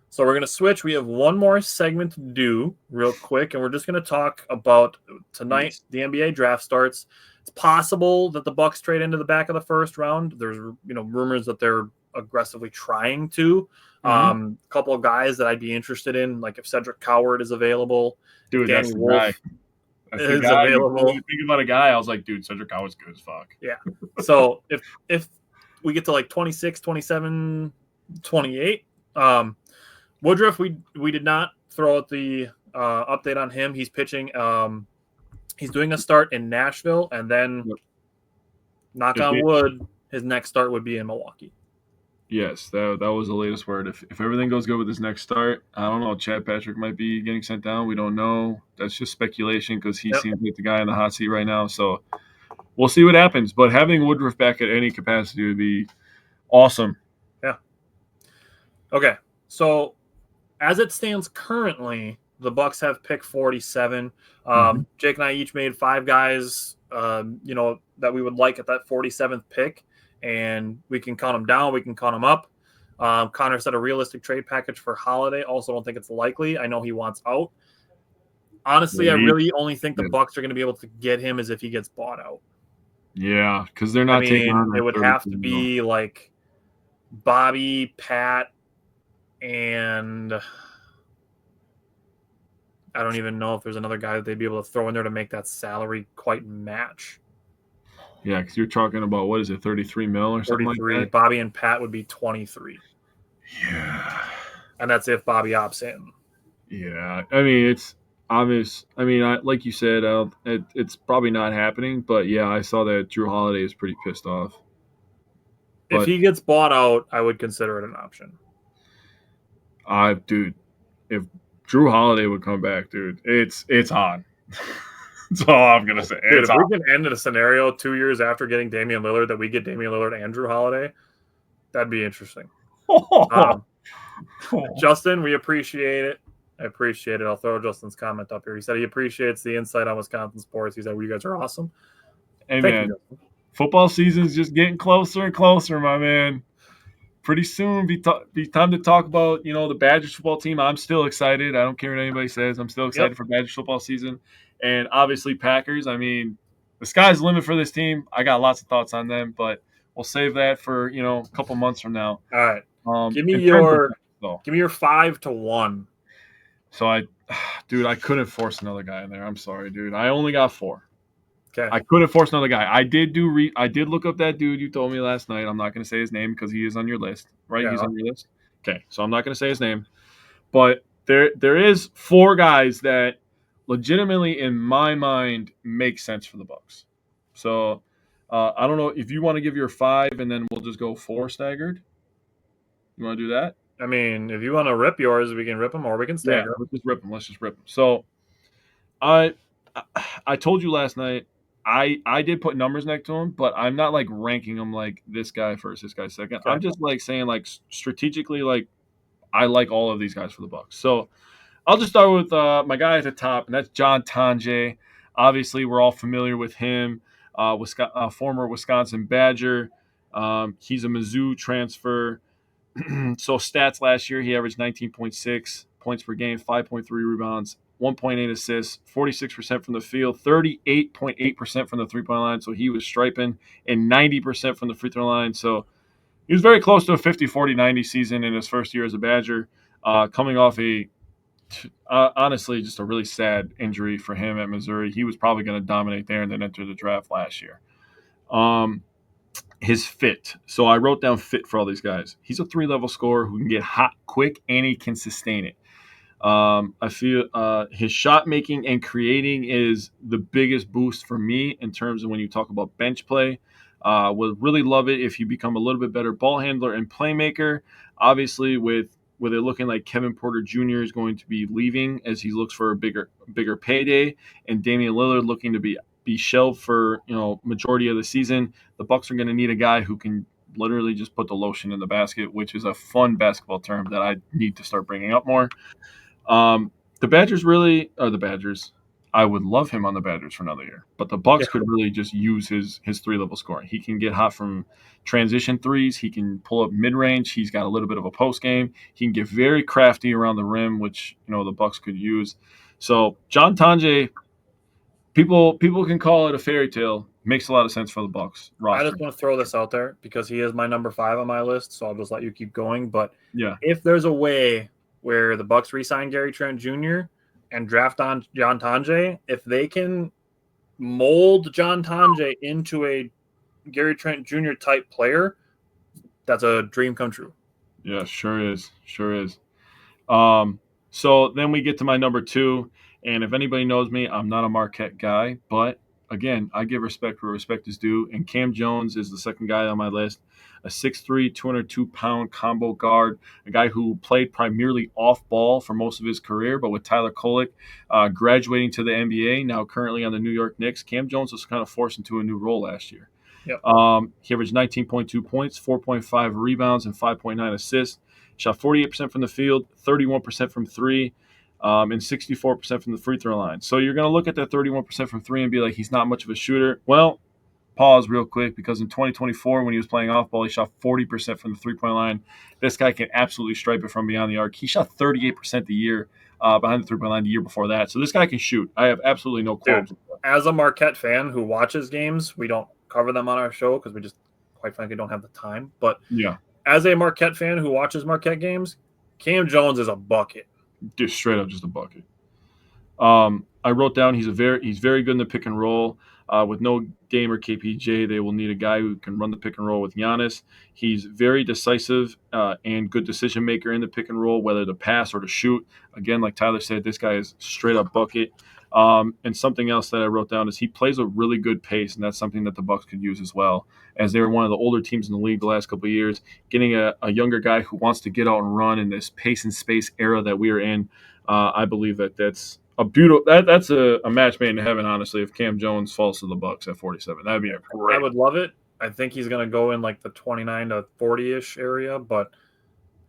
S2: so we're going to switch. We have one more segment to do real quick, and we're just going to talk about tonight.
S1: Yes.
S2: The NBA draft starts. It's possible that the Bucks trade into the back of the first round. There's rumors that they're aggressively trying to. A couple of guys that I'd be interested in, like if Cedric Coward is available.
S1: Dude,
S2: Danny
S1: that's the
S2: Wolf
S1: guy. That's the
S2: is
S1: guy.
S2: available.
S1: When you think about a guy, I was like, dude, Cedric Coward's good as fuck.
S2: Yeah. So if we get to like 26, 27, 28, Woodruff, we did not throw out the update on him. He's pitching. He's doing a start in Nashville, and then knock on wood, his next start would be in Milwaukee.
S1: Yes, that was the latest word. If everything goes good with his next start, I don't know. Chad Patrick might be getting sent down. We don't know. That's just speculation because he seems like the guy in the hot seat right now. So we'll see what happens. But having Woodruff back at any capacity would be awesome.
S2: Yeah. Okay. So as it stands currently, the Bucks have pick 47. Jake and I each made 5 guys, that we would like at that 47th pick. And we can count them down. We can count them up. Connor said a realistic trade package for Holiday. Also don't think it's likely. I know he wants out. Honestly, I really only think the Bucks are going to be able to get him as if he gets bought out.
S1: Yeah, because they're not taking on.
S2: It would have to be like Bobby, Pat, and I don't even know if there's another guy that they'd be able to throw in there to make that salary quite match.
S1: Yeah, because you're talking about, what is it, 33 mil or something like that?
S2: Bobby and Pat would be 23.
S1: Yeah.
S2: And that's if Bobby opts in.
S1: Yeah. I mean, it's obvious. I mean, like you said, it's probably not happening. But, yeah, I saw that Drew Holiday is pretty pissed off.
S2: If he gets bought out, I would consider it an option.
S1: Dude, if Drew Holiday would come back, dude, it's on. That's all I'm going to say.
S2: Dude, if we can end in a scenario 2 years after getting Damian Lillard that we get Damian Lillard and Drew Holiday, that'd be interesting. Justin, we appreciate it. I appreciate it. I'll throw Justin's comment up here. He said he appreciates the insight on Wisconsin sports. He said, well, you guys are awesome.
S1: Hey, man, football season's just getting closer and closer, my man. Pretty soon be time to talk about, the Badgers football team. I'm still excited. I don't care what anybody says. I'm still excited for Badgers football season. And obviously Packers. I mean, the sky's the limit for this team. I got lots of thoughts on them, but we'll save that for, a couple months from now.
S2: All right. Give me your 5-1.
S1: So I couldn't force another guy in there. I'm sorry, dude. I only got 4.
S2: Okay.
S1: I couldn't force another guy. I did look up that dude you told me last night. I'm not going to say his name because he is on your list, right? Yeah. He's on your list. Okay. So I'm not going to say his name, but there is 4 guys that legitimately, in my mind, make sense for the Bucks. So I don't know if you want to give your 5 and then we'll just go 4 staggered. You want to do that?
S2: I mean, if you want to rip yours, we can rip them or we can stagger.
S1: Yeah, let's just rip them. So I told you last night, I did put numbers next to them, but I'm not like ranking them like this guy first, this guy second. Okay. I'm just like saying like strategically, like I like all of these guys for the Bucks. So I'll just start with my guy at the top, and that's John Tonje. Obviously, we're all familiar with him, former Wisconsin Badger. He's a Mizzou transfer. So stats last year, he averaged 19.6 points per game, 5.3 rebounds, 1.8 assists, 46% from the field, 38.8% from the three-point line. So he was striping, and 90% from the free throw line. So he was very close to a 50-40-90 season in his first year as a Badger, coming off honestly, just a really sad injury for him at Missouri. He was probably going to dominate there and then enter the draft last year. His fit. So I wrote down fit for all these guys. He's a 3-level scorer who can get hot quick and he can sustain it. I feel his shot making and creating is the biggest boost for me in terms of when you talk about bench play. Would really love it if you become a little bit better ball handler and playmaker. Obviously, with it looking like Kevin Porter Jr. is going to be leaving as he looks for a bigger payday, and Damian Lillard looking to be shelved for majority of the season, the Bucks are going to need a guy who can literally just put the lotion in the basket, which is a fun basketball term that I need to start bringing up more. The Badgers really are the Badgers. I would love him on the Badgers for another year, but the Bucks could really just use his 3-level scoring. He can get hot from transition threes. He can pull up mid range. He's got a little bit of a post game. He can get very crafty around the rim, which the Bucks could use. So John Tonje, people can call it a fairy tale. Makes a lot of sense for the Bucks roster.
S2: I just want to throw this out there because he is my number 5 on my list, so I'll just let you keep going. But
S1: yeah,
S2: if there's a way where the Bucks re-sign Gary Trent Jr. and draft on John Tonje, if they can mold John Tonje into a Gary Trent Jr. type player, that's a dream come true.
S1: Yeah, sure is. So then we get to my number 2, and if anybody knows me, I'm not a Marquette guy, but again, I give respect where respect is due, and Cam Jones is the second guy on my list. A 6'3", 202-pound combo guard, a guy who played primarily off ball for most of his career, but with Tyler Kolek graduating to the NBA, now currently on the New York Knicks, Cam Jones was kind of forced into a new role last year.
S2: Yep.
S1: He averaged 19.2 points, 4.5 rebounds, and 5.9 assists. Shot 48% from the field, 31% from three, and 64% from the free throw line. So you're going to look at that 31% from three and be like, he's not much of a shooter. Well, pause real quick, because in 2024, when he was playing off ball, he shot 40% from the three-point line. This guy can absolutely stripe it from beyond the arc. He shot 38% the year behind the three-point line the year before that. So this guy can shoot. I have absolutely no qualms.
S2: As a Marquette fan who watches games, we don't cover them on our show because we just, quite frankly, don't have the time. But
S1: yeah,
S2: as a Marquette fan who watches Marquette games, Cam Jones is a bucket.
S1: Just straight up just a bucket. I wrote down he's very good in the pick and roll. With no Dame or KPJ, they will need a guy who can run the pick and roll with Giannis. He's very decisive and good decision maker in the pick and roll, whether to pass or to shoot. Again, like Tyler said, this guy is straight up bucket. And something else that I wrote down is he plays a really good pace, and that's something that the Bucks could use as well, as they were one of the older teams in the league the last couple of years. Getting a younger guy who wants to get out and run in this pace and space era that we are in, I believe that's a beautiful. That's a match made in heaven, honestly. If Cam Jones falls to the Bucks at 47, that'd be a great.
S2: I would love it. I think he's going to go in like the 29 to 40-ish area, but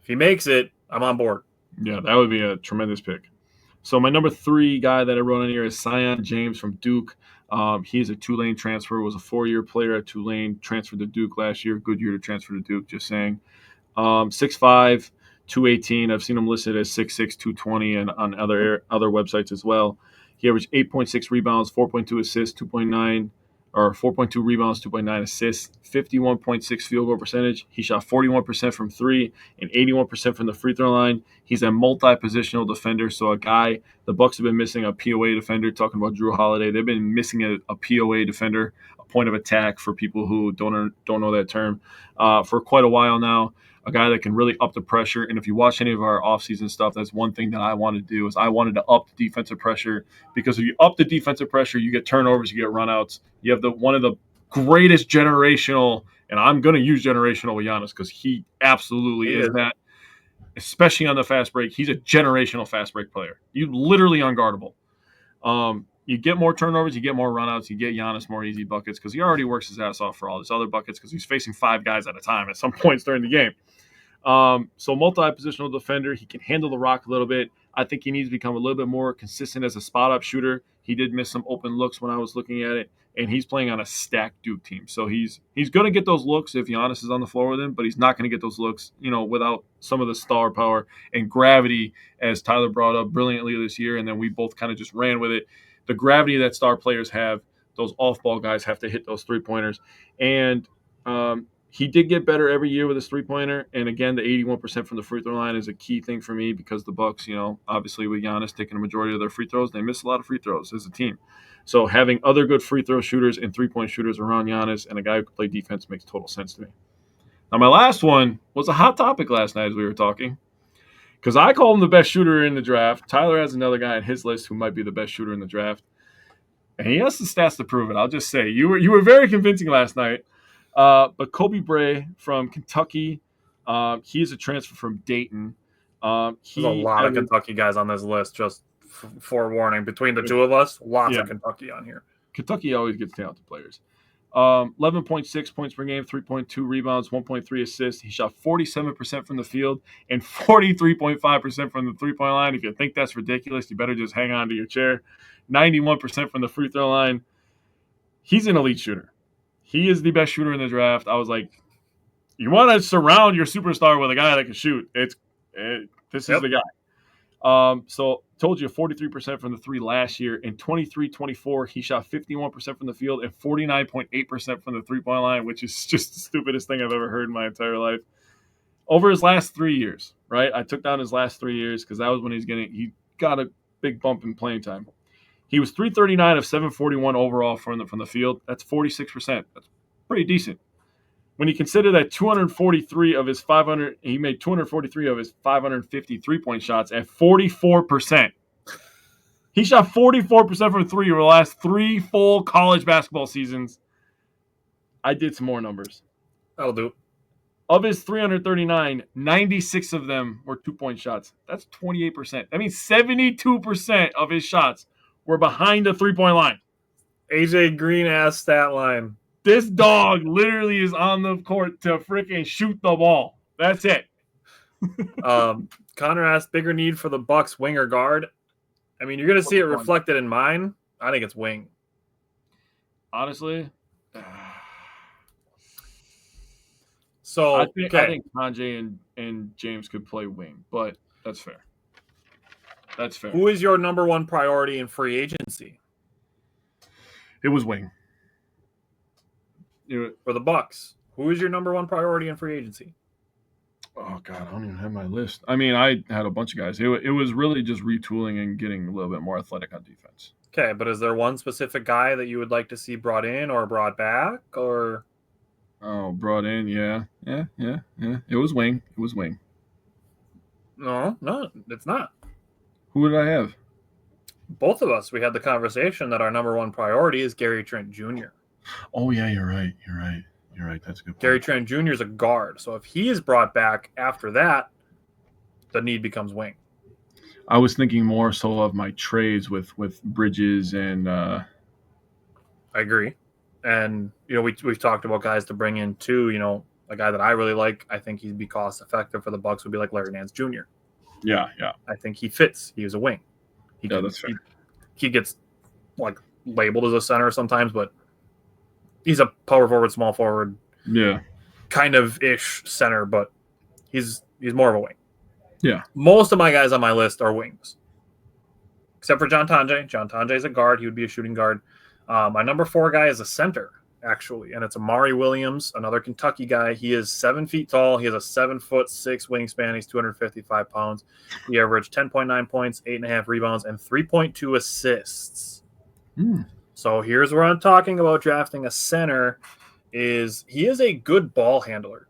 S2: if he makes it, I'm on board.
S1: Yeah, that would be a tremendous pick. So my number 3 guy that I wrote in here is Sion James from Duke. He's a Tulane transfer, was a 4-year player at Tulane, transferred to Duke last year. Good year to transfer to Duke, just saying. 6'5", 218. I've seen him listed as 6'6", 220 and on other websites as well. He averaged 8.6 rebounds, 4.2 assists, 4.2 rebounds, 2.9 assists, 51.6 field goal percentage. He shot 41% from three and 81% from the free throw line. He's a multi-positional defender, so a guy the Bucks have been missing a POA defender. Talking about Drew Holiday, they've been missing a POA defender, a point of attack for people who don't know that term, for quite a while now. A guy that can really up the pressure. And if you watch any of our offseason stuff, that's one thing that I want to do is I wanted to up the defensive pressure, because if you up the defensive pressure, you get turnovers, you get runouts. You have one of the greatest generational, and I'm going to use generational with Giannis because he absolutely is that, especially on the fast break. He's a generational fast break player. You literally unguardable. You get more turnovers, you get more runouts, you get Giannis more easy buckets because he already works his ass off for all his other buckets because he's facing 5 guys at a time at some points during the game. So multi-positional defender, he can handle the rock a little bit. I think he needs to become a little bit more consistent as a spot-up shooter. He did miss some open looks when I was looking at it, and he's playing on a stacked Duke team. So he's going to get those looks if Giannis is on the floor with him, but he's not going to get those looks, without some of the star power and gravity, as Tyler brought up brilliantly this year, and then we both kind of just ran with it. The gravity that star players have, those off-ball guys have to hit those three-pointers. And He did get better every year with his three-pointer, and again, the 81% from the free throw line is a key thing for me because the Bucks, obviously with Giannis taking a majority of their free throws, they miss a lot of free throws as a team. So having other good free throw shooters and three-point shooters around Giannis and a guy who can play defense makes total sense to me. Now, my last one was a hot topic last night as we were talking because I call him the best shooter in the draft. Tyler has another guy on his list who might be the best shooter in the draft, and he has the stats to prove it. I'll just say you were very convincing last night. But Kobe Bray from Kentucky, he is a transfer from Dayton.
S2: There's a lot of Kentucky guys on this list, just forewarning. Between the two of us, lots of Kentucky on here.
S1: Kentucky always gets talented players. 11.6 points per game, 3.2 rebounds, 1.3 assists. He shot 47% from the field and 43.5% from the three-point line. If you think that's ridiculous, you better just hang on to your chair. 91% from the free throw line. He's an elite shooter. He is the best shooter in the draft. I was like, you want to surround your superstar with a guy that can shoot. This is the guy. So told you 43% from the three last year. In 23-24, he shot 51% from the field and 49.8% from the three-point line, which is just the stupidest thing I've ever heard in my entire life. Over his last 3 years, right? I took down his last 3 years because that was when he got a big bump in playing time. He was 339 of 741 overall from the field. That's 46%. That's pretty decent. When you consider that 243 of his 500, he made 243 of his 550 3-point shots at 44%. He shot 44% from three over the last 3 full college basketball seasons. I did some more numbers.
S2: That'll do.
S1: Of his 339, 96 of them were 2-point shots. That's 28%. That means 72% of his shots were behind the 3-point line.
S2: AJ Green-ass stat line.
S1: This dog literally is on the court to freaking shoot the ball. That's it.
S2: Connor asked, bigger need for the Bucks wing or guard? I mean, you're going to see it reflected in mine. I think it's wing.
S1: Honestly.
S2: So
S1: I think Sanjay and James could play wing, but that's fair. That's fair.
S2: Who is your number one priority in free agency?
S1: It was wing.
S2: For the Bucks, who is your number one priority in free agency?
S1: Oh, God, I don't even have my list. I mean, I had a bunch of guys. It was really just retooling and getting a little bit more athletic on defense.
S2: Okay, but is there one specific guy that you would like to see brought in or brought back? Or
S1: brought in, yeah. It was wing.
S2: No, it's not.
S1: Who did I have?
S2: Both of us. We had the conversation that our number one priority is Gary Trent Jr.
S1: Oh, yeah, you're right. That's a good point.
S2: Gary Trent Jr. is a guard. So if he is brought back after that, the need becomes wing.
S1: I was thinking more so of my trades with Bridges and
S2: I agree. And, we've talked about guys to bring in too. A guy that I really like, I think he'd be cost effective for the Bucks would be like Larry Nance Jr.
S1: Yeah.
S2: I think he fits. He was a wing.
S1: That's fair.
S2: He gets like labeled as a center sometimes, but he's a power forward, small forward.
S1: Yeah.
S2: Kind of ish center, but he's more of a wing.
S1: Yeah.
S2: Most of my guys on my list are wings. Except for John Tonje. John Tonje is a guard. He would be a shooting guard. My number 4 guy is a center, actually, and it's Amari Williams, another Kentucky guy. He is 7 feet tall. He has a 7'6" wingspan. He's 255 pounds. He averaged 10.9 points, 8.5 rebounds, and 3.2 assists. So here's where I'm talking about drafting a center. He is a good ball handler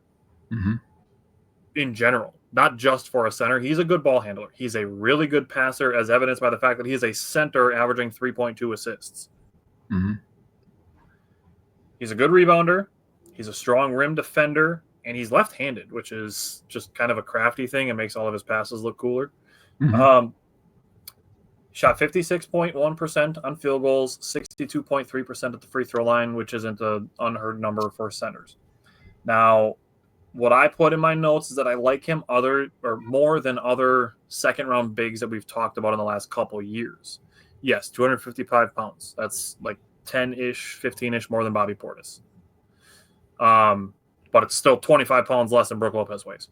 S2: in general, not just for a center. He's a good ball handler. He's a really good passer, as evidenced by the fact that he is a center averaging 3.2 assists. He's a good rebounder. He's a strong rim defender, and he's left-handed, which is just kind of a crafty thing. It makes all of his passes look cooler. Shot 56.1% on field goals, 62.3% at the free throw line, which isn't an unheard number for centers. Now, what I put in my notes is that I like him more than other second-round bigs that we've talked about in the last couple of years. Yes, 255 pounds. That's like 10-ish, 15-ish more than Bobby Portis. But it's still 25 pounds less than Brook Lopez weighs.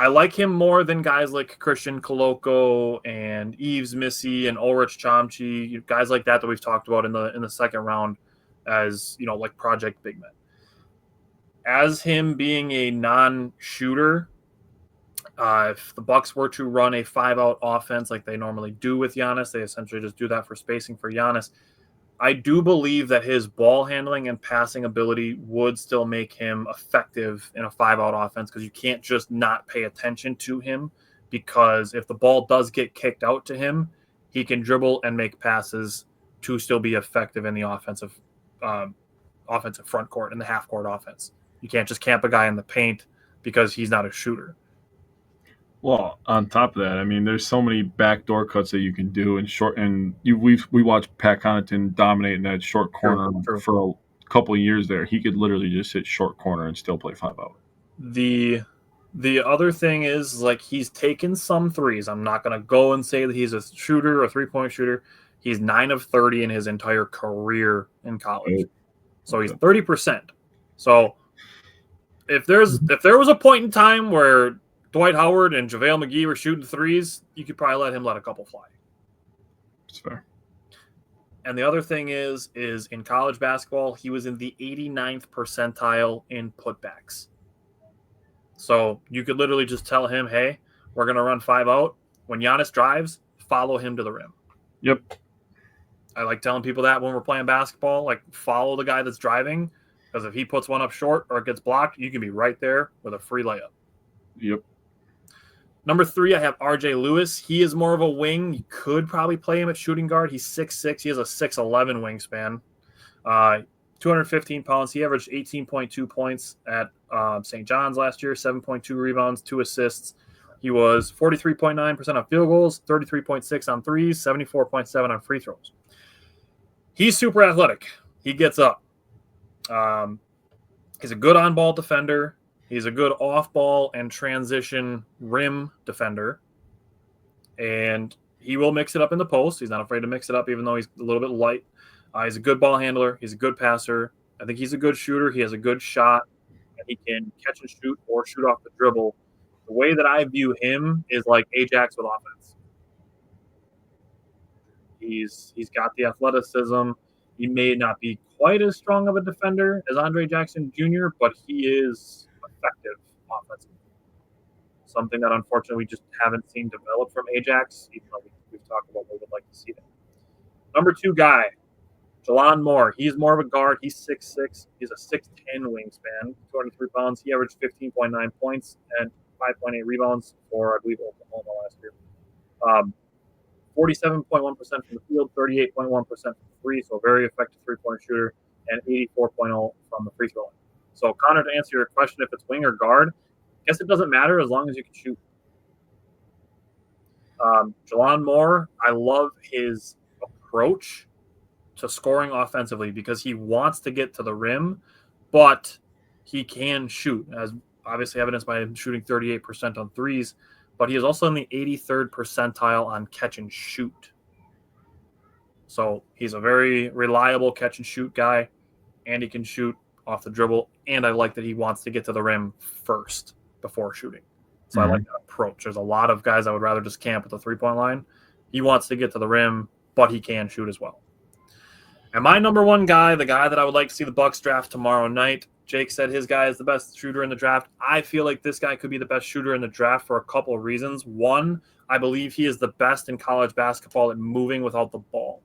S2: I like him more than guys like Christian Koloko and Yves Missy and Ulrich Chomchi, guys like that we've talked about in the second round. as, like project big men. As him being a non-shooter, if the Bucks were to run a 5-out offense like they normally do with Giannis, they essentially just do that for spacing for Giannis. I do believe that his ball handling and passing ability would still make him effective in a 5-out offense, because you can't just not pay attention to him, because if the ball does get kicked out to him, he can dribble and make passes to still be effective in the offensive front court, in the half court offense. You can't just camp a guy in the paint because he's not a shooter.
S1: Well, on top of that, I mean, there's so many backdoor cuts that you can do in short. And we watched Pat Connaughton dominate in that short corner
S2: True.
S1: for a couple of years there. He could literally just hit short corner and still play 5-out.
S2: The other thing is, like, he's taken some threes. I'm not going to go and say that he's a shooter, a 3-point shooter. He's 9 of 30 in his entire career in college. So he's 30%. So if there was a point in time where Dwight Howard and JaVale McGee were shooting threes, you could probably let him let a couple fly.
S1: That's fair.
S2: And the other thing is in college basketball, he was in the 89th percentile in putbacks. So you could literally just tell him, hey, we're going to run 5-out. When Giannis drives, follow him to the rim.
S1: Yep.
S2: I like telling people that when we're playing basketball, like, follow the guy that's driving, because if he puts one up short or it gets blocked, you can be right there with a free layup.
S1: Yep.
S2: Number 3, I have RJ Lewis. He is more of a wing. You could probably play him at shooting guard. He's 6'6". He has a 6'11" wingspan. 215 pounds. He averaged 18.2 points at St. John's last year, 7.2 rebounds, 2 assists. He was 43.9% on field goals, 33.6 on threes, 74.7 on free throws. He's super athletic. He gets up. He's a good on-ball defender. He's a good off-ball and transition rim defender. And he will mix it up in the post. He's not afraid to mix it up, even though he's a little bit light. He's a good ball handler. He's a good passer. I think he's a good shooter. He has a good shot. And he can catch and shoot or shoot off the dribble. The way that I view him is like Ajax with offense. He's got the athleticism. He may not be quite as strong of a defender as Andre Jackson Jr., but he is effective offensively. Something that unfortunately we just haven't seen develop from Ajax, even though we've talked about what we'd like to see that. Number 2 guy, Jalon Moore. He's more of a guard. He's 6'6". He's a 6'10" wingspan, 203 pounds. He averaged 15.9 points and 5.8 rebounds for, I believe, Oklahoma last year. 47.1% from the field, 38.1% from free, so a very effective 3-point shooter, and 84.0 from the free throw line. So, Connor, to answer your question, if it's wing or guard, I guess it doesn't matter as long as you can shoot. Jalon Moore, I love his approach to scoring offensively because he wants to get to the rim, but he can shoot, as obviously evidenced by him shooting 38% on threes, but he is also in the 83rd percentile on catch and shoot. So he's a very reliable catch and shoot guy, and he can shoot off the dribble, and I like that he wants to get to the rim first before shooting. So I like that approach. There's a lot of guys I would rather just camp at the 3-point line. He wants to get to the rim, but he can shoot as well. And my number 1 guy, the guy that I would like to see the Bucks draft tomorrow night, Jake said his guy is the best shooter in the draft. I feel like this guy could be the best shooter in the draft for a couple of reasons. 1, I believe he is the best in college basketball at moving without the ball.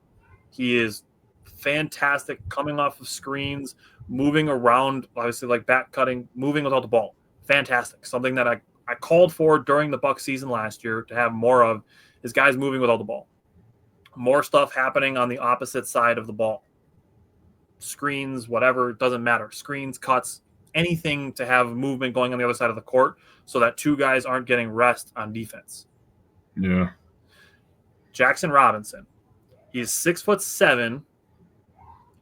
S2: He is fantastic coming off of screens, moving around, obviously like back cutting, moving without the ball. Fantastic. Something that I called for during the Bucks season last year to have more of is guys moving without the ball. More stuff happening on the opposite side of the ball. Screens, whatever, it doesn't matter. Screens, cuts, anything to have movement going on the other side of the court so that 2 guys aren't getting rest on defense.
S1: Yeah.
S2: Jackson Robinson. He's 6'7",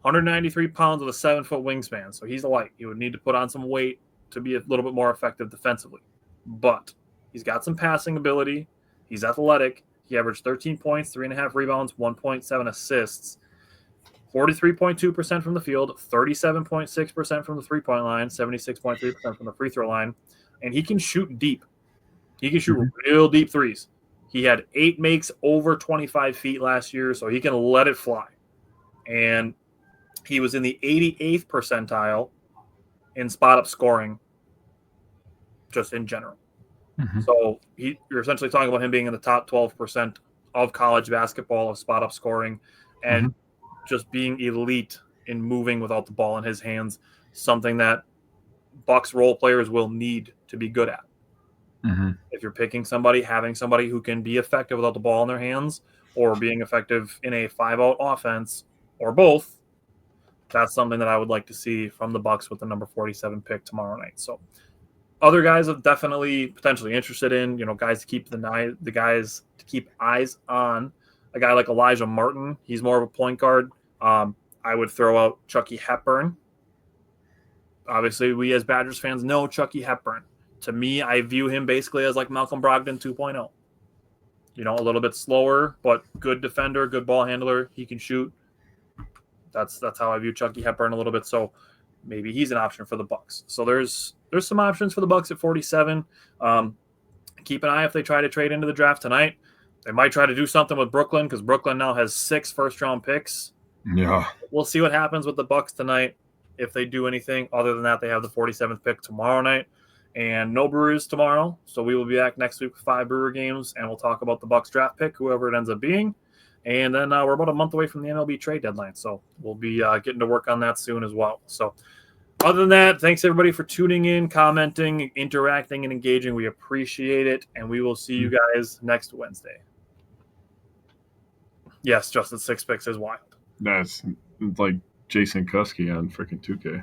S2: 193 pounds with a 7-foot wingspan. So he's light. He would need to put on some weight to be a little bit more effective defensively. But he's got some passing ability. He's athletic. He averaged 13 points, 3.5 rebounds, 1.7 assists, 43.2% from the field, 37.6% from the 3-point line, 76.3% from the free throw line, and he can shoot deep. He can shoot real deep threes. He had 8 makes over 25 feet last year, so he can let it fly. And He was in the 88th percentile in spot-up scoring, just in general.
S1: Mm-hmm.
S2: So you're essentially talking about him being in the top 12% of college basketball of spot-up scoring and just being elite in moving without the ball in his hands, something that Bucks role players will need to be good at.
S1: Mm-hmm.
S2: If you're picking somebody, having somebody who can be effective without the ball in their hands or being effective in a 5-out offense or both, that's something that I would like to see from the Bucks with the number 47 pick tomorrow night. So other guys I'm definitely potentially interested in, guys to keep the guys to keep eyes on. A guy like Elijah Martin, he's more of a point guard. I would throw out Chucky Hepburn. Obviously, we as Badgers fans know Chucky Hepburn. To me, I view him basically as like Malcolm Brogdon 2.0. A little bit slower, but good defender, good ball handler. He can shoot. That's how I view Chucky Hepburn a little bit. So maybe he's an option for the Bucks. So there's some options for the Bucks at 47. Keep an eye if they try to trade into the draft tonight. They might try to do something with Brooklyn because Brooklyn now has 6 first-round picks.
S1: Yeah.
S2: We'll see what happens with the Bucks tonight if they do anything. Other than that, they have the 47th pick tomorrow night. And no Brewers tomorrow. So we will be back next week with 5 Brewer games, and we'll talk about the Bucks draft pick, whoever it ends up being. And then we're about a month away from the MLB trade deadline. So we'll be getting to work on that soon as well. So other than that, thanks everybody for tuning in, commenting, interacting, and engaging. We appreciate it. And we will see you guys next Wednesday. Yes, Justin, 6 picks is wild.
S1: That's like Jason Kuski on freaking 2K.